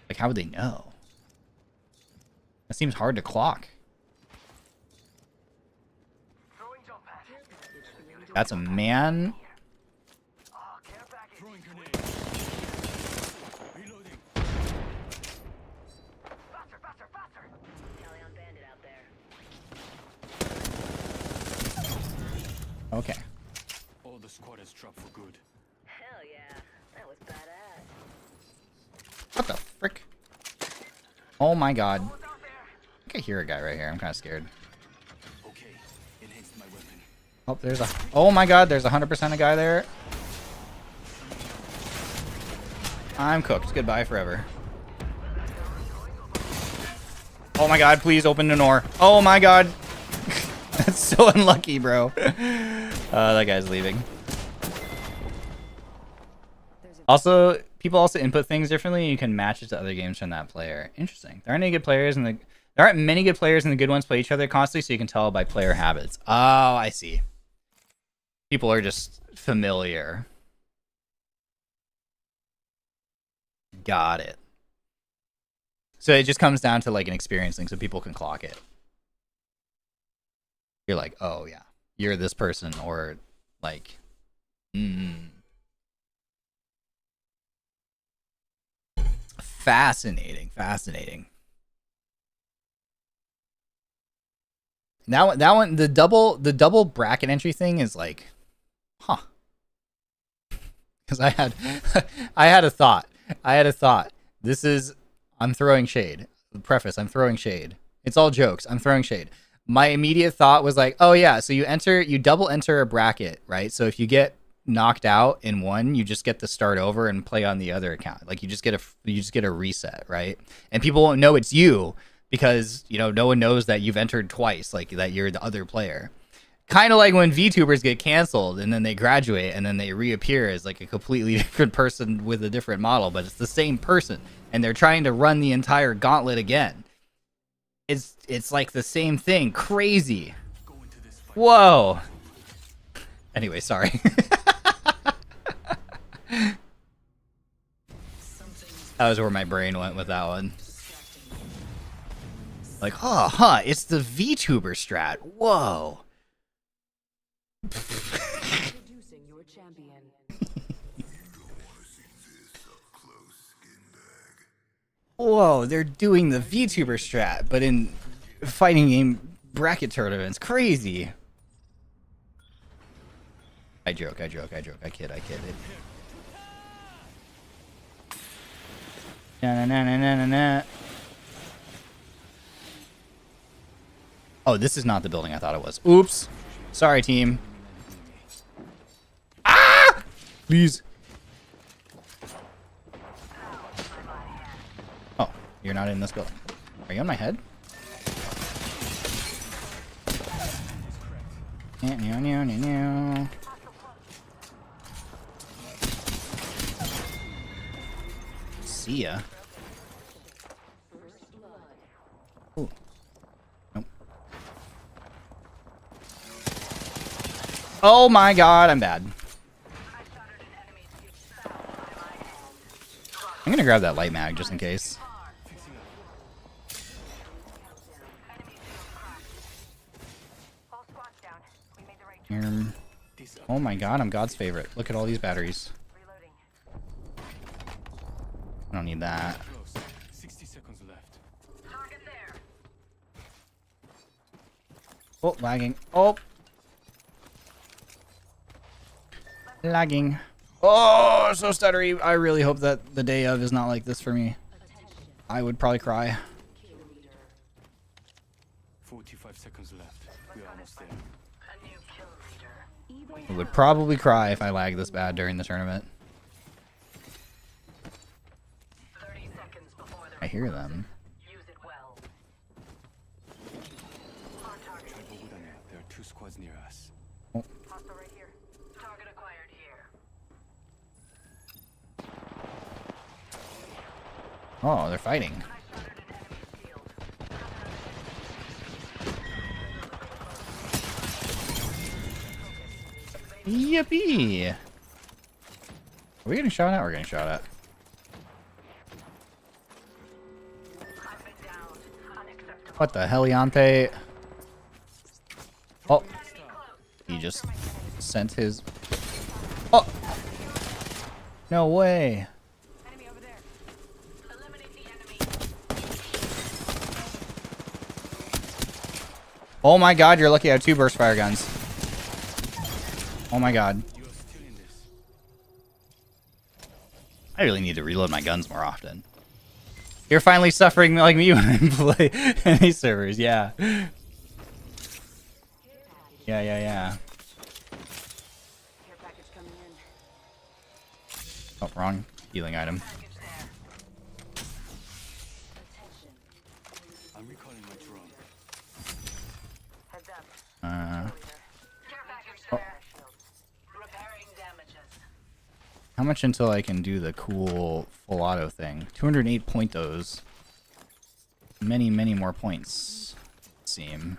Like, how would they know? That seems hard to clock. That's a man. Okay. All the squad has dropped for good. Hell yeah, that was frick? Oh my god. I think I hear a guy right here. I'm kind of scared. Okay, enhanced my weapon. Oh, there's a... Oh my god, there's 100% a guy there. I'm cooked. Goodbye forever. Oh my god, please open the door. Oh my god. That's so unlucky, bro. That guy's leaving. Also, people also input things differently. You can match it to other games from that player. Interesting. There aren't any good players and there aren't many good players and the good ones play each other constantly, so you can tell by player habits. Oh, I see. People are just familiar. Got it. So it just comes down to like an experience thing, so people can clock it. You're like, oh yeah, you're this person, or like, Fascinating, fascinating. That one, the double bracket entry thing is like, huh? Because I had a thought. This is, I'm throwing shade. Preface, I'm throwing shade. It's all jokes. I'm throwing shade. My immediate thought was like, oh yeah, so you double enter a bracket, right? So if you get knocked out in one, you just get to start over and play on the other account. Like you just get a reset, right? And people won't know it's you because, you know, no one knows that you've entered twice, like that you're the other player. Kind of like when VTubers get canceled and then they graduate and then they reappear as like a completely different person with a different model, but it's the same person and they're trying to run the entire gauntlet again. It's like the same thing. Crazy. Whoa. Anyway, sorry. That was where my brain went with that one. Like, it's the VTuber strat. Whoa. Introducing your champion. Whoa, they're doing the VTuber strat, but in fighting game bracket tournaments. Crazy. I joke. I kid. Na. Oh, this is not the building I thought it was. Oops. Sorry, team. Ah! Please. Oh, you're not in this building. Are you on my head? No. See ya. Ooh. Nope. Oh my god, I'm bad. I'm gonna grab that light mag just in case. Oh my god, I'm God's favorite. Look at all these batteries. I don't need that. 60 seconds left. Oh, lagging. Oh. Lagging. Oh, so stuttery. I really hope that the day of is not like this for me. I would probably cry. 45 seconds left. We're almost there. I would probably cry if I lag this bad during the tournament. I hear them. There are two squads near us. Oh. Oh, they're fighting. Yippee! Are we getting shot at? We're getting shot at. What the heliante? Oh. He just sent his... Oh! No way. Oh my god, you're lucky I have 2 burst fire guns. Oh my god. I really need to reload my guns more often. You're finally suffering like me when I play any servers. Yeah. Yeah. Care package coming in. Oh, wrong healing item. Package there. Attention. I'm recalling my drone. Heads up. Uh, Care package there. Repairing damages. how much until I can do the cool full auto thing? 208 pointos. Many more points. Seem.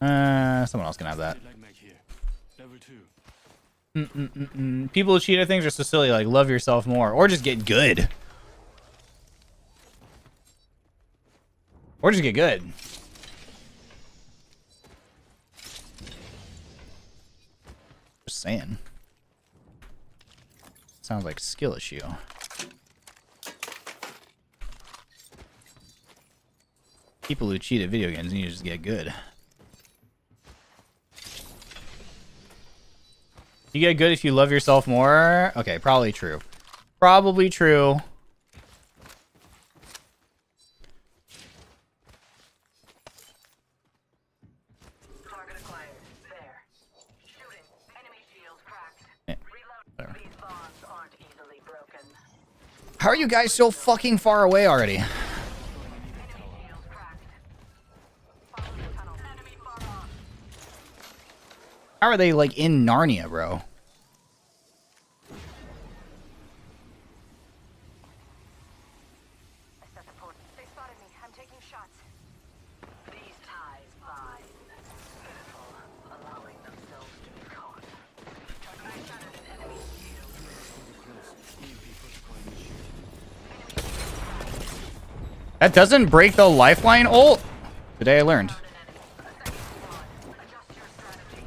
Someone else can have that. Light mag here. Level 2. People who cheat at things are so silly. Like, love yourself more, or just get good. Or just get good. Just saying. Sounds like skill issue. People who cheat at video games need to just get good. You get good if you love yourself more? Okay, probably true. Probably true. Target acquired. There. Shooting. Enemy shield cracked. Yeah, Reload. whatever. These bonds aren't easily broken. How are you guys so fucking far away already? Enemy shield cracked. Follow the tunnel. Enemy far off. How are they like in Narnia, bro? I set the port. They spotted me. I'm taking shots. These ties bind. Pitiful, allowing themselves to be caught. I shattered an enemy shield. That doesn't break the lifeline ult? Today I learned. Adjust your strategy.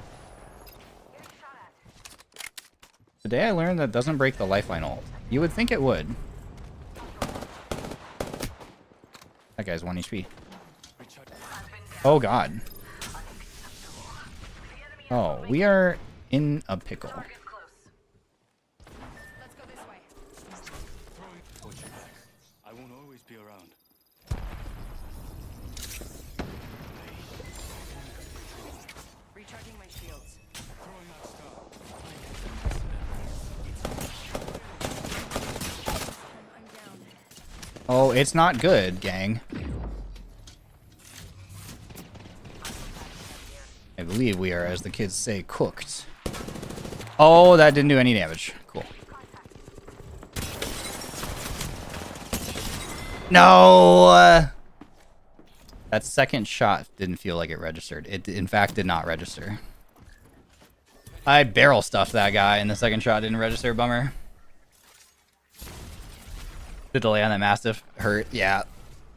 Getting shot at. Today I learned that doesn't break the lifeline ult. You would think it would. That guy's 1 HP. Oh god. Oh, we are in a pickle. Target close. Let's go this way. Watch your back. I won't always be around. Recharging my shields. Throwing out star. I'm down. Oh, it's not good, gang. I believe we are, as the kids say, cooked. Oh, that didn't do any damage. Cool. No! That second shot didn't feel like it registered. It, in fact, did not register. I barrel stuffed that guy, and the second shot didn't register. Bummer. The delay on that Mastiff hurt. Yeah.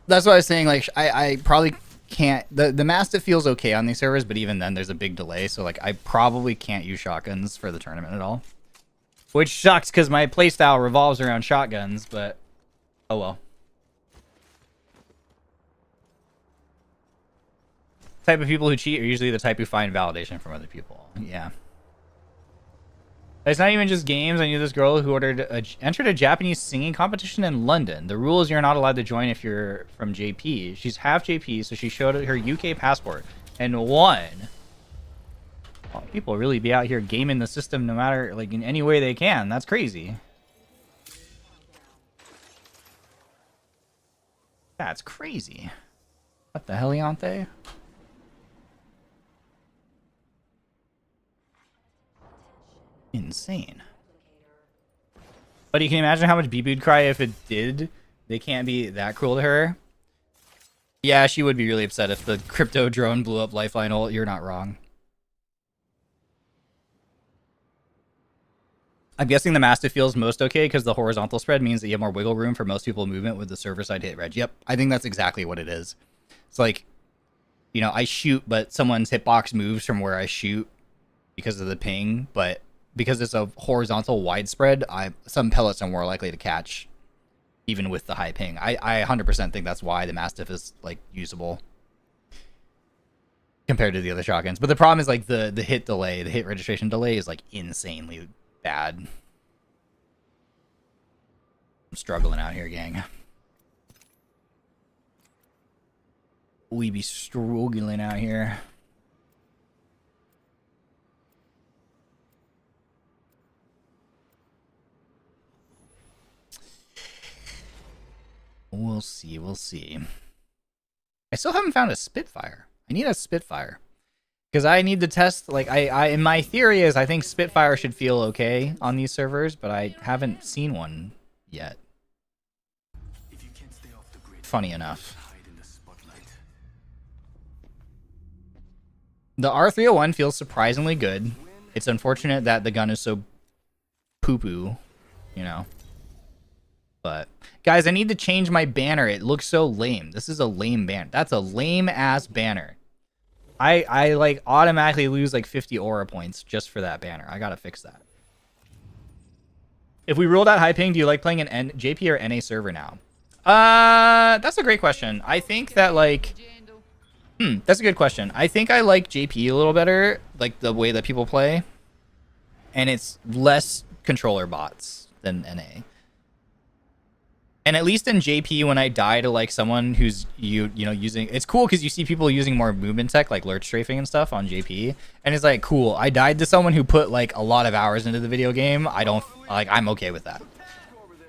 That's what I was saying. Like, I probably can't. The Mastiff feels okay on these servers, but even then, there's a big delay. So, like, I probably can't use shotguns for the tournament at all. Which sucks, because my playstyle revolves around shotguns, but oh well. Type of people who cheat are usually the type who find validation from other people. Yeah. It's not even just games. I knew this girl who entered a Japanese singing competition in London. The rule is you're not allowed to join if you're from JP. She's half JP, so she showed her UK passport and won. Oh, people really be out here gaming the system no matter, like, in any way they can. That's crazy. That's crazy. What the hell, Leonte? Insane. But you can imagine how much Beep would cry if it did. They can't be that cruel to her. Yeah, she would be really upset if the crypto drone blew up Lifeline ult. You're not wrong. I'm guessing the Mastiff feels most okay because the horizontal spread means that you have more wiggle room for most people movement with the server side hit reg. Yep, I think that's exactly what it is. It's like, you know, I shoot, but someone's hitbox moves from where I shoot because of the ping, but because it's a horizontal widespread, some pellets are more likely to catch even with the high ping. I 100% think that's why the Mastiff is, like, usable compared to the other shotguns. But the problem is, like, the hit delay, the hit registration delay is, like, insanely bad. I'm struggling out here, gang. We be struggling out here. We'll see, we'll see. I still haven't found a Spitfire. I need a Spitfire. Because I need to test, like, I in my theory is I think Spitfire should feel okay on these servers, but I haven't seen one yet. If you can't stay off the grid, Funny enough. hide in the spotlight. The R301 feels surprisingly good. It's unfortunate that the gun is so poo-poo, you know. But, guys, I need to change my banner. It looks so lame. This is a lame banner. That's a lame-ass banner. I like, automatically lose, like, 50 aura points just for that banner. I gotta fix that. If we ruled out high ping, do you like playing an JP or NA server now? That's a great question. I think that, like... that's a good question. I think I like JP a little better, like, the way that people play. And it's less controller bots than NA. And at least in JP, when I die to like someone who's you know using, it's cool because you see people using more movement tech like lurch strafing and stuff on JP, and it's like cool. I died to someone who put like a lot of hours into the video game. I don't like. I'm okay with that.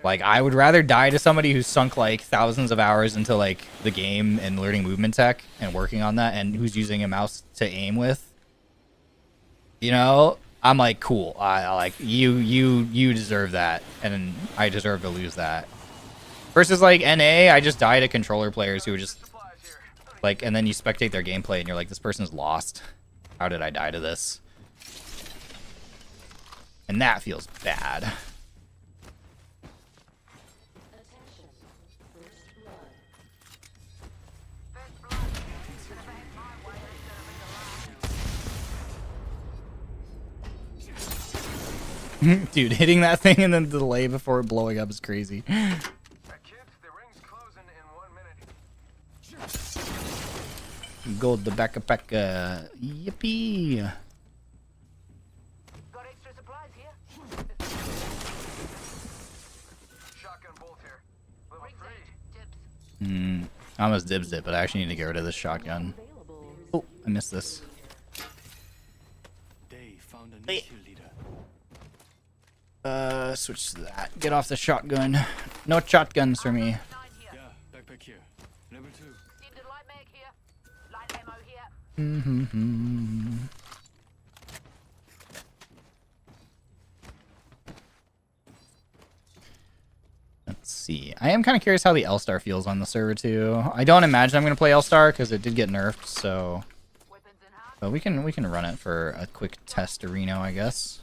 Like I would rather die to somebody who's sunk like thousands of hours into like the game and learning movement tech and working on that, and who's using a mouse to aim with. You know, I'm like cool. I like you deserve that, and I deserve to lose that. Versus like NA, I just die to controller players who are just like, and then you spectate their gameplay and you're like, this person's lost. How did I die to this? And that feels bad. Dude, hitting that thing and then the delay before blowing up is crazy. Gold the backpack. Yippee. Got extra supplies here. Shotgun bolt here. Level 3. I almost dibs it, but I actually need to get rid of this shotgun. Oh, I missed this. They found a new kill leader. Switch to that. Get off the shotgun. No shotguns for me. Yeah, backpack here. Level 2. Seemed a light mag here. Light ammo here. Let's see. I am kind of curious how the L-Star feels on the server too. I don't imagine I'm going to play L-Star because it did get nerfed, so... Weapons in hand. But we can run it for a quick test arena, I guess.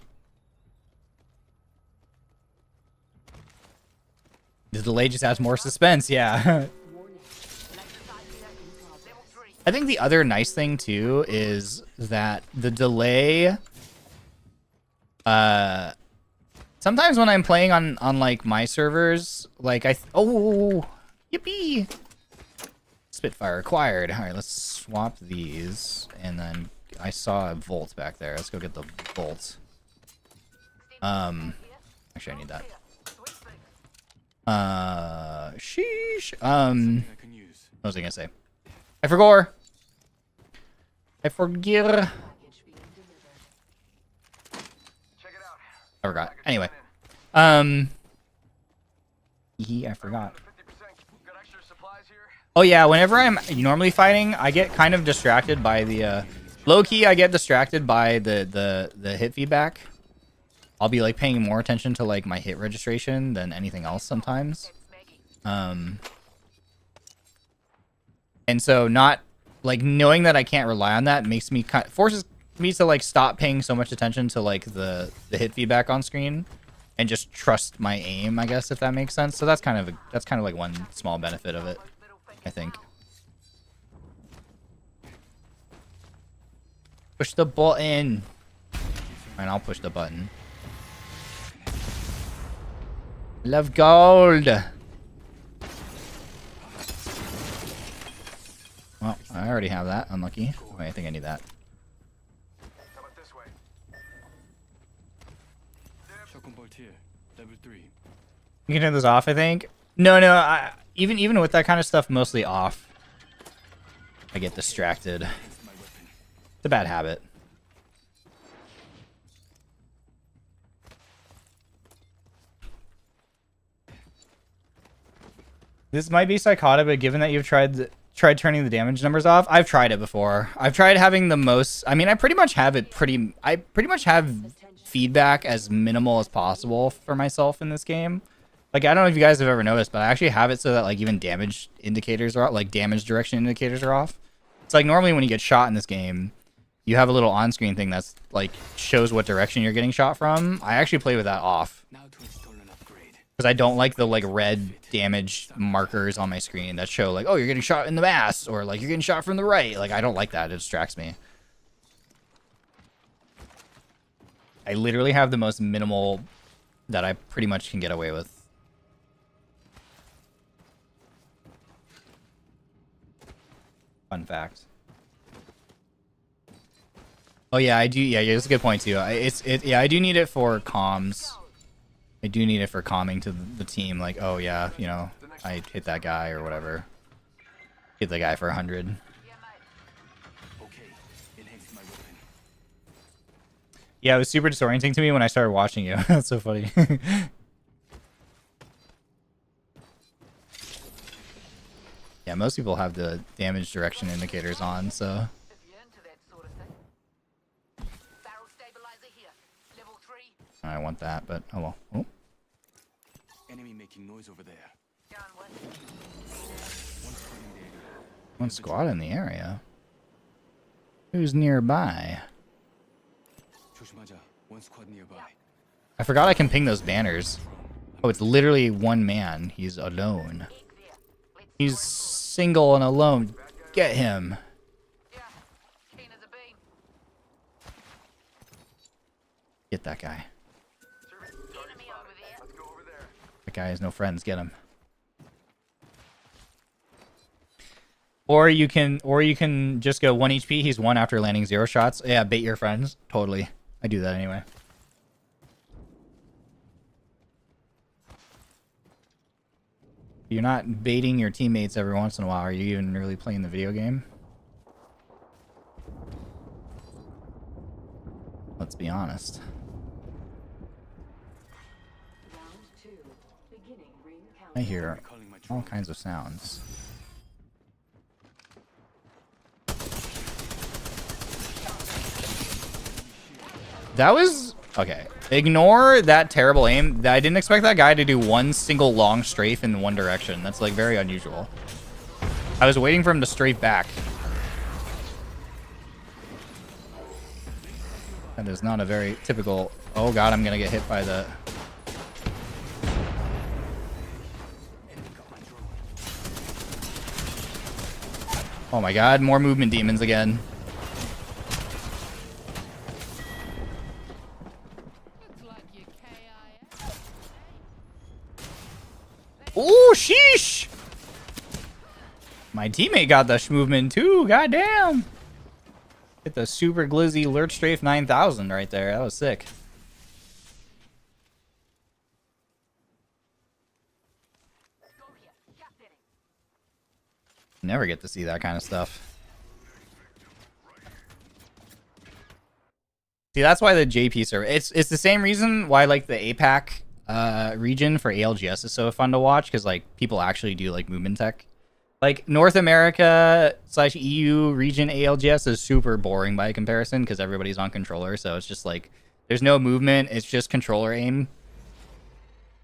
The delay just adds more suspense, yeah. I think the other nice thing too is that the delay sometimes when I'm playing on like my servers, like yippee! Spitfire acquired. All right, let's swap these, and then I saw a Volt back there. Let's go get the Volt. Actually, I need that. Sheesh. I can use. What was I gonna say? I forgot. I forget. I forgot. Anyway. Yeah, I forgot. Oh yeah, whenever I'm normally fighting, I get kind of distracted by the low key. I get distracted by the hit feedback. I'll be like paying more attention to like my hit registration than anything else sometimes. And so not like knowing that I can't rely on that makes me forces me to like stop paying so much attention to like the hit feedback on screen and just trust my aim, I guess, if that makes sense. So that's kind of like one small benefit of it, I think. Push the button. And I'll push the button. Love gold. Well, I already have that. Unlucky. Wait, I think I need that. How about this way? Shotgun bolt here. Level 3. You can turn this off, I think. No, even with that kind of stuff, mostly off. I get distracted. It's a bad habit. This might be psychotic, but given that you've tried turning the damage numbers off, I've tried it before. I've tried having the most. I mean, I pretty much have feedback as minimal as possible for myself in this game. Like, I don't know if you guys have ever noticed, but I actually have it so that like even damage indicators are like damage direction indicators are off. It's like normally when you get shot in this game, you have a little on-screen thing that's like shows what direction you're getting shot from. I actually play with that off because I don't like the like red damage markers on my screen that show like, oh, you're getting shot in the ass or like you're getting shot from the right. Like, I don't like that. It distracts me. I literally have the most minimal that I pretty much can get away with. Fun fact. Oh yeah, I do. Yeah, that's a good point too. Yeah, I do need it for comms. I do need it for calming to the team. Like, oh yeah, you know, I hit that guy or whatever. Hit the guy for 100. Yeah, it was super disorienting to me when I started watching you. That's so funny. Yeah, most people have the damage direction indicators on, so. I want that, but oh well. Oh. Enemy making noise over there. One squad in the area. Who's nearby? One squad nearby. I forgot I can ping those banners. Oh, it's literally one man. He's alone. He's single and alone. Get him. Get that guy. That guy has no friends. Get him. Or you can just go 1 HP. He's 1 after landing 0 shots. Yeah, bait your friends. Totally. I do that anyway. You're not baiting your teammates every once in a while. Are you even really playing the video game? Let's be honest. I hear all kinds of sounds. That was... Okay. Ignore that terrible aim. I didn't expect that guy to do one single long strafe in one direction. That's, like, very unusual. I was waiting for him to strafe back. That is not a very typical... Oh, God, I'm gonna get hit by the... Oh, my God. More movement demons again. Ooh, sheesh! My teammate got the movement too, goddamn! Hit the super glizzy Lurch Strafe 9000 right there. That was sick. Never get to see that kind of stuff. See, that's why the JP server... It's the same reason why, like, the APAC... region for ALGS is so fun to watch because like people actually do like movement tech. Like North America / EU region ALGS is super boring by comparison because everybody's on controller, so it's just like there's no movement, it's just controller aim.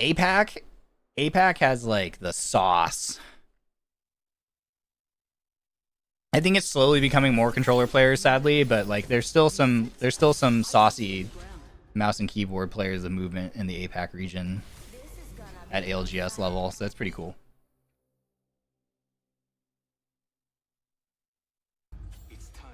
APAC has like the sauce. I think it's slowly becoming more controller players, sadly, but like there's still some saucy mouse and keyboard players of movement in the APAC region at ALGS level, so that's pretty cool. It's time.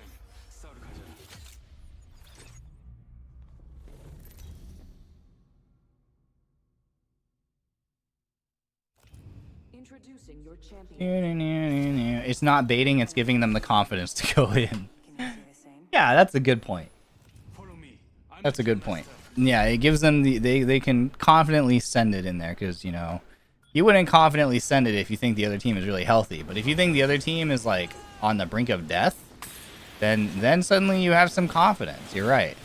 Introducing your champion. It's not baiting, it's giving them the confidence to go in. Yeah, that's a good point. That's a good point. Yeah, it gives them they can confidently send it in there because, you know, you wouldn't confidently send it if you think the other team is really healthy. But if you think the other team is like on the brink of death, then suddenly you have some confidence. You're right.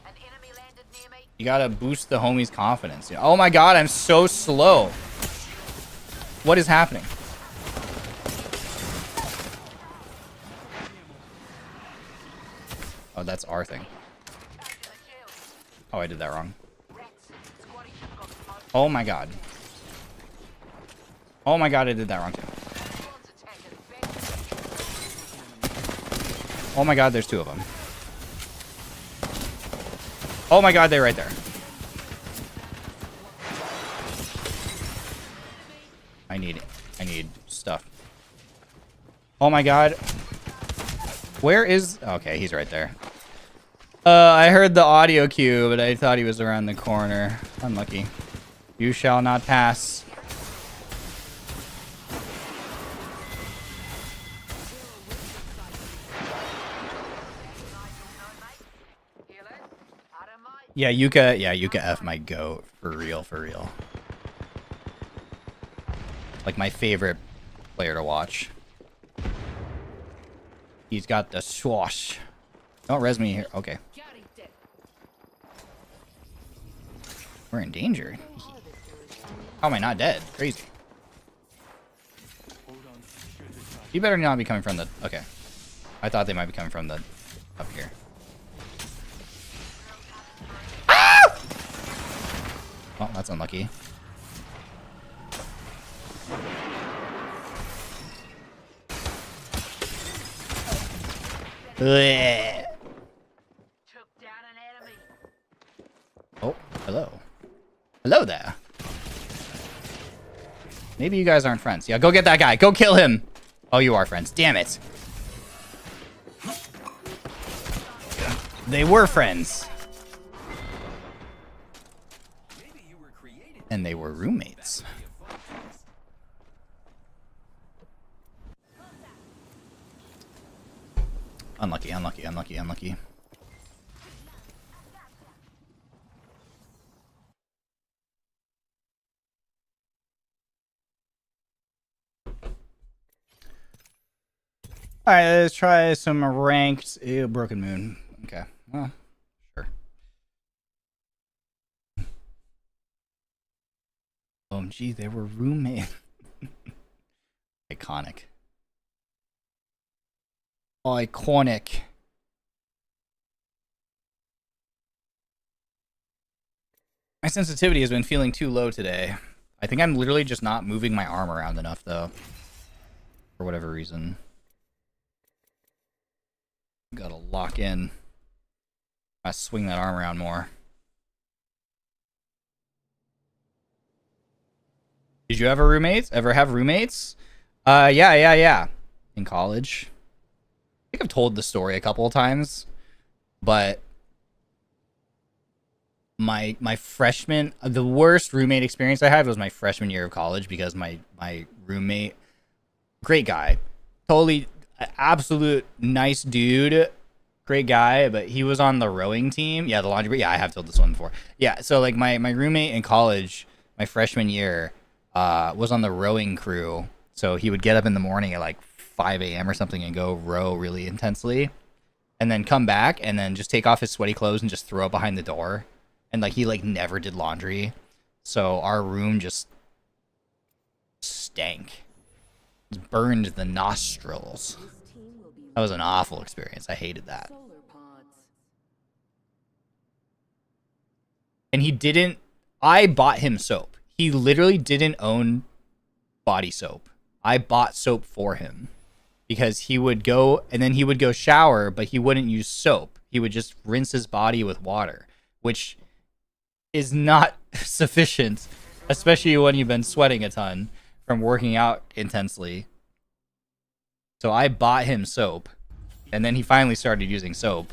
An enemy landed near me. You gotta boost the homie's confidence. Oh my god, I'm so slow. What is happening? Oh, that's our thing. Oh, I did that wrong. Oh my god. Oh my god, I did that wrong too. Oh my god, there's two of them. Oh my god, they're right there. I need stuff. Oh my god. Where is... Okay, he's right there. I heard the audio cue, but I thought he was around the corner. Unlucky. You shall not pass. Yeah, Yuka F my goat. For real, for real. Like my favorite player to watch. He's got the swash. Don't res me here. Okay. We're in danger. How am I not dead? Crazy. You better not be coming from the... Okay. I thought they might be coming from the... up here. Ah! Oh, that's unlucky. Blech. Oh, hello. Hello there. Maybe you guys aren't friends. Yeah, go get that guy. Go kill him. Oh, you are friends. Damn it. They were friends. And they were roommates. Unlucky, unlucky, unlucky, unlucky. Alright, let's try some ranked... Ew, Broken Moon. Okay, well, sure. OMG, they were roommates. Iconic. Iconic. My sensitivity has been feeling too low today. I think I'm literally just not moving my arm around enough, though. For whatever reason. Gotta lock in. I swing that arm around more. Did you ever have roommates? Yeah. In college. I think I've told the story a couple of times, but my freshman, the worst roommate experience I had was my freshman year of college because my roommate, great guy, totally absolute nice dude, great guy, but he was on the rowing team. Yeah, the laundry. Yeah, I have told this one before. Yeah, so like my roommate in college, my freshman year, was on the rowing crew. So he would get up in the morning at like 5 a.m. or something and go row really intensely, and then come back and then just take off his sweaty clothes and just throw it behind the door. And like he like never did laundry, so our room just stank. It burned the nostrils. That was an awful experience. I hated that. And he didn't... I bought him soap. He literally didn't own body soap. I bought soap for him. Because he would go... And then he would go shower, but he wouldn't use soap. He would just rinse his body with water. Which is not sufficient. Especially when you've been sweating a ton from working out intensely. So I bought him soap, and then he finally started using soap.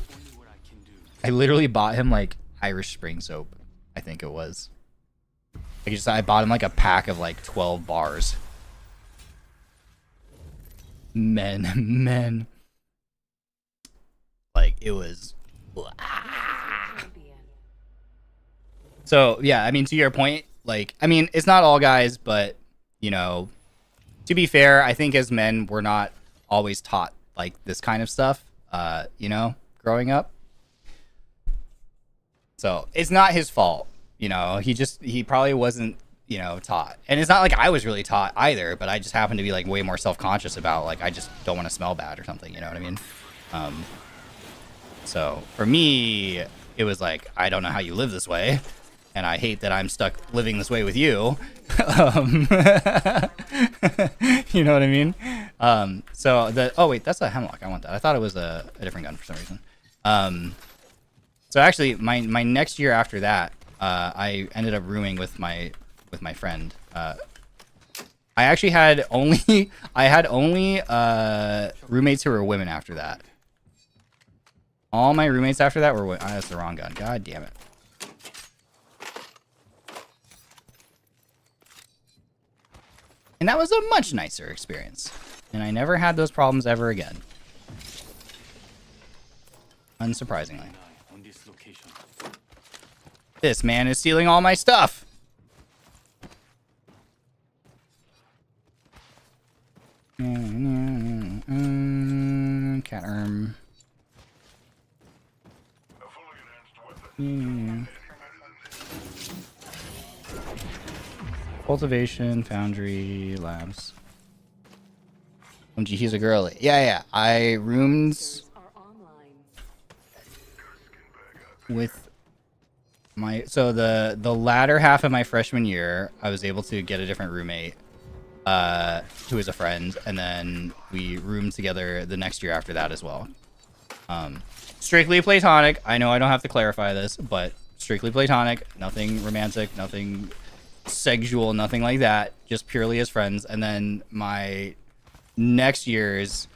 I literally bought him like Irish Spring soap, I think it was. I bought him like a pack of like 12 bars. Men. Like it was. So yeah, I mean, to your point, like, I mean, it's not all guys, but you know, To be fair, I think as men, we're not always taught like this kind of stuff, you know, growing up. So it's not his fault, you know. He probably wasn't, you know, taught. And it's not like I was really taught either, but I just happened to be like way more self-conscious about like I just don't want to smell bad or something, you know what I mean? So for me, it was like, I don't know how you live this way, and I hate that I'm stuck living this way with you. You know what I mean? So oh wait, that's a hemlock. I want that. I thought it was a different gun for some reason. So actually, my next year after that, I ended up rooming with my friend. I actually had only roommates who were women after that. All my roommates after that were women. Oh, that's the wrong gun. God damn it. And that was a much nicer experience. And I never had those problems ever again. Unsurprisingly. On this location. This man is stealing all my stuff. Cat arm. Cultivation, foundry, labs. OMG, he's a girl. Yeah. I roomed with my... So the latter half of my freshman year, I was able to get a different roommate who was a friend, and then we roomed together the next year after that as well. Strictly platonic. I know I don't have to clarify this, but strictly platonic. Nothing romantic, nothing sexual, nothing like that. Just purely as friends. And then my next year's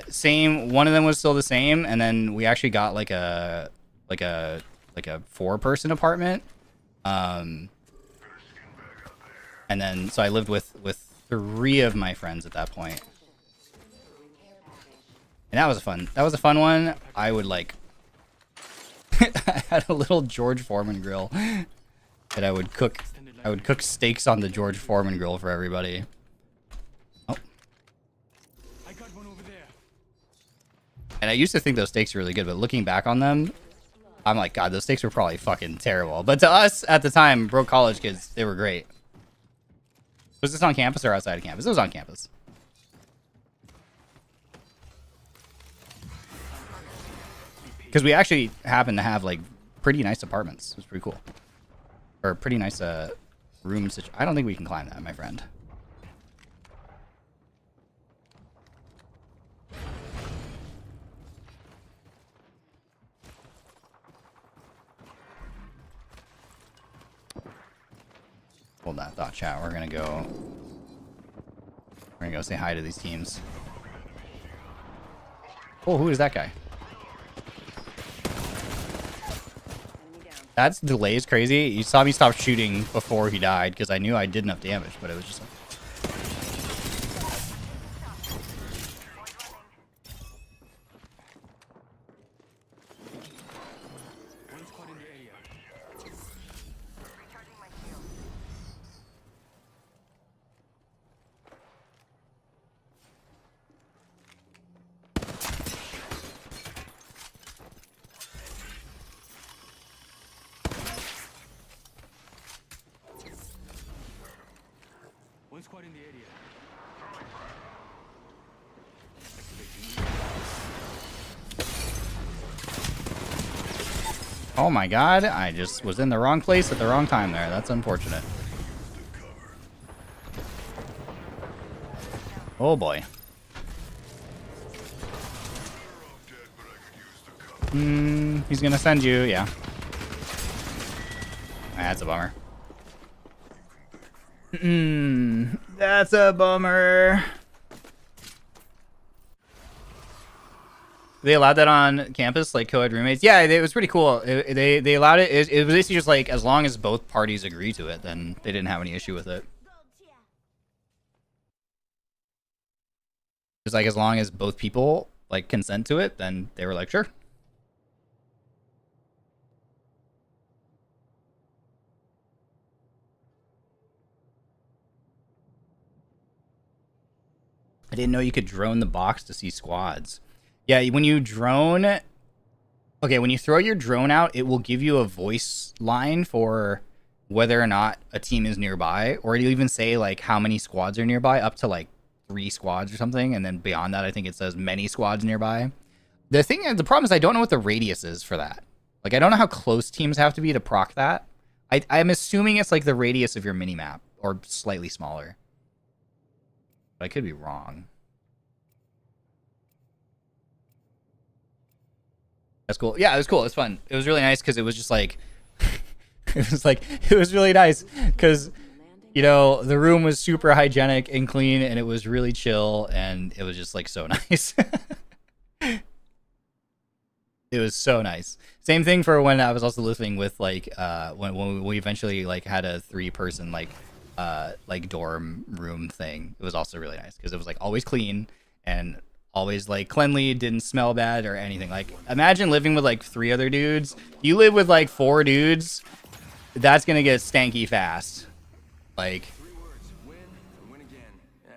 same. One of them was still the same, and then we actually got like a 4-person apartment. And then so I lived with 3 of my friends at that point. And that was a fun one. I would like I had a little George Foreman grill that I would cook steaks on the George Foreman grill for everybody. Oh. I got one over there. And I used to think those steaks were really good, but looking back on them, I'm like, God, those steaks were probably fucking terrible. But to us at the time, broke college kids, they were great. Was this on campus or outside of campus? It was on campus. Because we actually happened to have like pretty nice apartments. It was pretty cool. Or pretty nice rooms. I don't think we can climb that, my friend. Hold that thought, chat. We're gonna go say hi to these teams. Oh, who is that guy? That's delay is crazy. You saw me stop shooting before he died because I knew I did enough damage, but it was just like... One squad in the area. Recharging my shield. One squad in the area. Oh my god, I just was in the wrong place at the wrong time there. That's unfortunate. Oh boy. He's gonna send you, yeah. That's a bummer. That's a bummer. They allowed that on campus, like co-ed roommates. Yeah, it was pretty cool. They allowed it. It was basically just like as long as both parties agree to it, then they didn't have any issue with it. Just like as long as both people like consent to it, then they were like, sure. I didn't know you could drone the box to see squads. Yeah, when you drone... Okay, when you throw your drone out, it will give you a voice line for whether or not a team is nearby. Or it'll even say, like, how many squads are nearby, up to, like, 3 squads or something. And then beyond that, I think it says many squads nearby. The problem is I don't know what the radius is for that. Like, I don't know how close teams have to be to proc that. I'm assuming it's, like, the radius of your minimap, or slightly smaller. But I could be wrong. That's cool. Yeah, it was cool. It was fun. It was really nice because it was just like, it was really nice because, you know, the room was super hygienic and clean and it was really chill and it was just like so nice. It was so nice. Same thing for when I was also living with like, when we eventually like had a 3-person like dorm room thing. It was also really nice because it was like always clean and always like cleanly, didn't smell bad or anything. Like, imagine living with like 3 other dudes. You live with like 4 dudes, that's gonna get stanky fast. Like, 3 words. Win and win again. Yeah.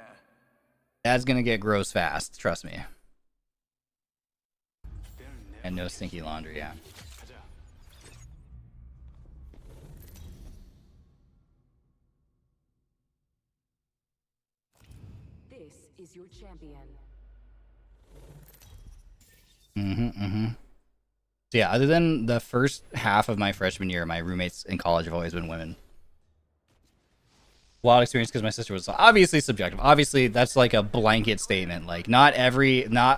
that's gonna get gross fast, trust me. And no stinky laundry, yeah. This is your champion. So yeah, other than the first half of my freshman year, my roommates in college have always been women. Wild experience because my sister was obviously subjective. Obviously, that's like a blanket statement. Like, not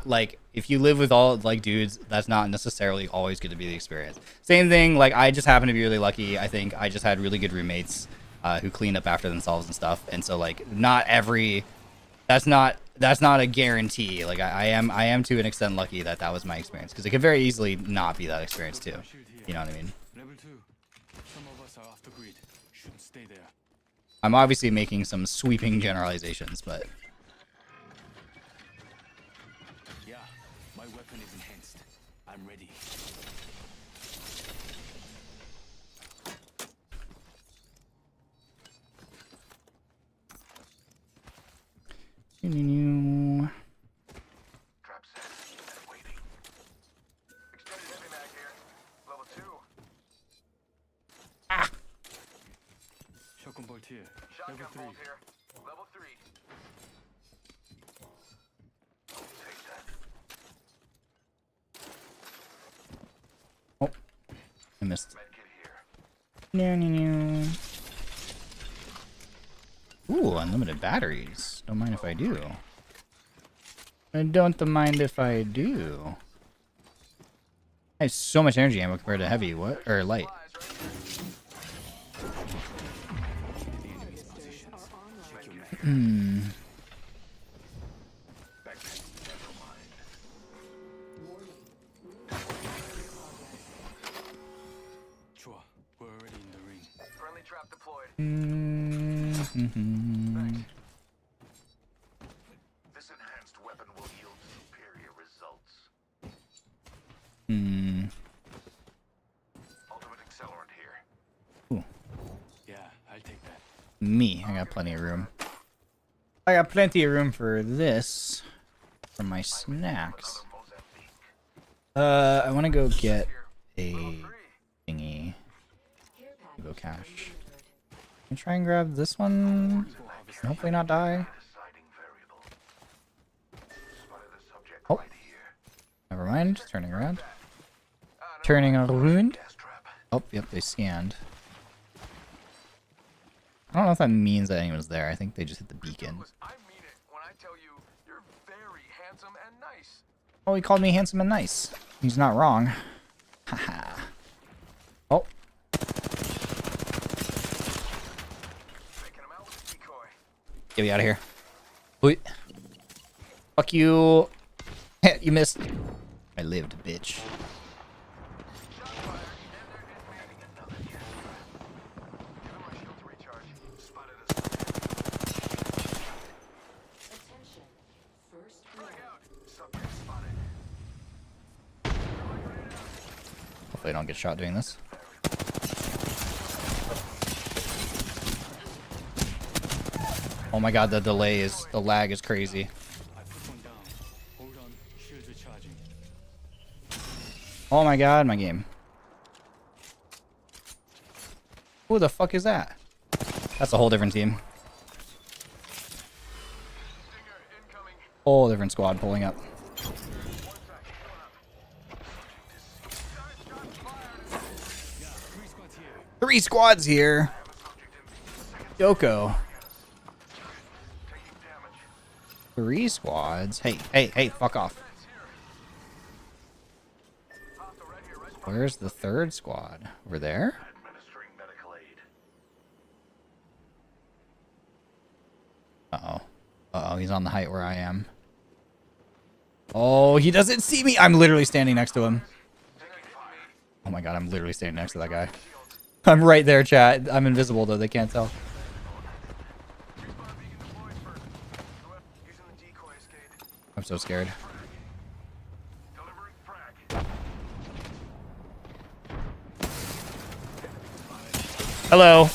like if you live with all like dudes, that's not necessarily always going to be the experience. Same thing. Like, I just happen to be really lucky. I think I just had really good roommates who clean up after themselves and stuff. And so like, not every. That's not a guarantee. Like, I am to an extent lucky that that was my experience because it could very easily not be that experience too. You know what I mean? Level 2. Some of us are off the grid. Shouldn't stay there. I'm obviously making some sweeping generalizations, but Yeah, my weapon is enhanced. I'm ready. Trap set and waiting. Extended heavy mag here. Level 2. Shotgun bolt here. Shotgun Level 3. bolt here. Level 3. I'll take that. oh, I missed. Medkit here. Ooh, unlimited batteries. Don't mind if I do. I don't mind if I do. I have so much energy ammo compared to heavy, what? Or light. Sure, we're already in the ring. Friendly trap deployed. This enhanced weapon will yield superior results. Ultimate accelerant here. Yeah, I'll take that. Me, I got plenty of room. I got plenty of room for this. For my snacks. I want to go get a thingy. Go cash. Can I try and grab this one? Hopefully not die. Deciding variable. Spotted the subject Oh. right here. Never mind. Turning around. Turning around. Gas trap. Oh, yep, they scanned. I don't know if that means that anyone's there. I think they just hit the beacon. I mean it when I tell you you're very handsome and nice. Oh, he called me handsome and nice. He's not wrong. Haha. Oh, Taking him out with a decoy. get me out of here. Wait. Fuck you. You missed. I lived, bitch. Shot fired, and they're detonating another gas trap. Give him my shield to recharge. Spotted a subject. Attention. First Frag blood. out. Subject spotted. Hopefully I don't get shot doing this. Oh my god, the lag is crazy. Recharging. Oh my god, my game. Who the fuck is that? That's a whole different team. Whole different squad pulling up. Three squads here. Yoko. Three squads. Hey, fuck off. Where's the third squad? Over there? Administering medical aid. Uh-oh. Uh-oh, he's on the height where I am. Oh, he doesn't see me! I'm literally standing next to him. Oh my god, I'm literally standing next to that guy. I'm right there, chat. I'm invisible, though. They can't tell. I'm so scared. Hello. I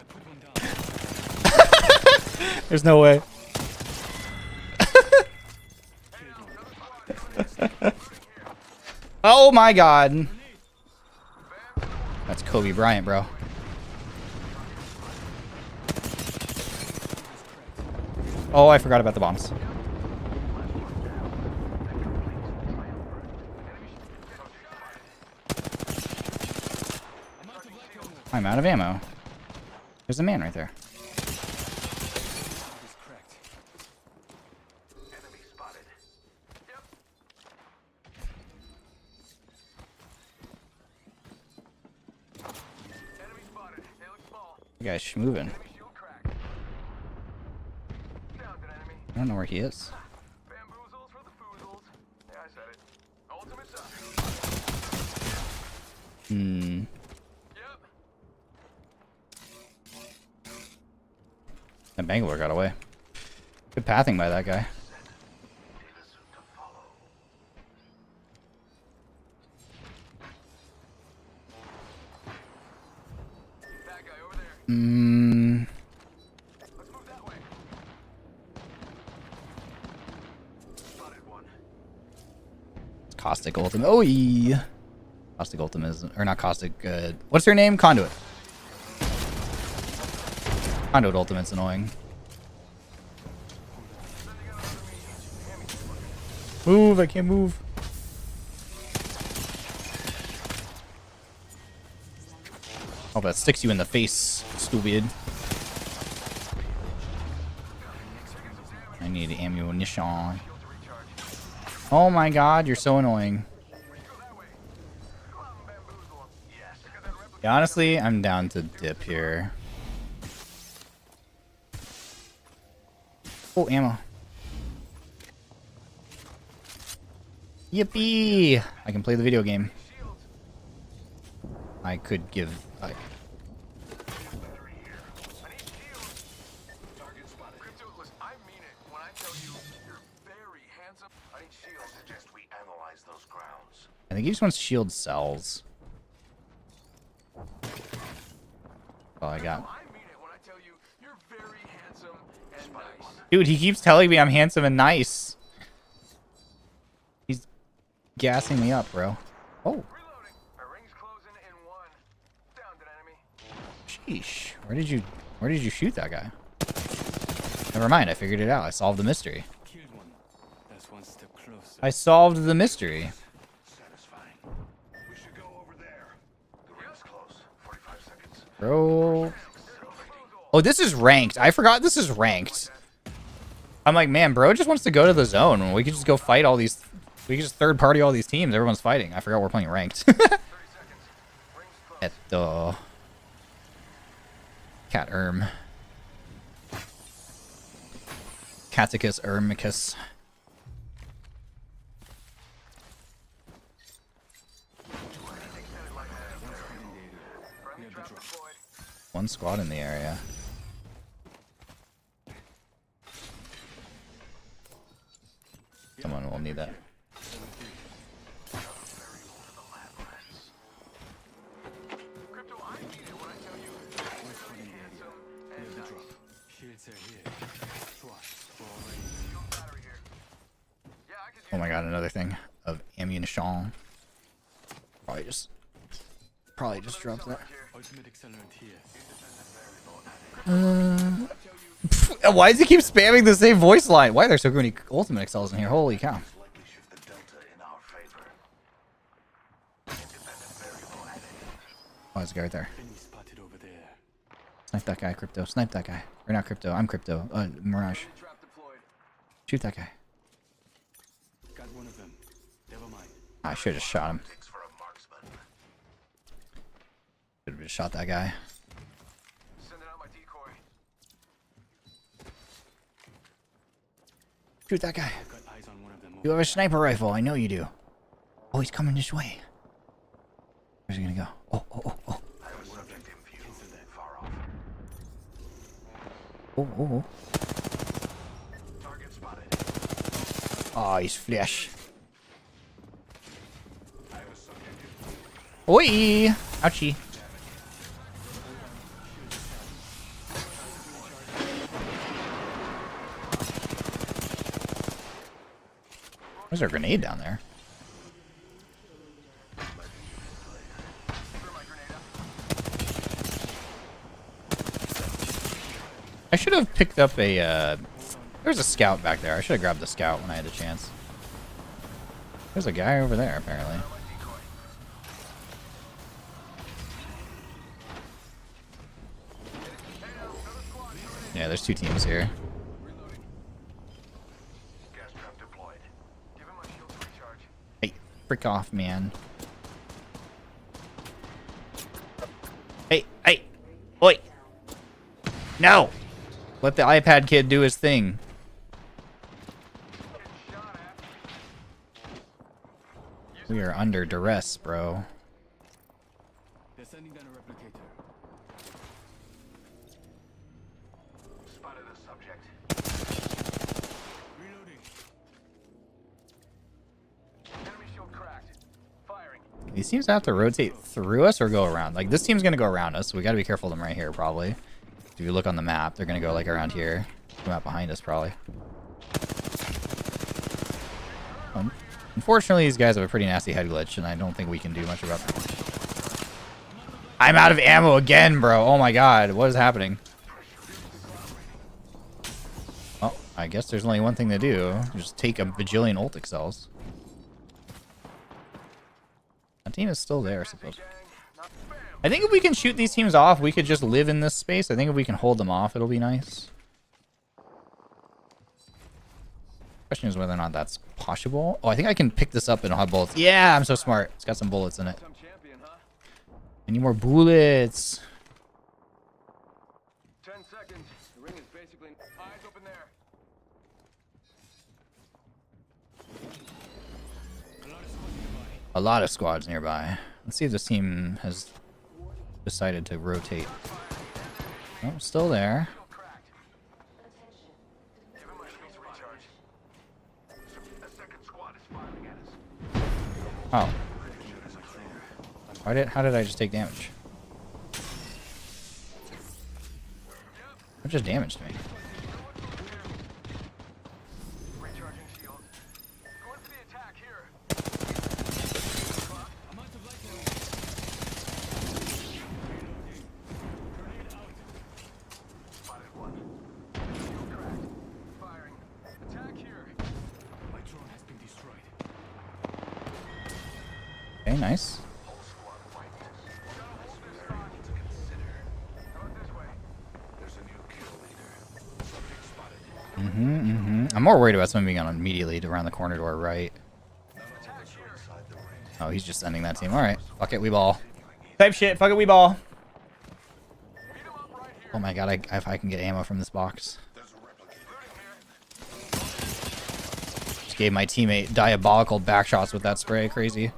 put one down. There's no way. Oh my god. That's Kobe Bryant, bro. Oh, I forgot about the bombs. I'm out of ammo. There's a man right there. Is cracked. Enemy spotted. Yep. Enemy spotted. They look small. The guy's moving. Enemy shield cracked. Downed an enemy. I don't know where he is. Bamboozles for the foozles. Yeah, I said it. Ultimate's up. Hmm. Yep. That Bangalore got away. Good pathing by that guy. Data soon to follow. That guy over there. Hmm. Let's move that way. Spotted one. Caustic ultimate. Oh, yeah. Caustic ultimate is, or not caustic. What's her name? Conduit. Conduit ultimate's annoying. Move! I can't move. Oh, that sticks you in the face, stupid. I need ammunition. Oh my god, you're so annoying. Yeah, honestly, I'm down to dip here. Oh, ammo. Yippee! I can play the video game. I could give... Battery here. I need shields. Target spotted. Crypto, listen, I mean it when I tell you you're very handsome. I need shields. I suggest we analyze those grounds. I think he just wants shield cells. All I got. I mean it when I tell you you're very handsome and nice. Dude, he keeps telling me I'm handsome and nice. He's gassing me up, bro. Oh, Reloading. Our ring's closing in one. Downed an enemy. sheesh. Where did you shoot that guy? Never mind, I figured it out. I solved the mystery. Killed one. That's one step closer. I solved the mystery. Satisfying. We should go over there. The ring's close. 45 seconds. Bro. Oh, this is ranked. I forgot this is ranked. I'm like, man, bro just wants to go to the zone. We could just go fight all these... We could just third party all these teams. Everyone's fighting. I forgot we're playing ranked. 30 seconds. Ring's close. Cat Erm. Caticus Ermicus. Friendly trap deployed. One squad in the area. Someone will need that. Crypto, I mean it when I tell you you're very handsome and Near the nice. drop. Shields are here. Trust for already. Shield battery here. Oh my god, another thing of ammunition. Probably just dropped that. Ultimate accelerant here. Why does he keep spamming the same voice line? Why are there so many ultimate excels in here? Holy cow. Likely shift the delta in our favor. Independent variable added. Oh, there's a guy right there. Enemy spotted over there. Snipe that guy, Crypto. Snipe that guy. Or not Crypto. I'm Crypto. Mirage. Trap deployed. Shoot that guy. Got one of them. Never mind. I should have shot him. Thanks for a marksman. Should have just shot that guy. Sending out my decoy. Shoot that guy. Got eyes on one of them. You have a sniper rifle. I know you do. Oh, he's coming this way. Where's he gonna go? Oh, oh, oh, oh. I have a subject in view. Far off. Oh, oh, oh. Target spotted. Oh, he's flesh. I have a subject in view. Oi! Ouchie. There's a grenade down there. I should have picked up a, there's a scout back there. I should have grabbed the scout when I had the chance. There's a guy over there, apparently. Yeah, there's two teams here. Gas trap deployed. Give him my shield to recharge. Hey, frick off, man. Hey, hey, oi! No! Let the iPad kid do his thing. We are under duress, bro. They're sending down a replicator. Spotted a subject. Reloading. Enemy shield cracked. Firing. These teams have to rotate through us or go around. Like, this team's gonna go around us, so we gotta be careful of them right here, probably. If you look on the map, they're gonna go, like, around here. Come out behind us, probably. Unfortunately, these guys have a pretty nasty head glitch, and I don't think we can do much about that. I'm out of ammo again, bro. Oh my god, what is happening? Well, I guess there's only one thing to do. Just take a bajillion ult excels. That team is still there, I suppose. I think if we can shoot these teams off, we could just live in this space. I think if we can hold them off, it'll be nice. Question is whether or not that's possible. Oh, I think I can pick this up and I'll have bullets. Yeah, I'm so smart. It's got some bullets in it. Some champion, huh? I need more bullets. 10 seconds. The ring is basically eyes open there. A lot of squads nearby. Let's see if this team has decided to rotate. Oh, still there. Give him my shield to recharge. A second squad is firing at us. Oh. How did I just take damage? What just damaged me? Recharging shield. Going for the attack here. Spotted one. Shield cracked. Firing. Attack here. My drone has been destroyed. Okay, nice. Whole squad wiped. Gotta hold this spot to consider. How about this way? There's a new kill leader. Subject spotted. I'm more worried about someone being on immediately around the corner to our right. Attack here. Inside the ring. Oh, he's just sending that team. Alright. Fuck it, we ball. Type shit. Fuck it, we ball. Beat him up right here. Oh my god, if I can get ammo from this box. There's a replicator. Just gave my teammate diabolical backshots with that spray. Crazy.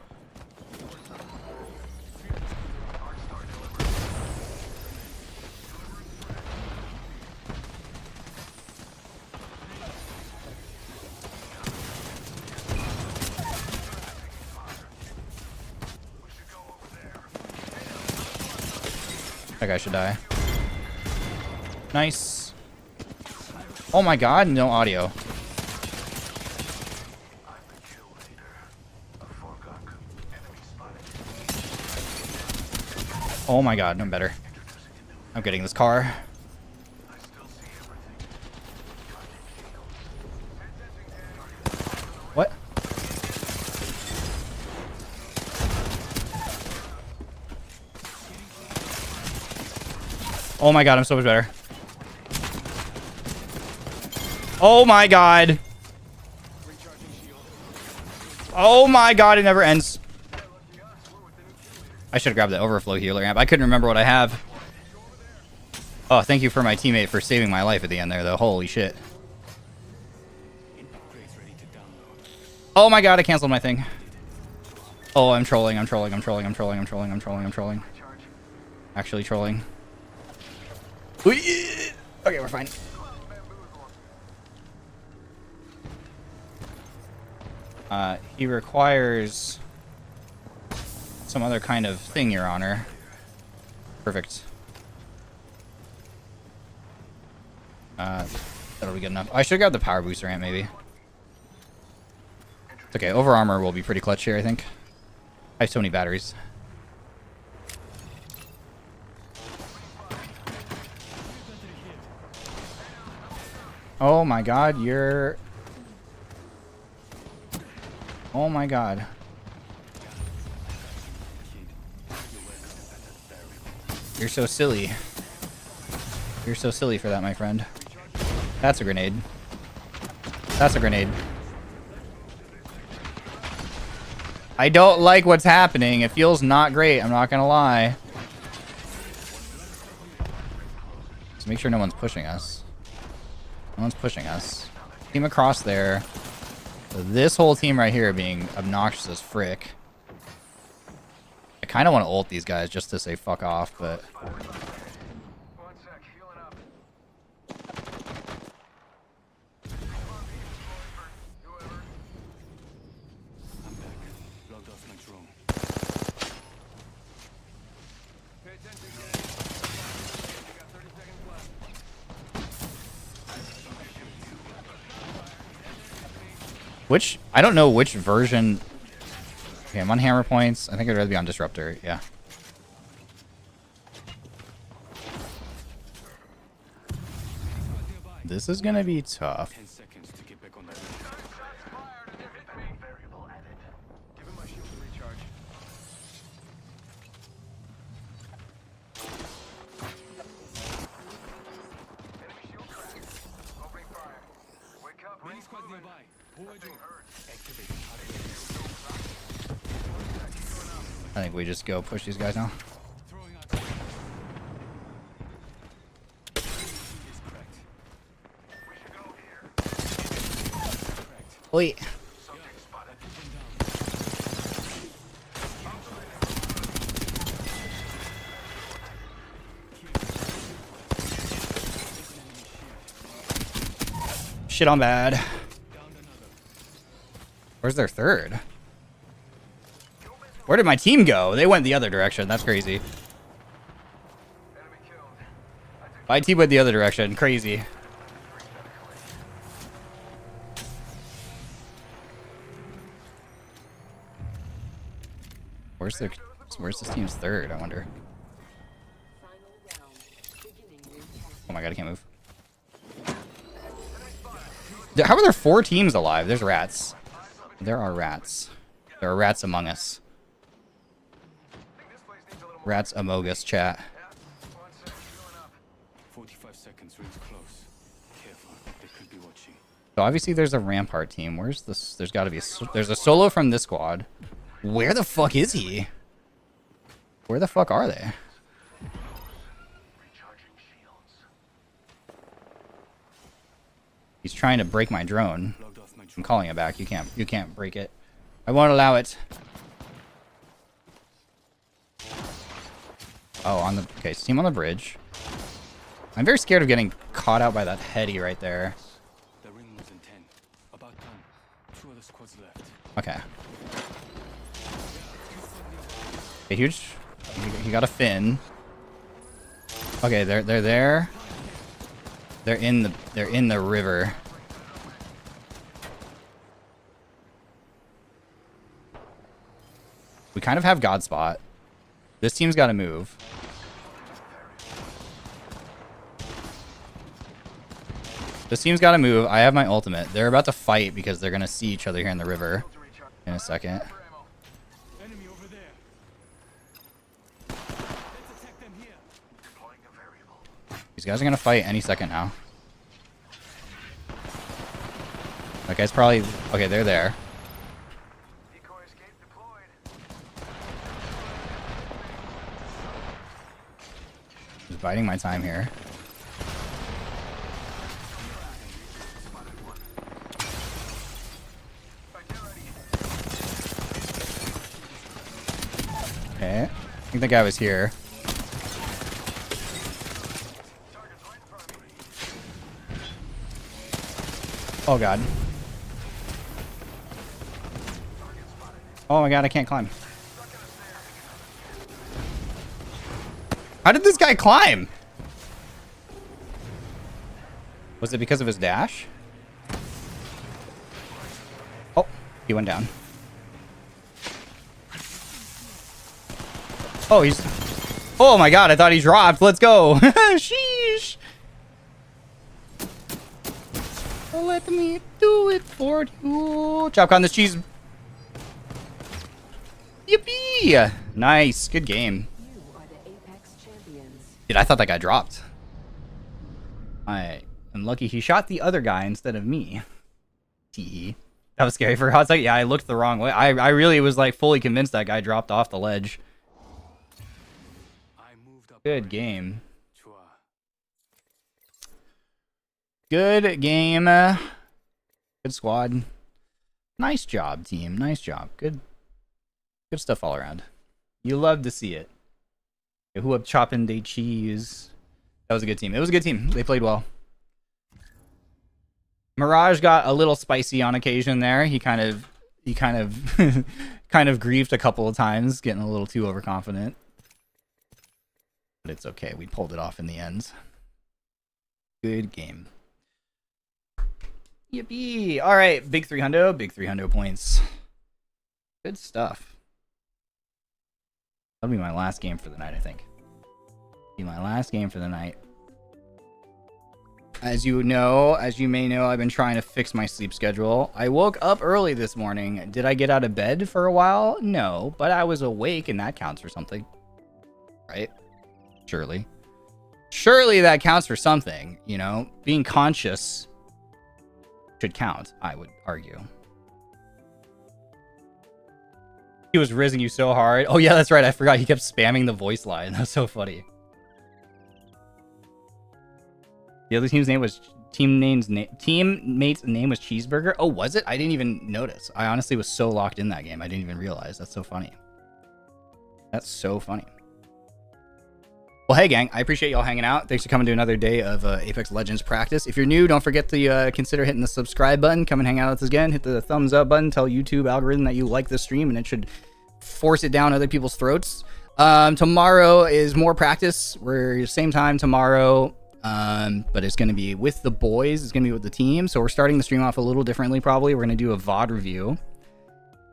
That guy should die. Nice. Oh my god, no audio. Oh my god, I'm better. I'm getting this car. What? Oh my god, I'm so much better. Oh my god. Oh my god, it never ends. I should have grabbed that overflow healer amp. I couldn't remember what I have. Oh, thank you for my teammate for saving my life at the end there, though. Holy shit. Oh my god, I canceled my thing. Oh, I'm trolling, I'm trolling, I'm trolling, I'm trolling, I'm trolling, I'm trolling, I'm trolling. Actually trolling. Okay, we're fine. He requires some other kind of thing, Your Honor. Perfect. That'll be good enough. I should grab the power booster amp, maybe. It's okay, over armor will be pretty clutch here, I think. I have so many batteries. Oh my god, you're... Oh my god. You're so silly. You're so silly for that, my friend. That's a grenade. That's a grenade. I don't like what's happening. It feels not great, I'm not gonna lie. Just make sure no one's pushing us. No one's pushing us. Team across there. So this whole team right here being obnoxious as frick. I kind of want to ult these guys just to say fuck off, but... One sec, healing up. I'm back. Logged off my drone. Pay attention, guys. You got 30 seconds left. Which... I don't know which version... Okay, I'm on hammer points. I think I'd rather be on disruptor, yeah. This is gonna be tough. 10 seconds to get back on that. Variable added. Give him my shield to recharge. Enemy shield cracked. Opening fire. Wake up, Many ring squads movement. nearby. Who are you? Activate. I think we just go push these guys now. Throwing out. Is cracked. We should go here. Wait. Subject spotted. Shit on bad. Where's their third? Where did my team go? They went the other direction. That's crazy. Enemy killed. My team went the other direction. Crazy. Where's this team's third, I wonder? Oh my god, I can't move. How are there 4 teams alive? There's rats. There are rats. There are rats among us. Rats among us, chat. 45 seconds. Rings close. Careful. They could be watching. So obviously there's a Rampart team. Where's this? There's got to be there's a solo from this squad. Where the fuck is he? Where the fuck are they? Recharging shields. He's trying to break my drone. Logged off my I'm drone. calling it back. You can't break it. I won't allow it. Oh, on the okay, team on the bridge. I'm very scared of getting caught out by that heady right there. The ring was in 10. About done. 2 other squads left. Okay. Okay, huge. He got a fin. Okay, they're there. They're in the river. We kind of have God spot. This team's got to move. This team's got to move. I have my ultimate. They're about to fight because they're going to see each other here in the river in a second. Enemy over there. Let's attack them here. Deploying a variable. These guys are going to fight any second now. That guy's probably... Okay, they're there. Decoy escape deployed. Just biding my time here. Okay. I think the guy was here. Oh god. Oh my god, I can't climb. How did this guy climb? Was it because of his dash? Oh, he went down. Oh, he's... Oh my god, I thought he dropped. Let's go. Sheesh. Let me do it for you. Chop on this cheese. Yippee! Nice. Good game. You are the Apex champions. Dude, I thought that guy dropped. I am lucky he shot the other guy instead of me. Tee. That was scary for a hot second. Yeah, I looked the wrong way. I really was like fully convinced that guy dropped off the ledge. I moved up. Good game. Chua. Good game. Good squad. Nice job, team. Nice job. Good stuff all around. You love to see it. Who up chopping they cheese? That was a good team. It was a good team. They played well. Mirage got a little spicy on occasion there. He kind of kind of griefed a couple of times, getting a little too overconfident. But it's okay. We pulled it off in the end. Good game. Yippee! All right, big 300 points. Good stuff. That'll be my last game for the night, I think. Be my last game for the night. As you may know, I've been trying to fix my sleep schedule. I woke up early this morning. Did I get out of bed for a while? No, but I was awake, and that counts for something, right? Surely. Surely that counts for something, you know? Being conscious should count, I would argue. He was rizzing you so hard. Oh yeah, that's right. I forgot. He kept spamming the voice line. That's so funny. The other team's name was teammate's name was Cheeseburger. Oh, was it? I didn't even notice. I honestly was so locked in that game. I didn't even realize. That's so funny. That's so funny. Well, hey, gang. I appreciate y'all hanging out. Thanks for coming to another day of Apex Legends practice. If you're new, don't forget to consider hitting the subscribe button. Come and hang out with us again. Hit the thumbs up button. Tell YouTube algorithm that you like the stream, and it should force it down other people's throats. Tomorrow is more practice. We're same time tomorrow, but it's going to be with the boys. It's going to be with the team. So we're starting the stream off a little differently, probably. We're going to do a VOD review.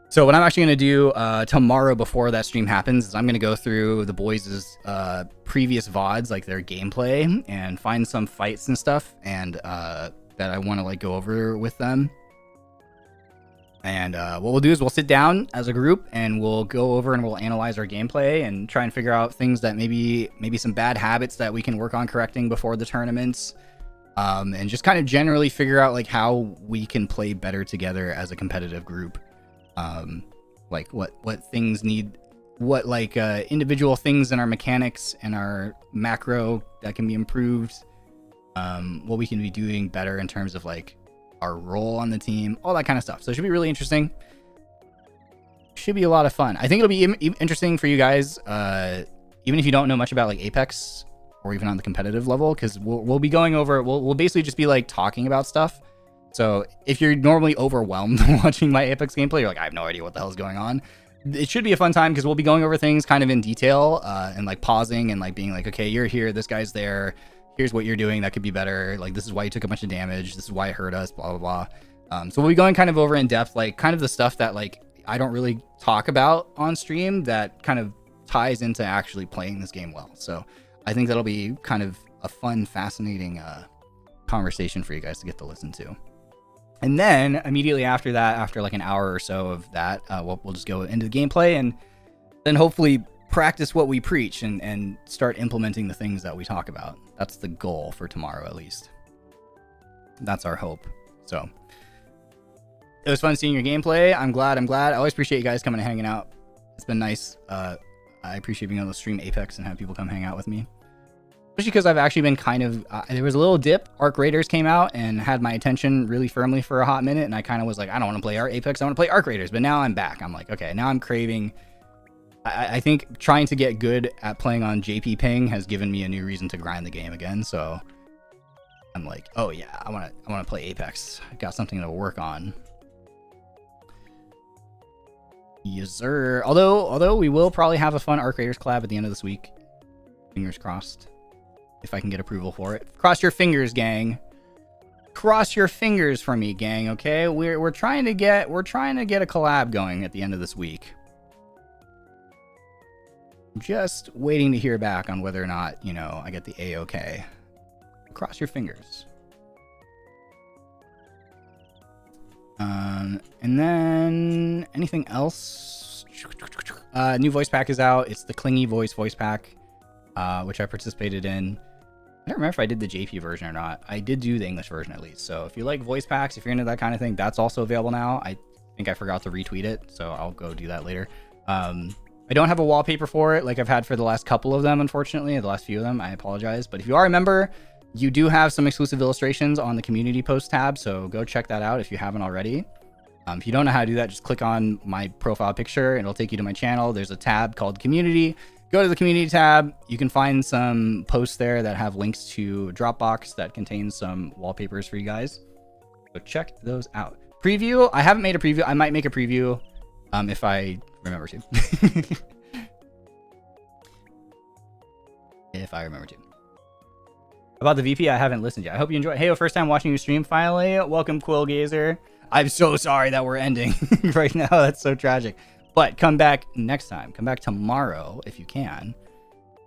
So what I'm actually going to do tomorrow before that stream happens is I'm going to go through the boys' previous VODs, like their gameplay, and find some fights and stuff, and that I want to like go over with them. And what we'll do is we'll sit down as a group and we'll go over and we'll analyze our gameplay and try and figure out things that maybe some bad habits that we can work on correcting before the tournaments. And just kind of generally figure out like how we can play better together as a competitive group. Like what things need, what like individual things in our mechanics and our macro that can be improved. What we can be doing better in terms of like our role on the team, all that kind of stuff. So it should be really interesting. Should be a lot of fun. I think it'll be interesting for you guys, even if you don't know much about like Apex or even on the competitive level, because we'll be going over. We'll basically just be like talking about stuff. So if you're normally overwhelmed watching my Apex gameplay, you're like, I have no idea what the hell is going on. It should be a fun time because we'll be going over things kind of in detail and like pausing and like being like, okay, you're here, this guy's there. Here's what you're doing that could be better. Like, this is why you took a bunch of damage. This is why it hurt us, blah, blah, blah. So we'll be going kind of over in depth, like kind of the stuff that like I don't really talk about on stream that kind of ties into actually playing this game well. So I think that'll be kind of a fun, fascinating conversation for you guys to get to listen to. And then immediately after that, after like an hour or so of that, we'll just go into the gameplay and then hopefully practice what we preach and start implementing the things that we talk about. That's the goal for tomorrow, at least. That's our hope. So it was fun seeing your gameplay. I'm glad. I always appreciate you guys coming and hanging out. It's been nice. I appreciate being able to stream Apex and have people come hang out with me. Especially because I've actually been kind of... there was a little dip. Arc Raiders came out and had my attention really firmly for a hot minute. And I kind of was like, I don't want to play Apex. I want to play Arc Raiders. But now I'm back. I'm like, okay, now I'm craving... I think trying to get good at playing on JP Ping has given me a new reason to grind the game again. So I'm like, oh yeah, I want to play Apex. I got something to work on. Yes, sir. Although we will probably have a fun Arc Raiders collab at the end of this week. Fingers crossed. If I can get approval for it. Cross your fingers, gang. Cross your fingers for me, gang, okay? We're trying to get a collab going at the end of this week. Just waiting to hear back on whether or not, you know, I get the A-OK. Cross your fingers. And then anything else? New voice pack is out. It's the Clingy voice pack, which I participated in. I don't remember if I did the JP version or not. I did do the English version at least. So if you like voice packs, if you're into that kind of thing, that's also available now. I think I forgot to retweet it, so I'll go do that later. I don't have a wallpaper for it like I've had for the last couple of them, unfortunately. The last few of them, I apologize. But if you are a member, you do have some exclusive illustrations on the community post tab, so go check that out if you haven't already. If you don't know how to do that, just click on my profile picture and it'll take you to my channel. There's a tab called Community. Go to the Community tab. You can find some posts there that have links to Dropbox that contains some wallpapers for you guys. So check those out. Preview. I haven't made a preview. I might make a preview if I remember to. If I remember to. About the VP, I haven't listened yet. I hope you enjoy. Hey, first time watching you stream finally. Welcome, Quill Gazer. I'm so sorry that we're ending right now. That's so tragic. But come back next time. Come back tomorrow if you can.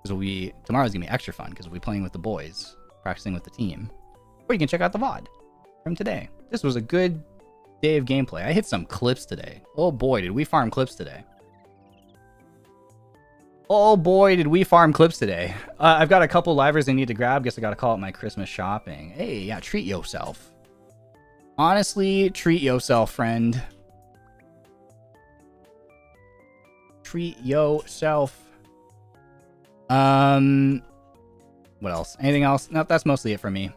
Because tomorrow's gonna be extra fun because we'll be playing with the boys, practicing with the team. Or you can check out the VOD from today. This was a good day of gameplay. I hit some clips today. Oh boy, did we farm clips today. Oh boy, did we farm clips today. I've got a couple livers I need to grab. Guess I gotta call it my Christmas shopping. Hey, yeah, treat yourself. Honestly, treat yourself, friend. Treat yourself. What else? Anything else? Nope, that's mostly it for me.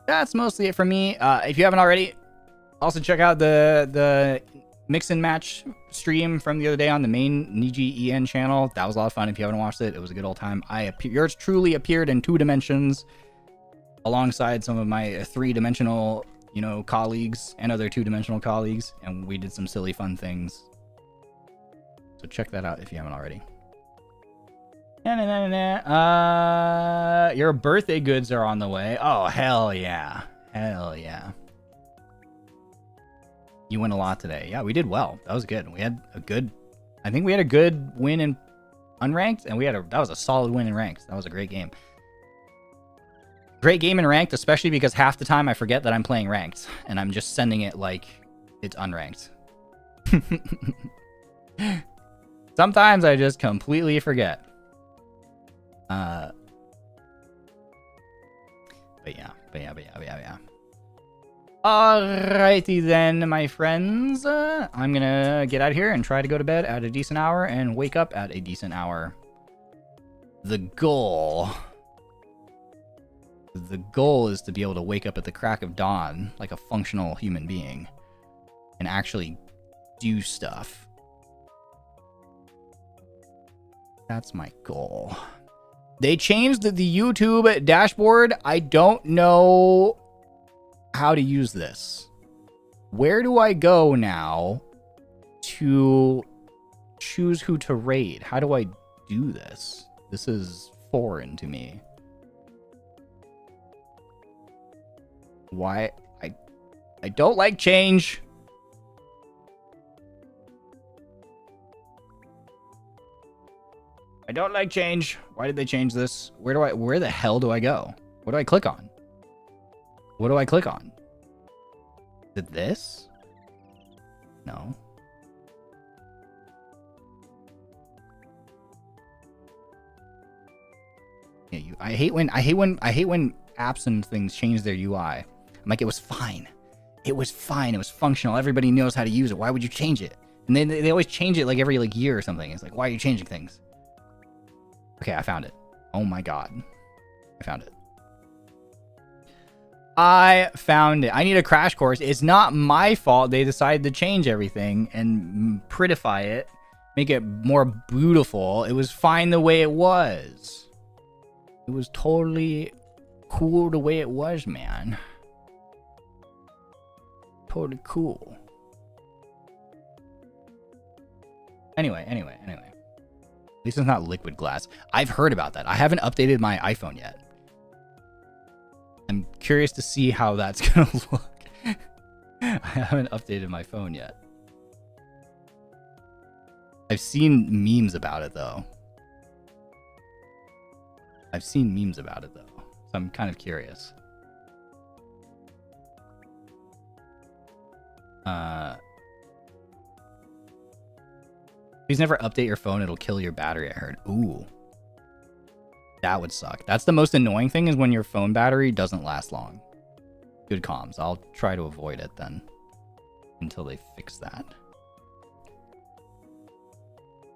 That's mostly it for me. If you haven't already, also check out the mix and match stream from the other day on the main NIJISANJI EN channel. That was a lot of fun. If you haven't watched it, it was a good old time. Yours truly appeared in 2 dimensions alongside some of my 3-dimensional, you know, colleagues and other 2-dimensional colleagues, and we did some silly fun things. So check that out if you haven't already. Your birthday goods are on the way. Oh, hell yeah. Hell yeah. You win a lot today. Yeah, we did well. That was good. We had a good... I think we had a good win in unranked, and that was a solid win in ranked. That was a great game. Great game in ranked, especially because half the time I forget that I'm playing ranked, and I'm just sending it like it's unranked. Sometimes I just completely forget. But yeah. Alrighty then, my friends. I'm gonna get out of here and try to go to bed at a decent hour and wake up at a decent hour. The goal is to be able to wake up at the crack of dawn like a functional human being and actually do stuff. That's my goal. They changed the YouTube dashboard. I don't know how to use this. Where do I go now to choose who to raid? How do I do this? This is foreign to me. Why? I don't like change. I don't like change. Why did they change this? Where the hell do I go? What do I click on? What do I click on? Is it this? No. Yeah, I hate when apps and things change their UI. I'm like, it was fine. It was fine. It was functional. Everybody knows how to use it. Why would you change it? And then they always change it like every like year or something. It's like, why are you changing things? Okay, I found it. Oh my god. I found it. I found it. I need a crash course. It's not my fault they decided to change everything and prettify it, make it more beautiful. It was fine the way it was. It was totally cool the way it was, man. Totally cool. Anyway. At least it's not liquid glass. I've heard about that. I haven't updated my iPhone yet. I'm curious to see how that's gonna look. I haven't updated my phone yet. I've seen memes about it though. So I'm kind of curious. Please never update your phone, it'll kill your battery, I heard. Ooh. That would suck. That's the most annoying thing, is when your phone battery doesn't last long. Good comms. I'll try to avoid it then. Until they fix that.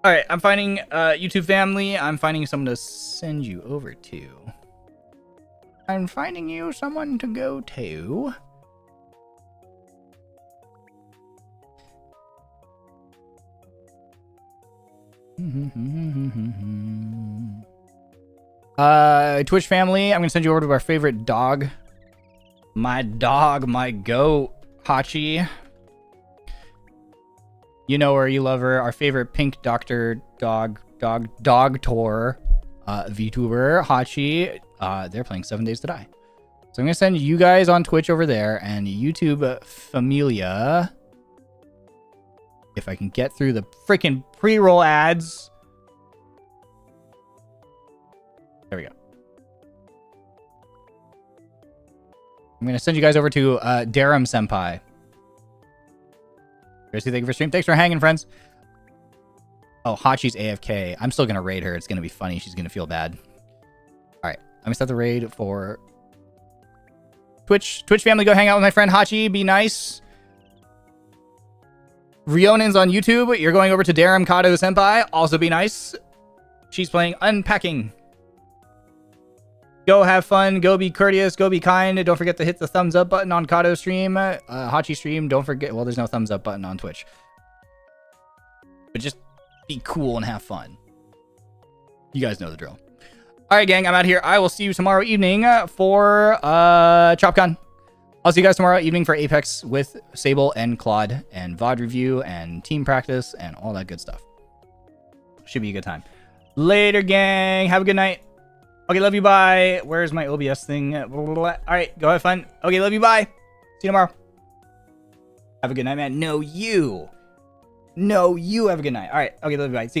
Alright, I'm finding YouTube family. I'm finding someone to send you over to. I'm finding you someone to go to. Twitch family, I'm gonna send you over to our favorite dog. My dog, my goat, Hachi. You know her, you love her. Our favorite pink doctor dog tour VTuber, Hachi. They're playing 7 Days to Die. So I'm gonna send you guys on Twitch over there, and YouTube Familia. If I can get through the freaking pre-roll ads. There we go. I'm going to send you guys over to Darum Senpai. Gracie, thank you for stream. Thanks for hanging, friends. Oh, Hachi's AFK. I'm still going to raid her. It's going to be funny. She's going to feel bad. All right. Let me start the raid for Twitch. Twitch family, go hang out with my friend Hachi. Be nice. Ryonin's on YouTube. You're going over to Darum Kato Senpai. Also be nice. She's playing Unpacking. Go have fun. Go be courteous. Go be kind. Don't forget to hit the thumbs up button on Kato stream. Hachi stream. Don't forget. Well, there's no thumbs up button on Twitch. But just be cool and have fun. You guys know the drill. All right, gang. I'm out here. I will see you tomorrow evening for ChopCon. I'll see you guys tomorrow evening for Apex with Sable and Claude and VOD review and team practice and all that good stuff. Should be a good time. Later, gang. Have a good night. Okay, love you, bye. Where's my OBS thing? All right, go have fun. Okay, love you, bye. See you tomorrow. Have a good night, man. No, you have a good night. All right, okay, love you, bye. See you guys.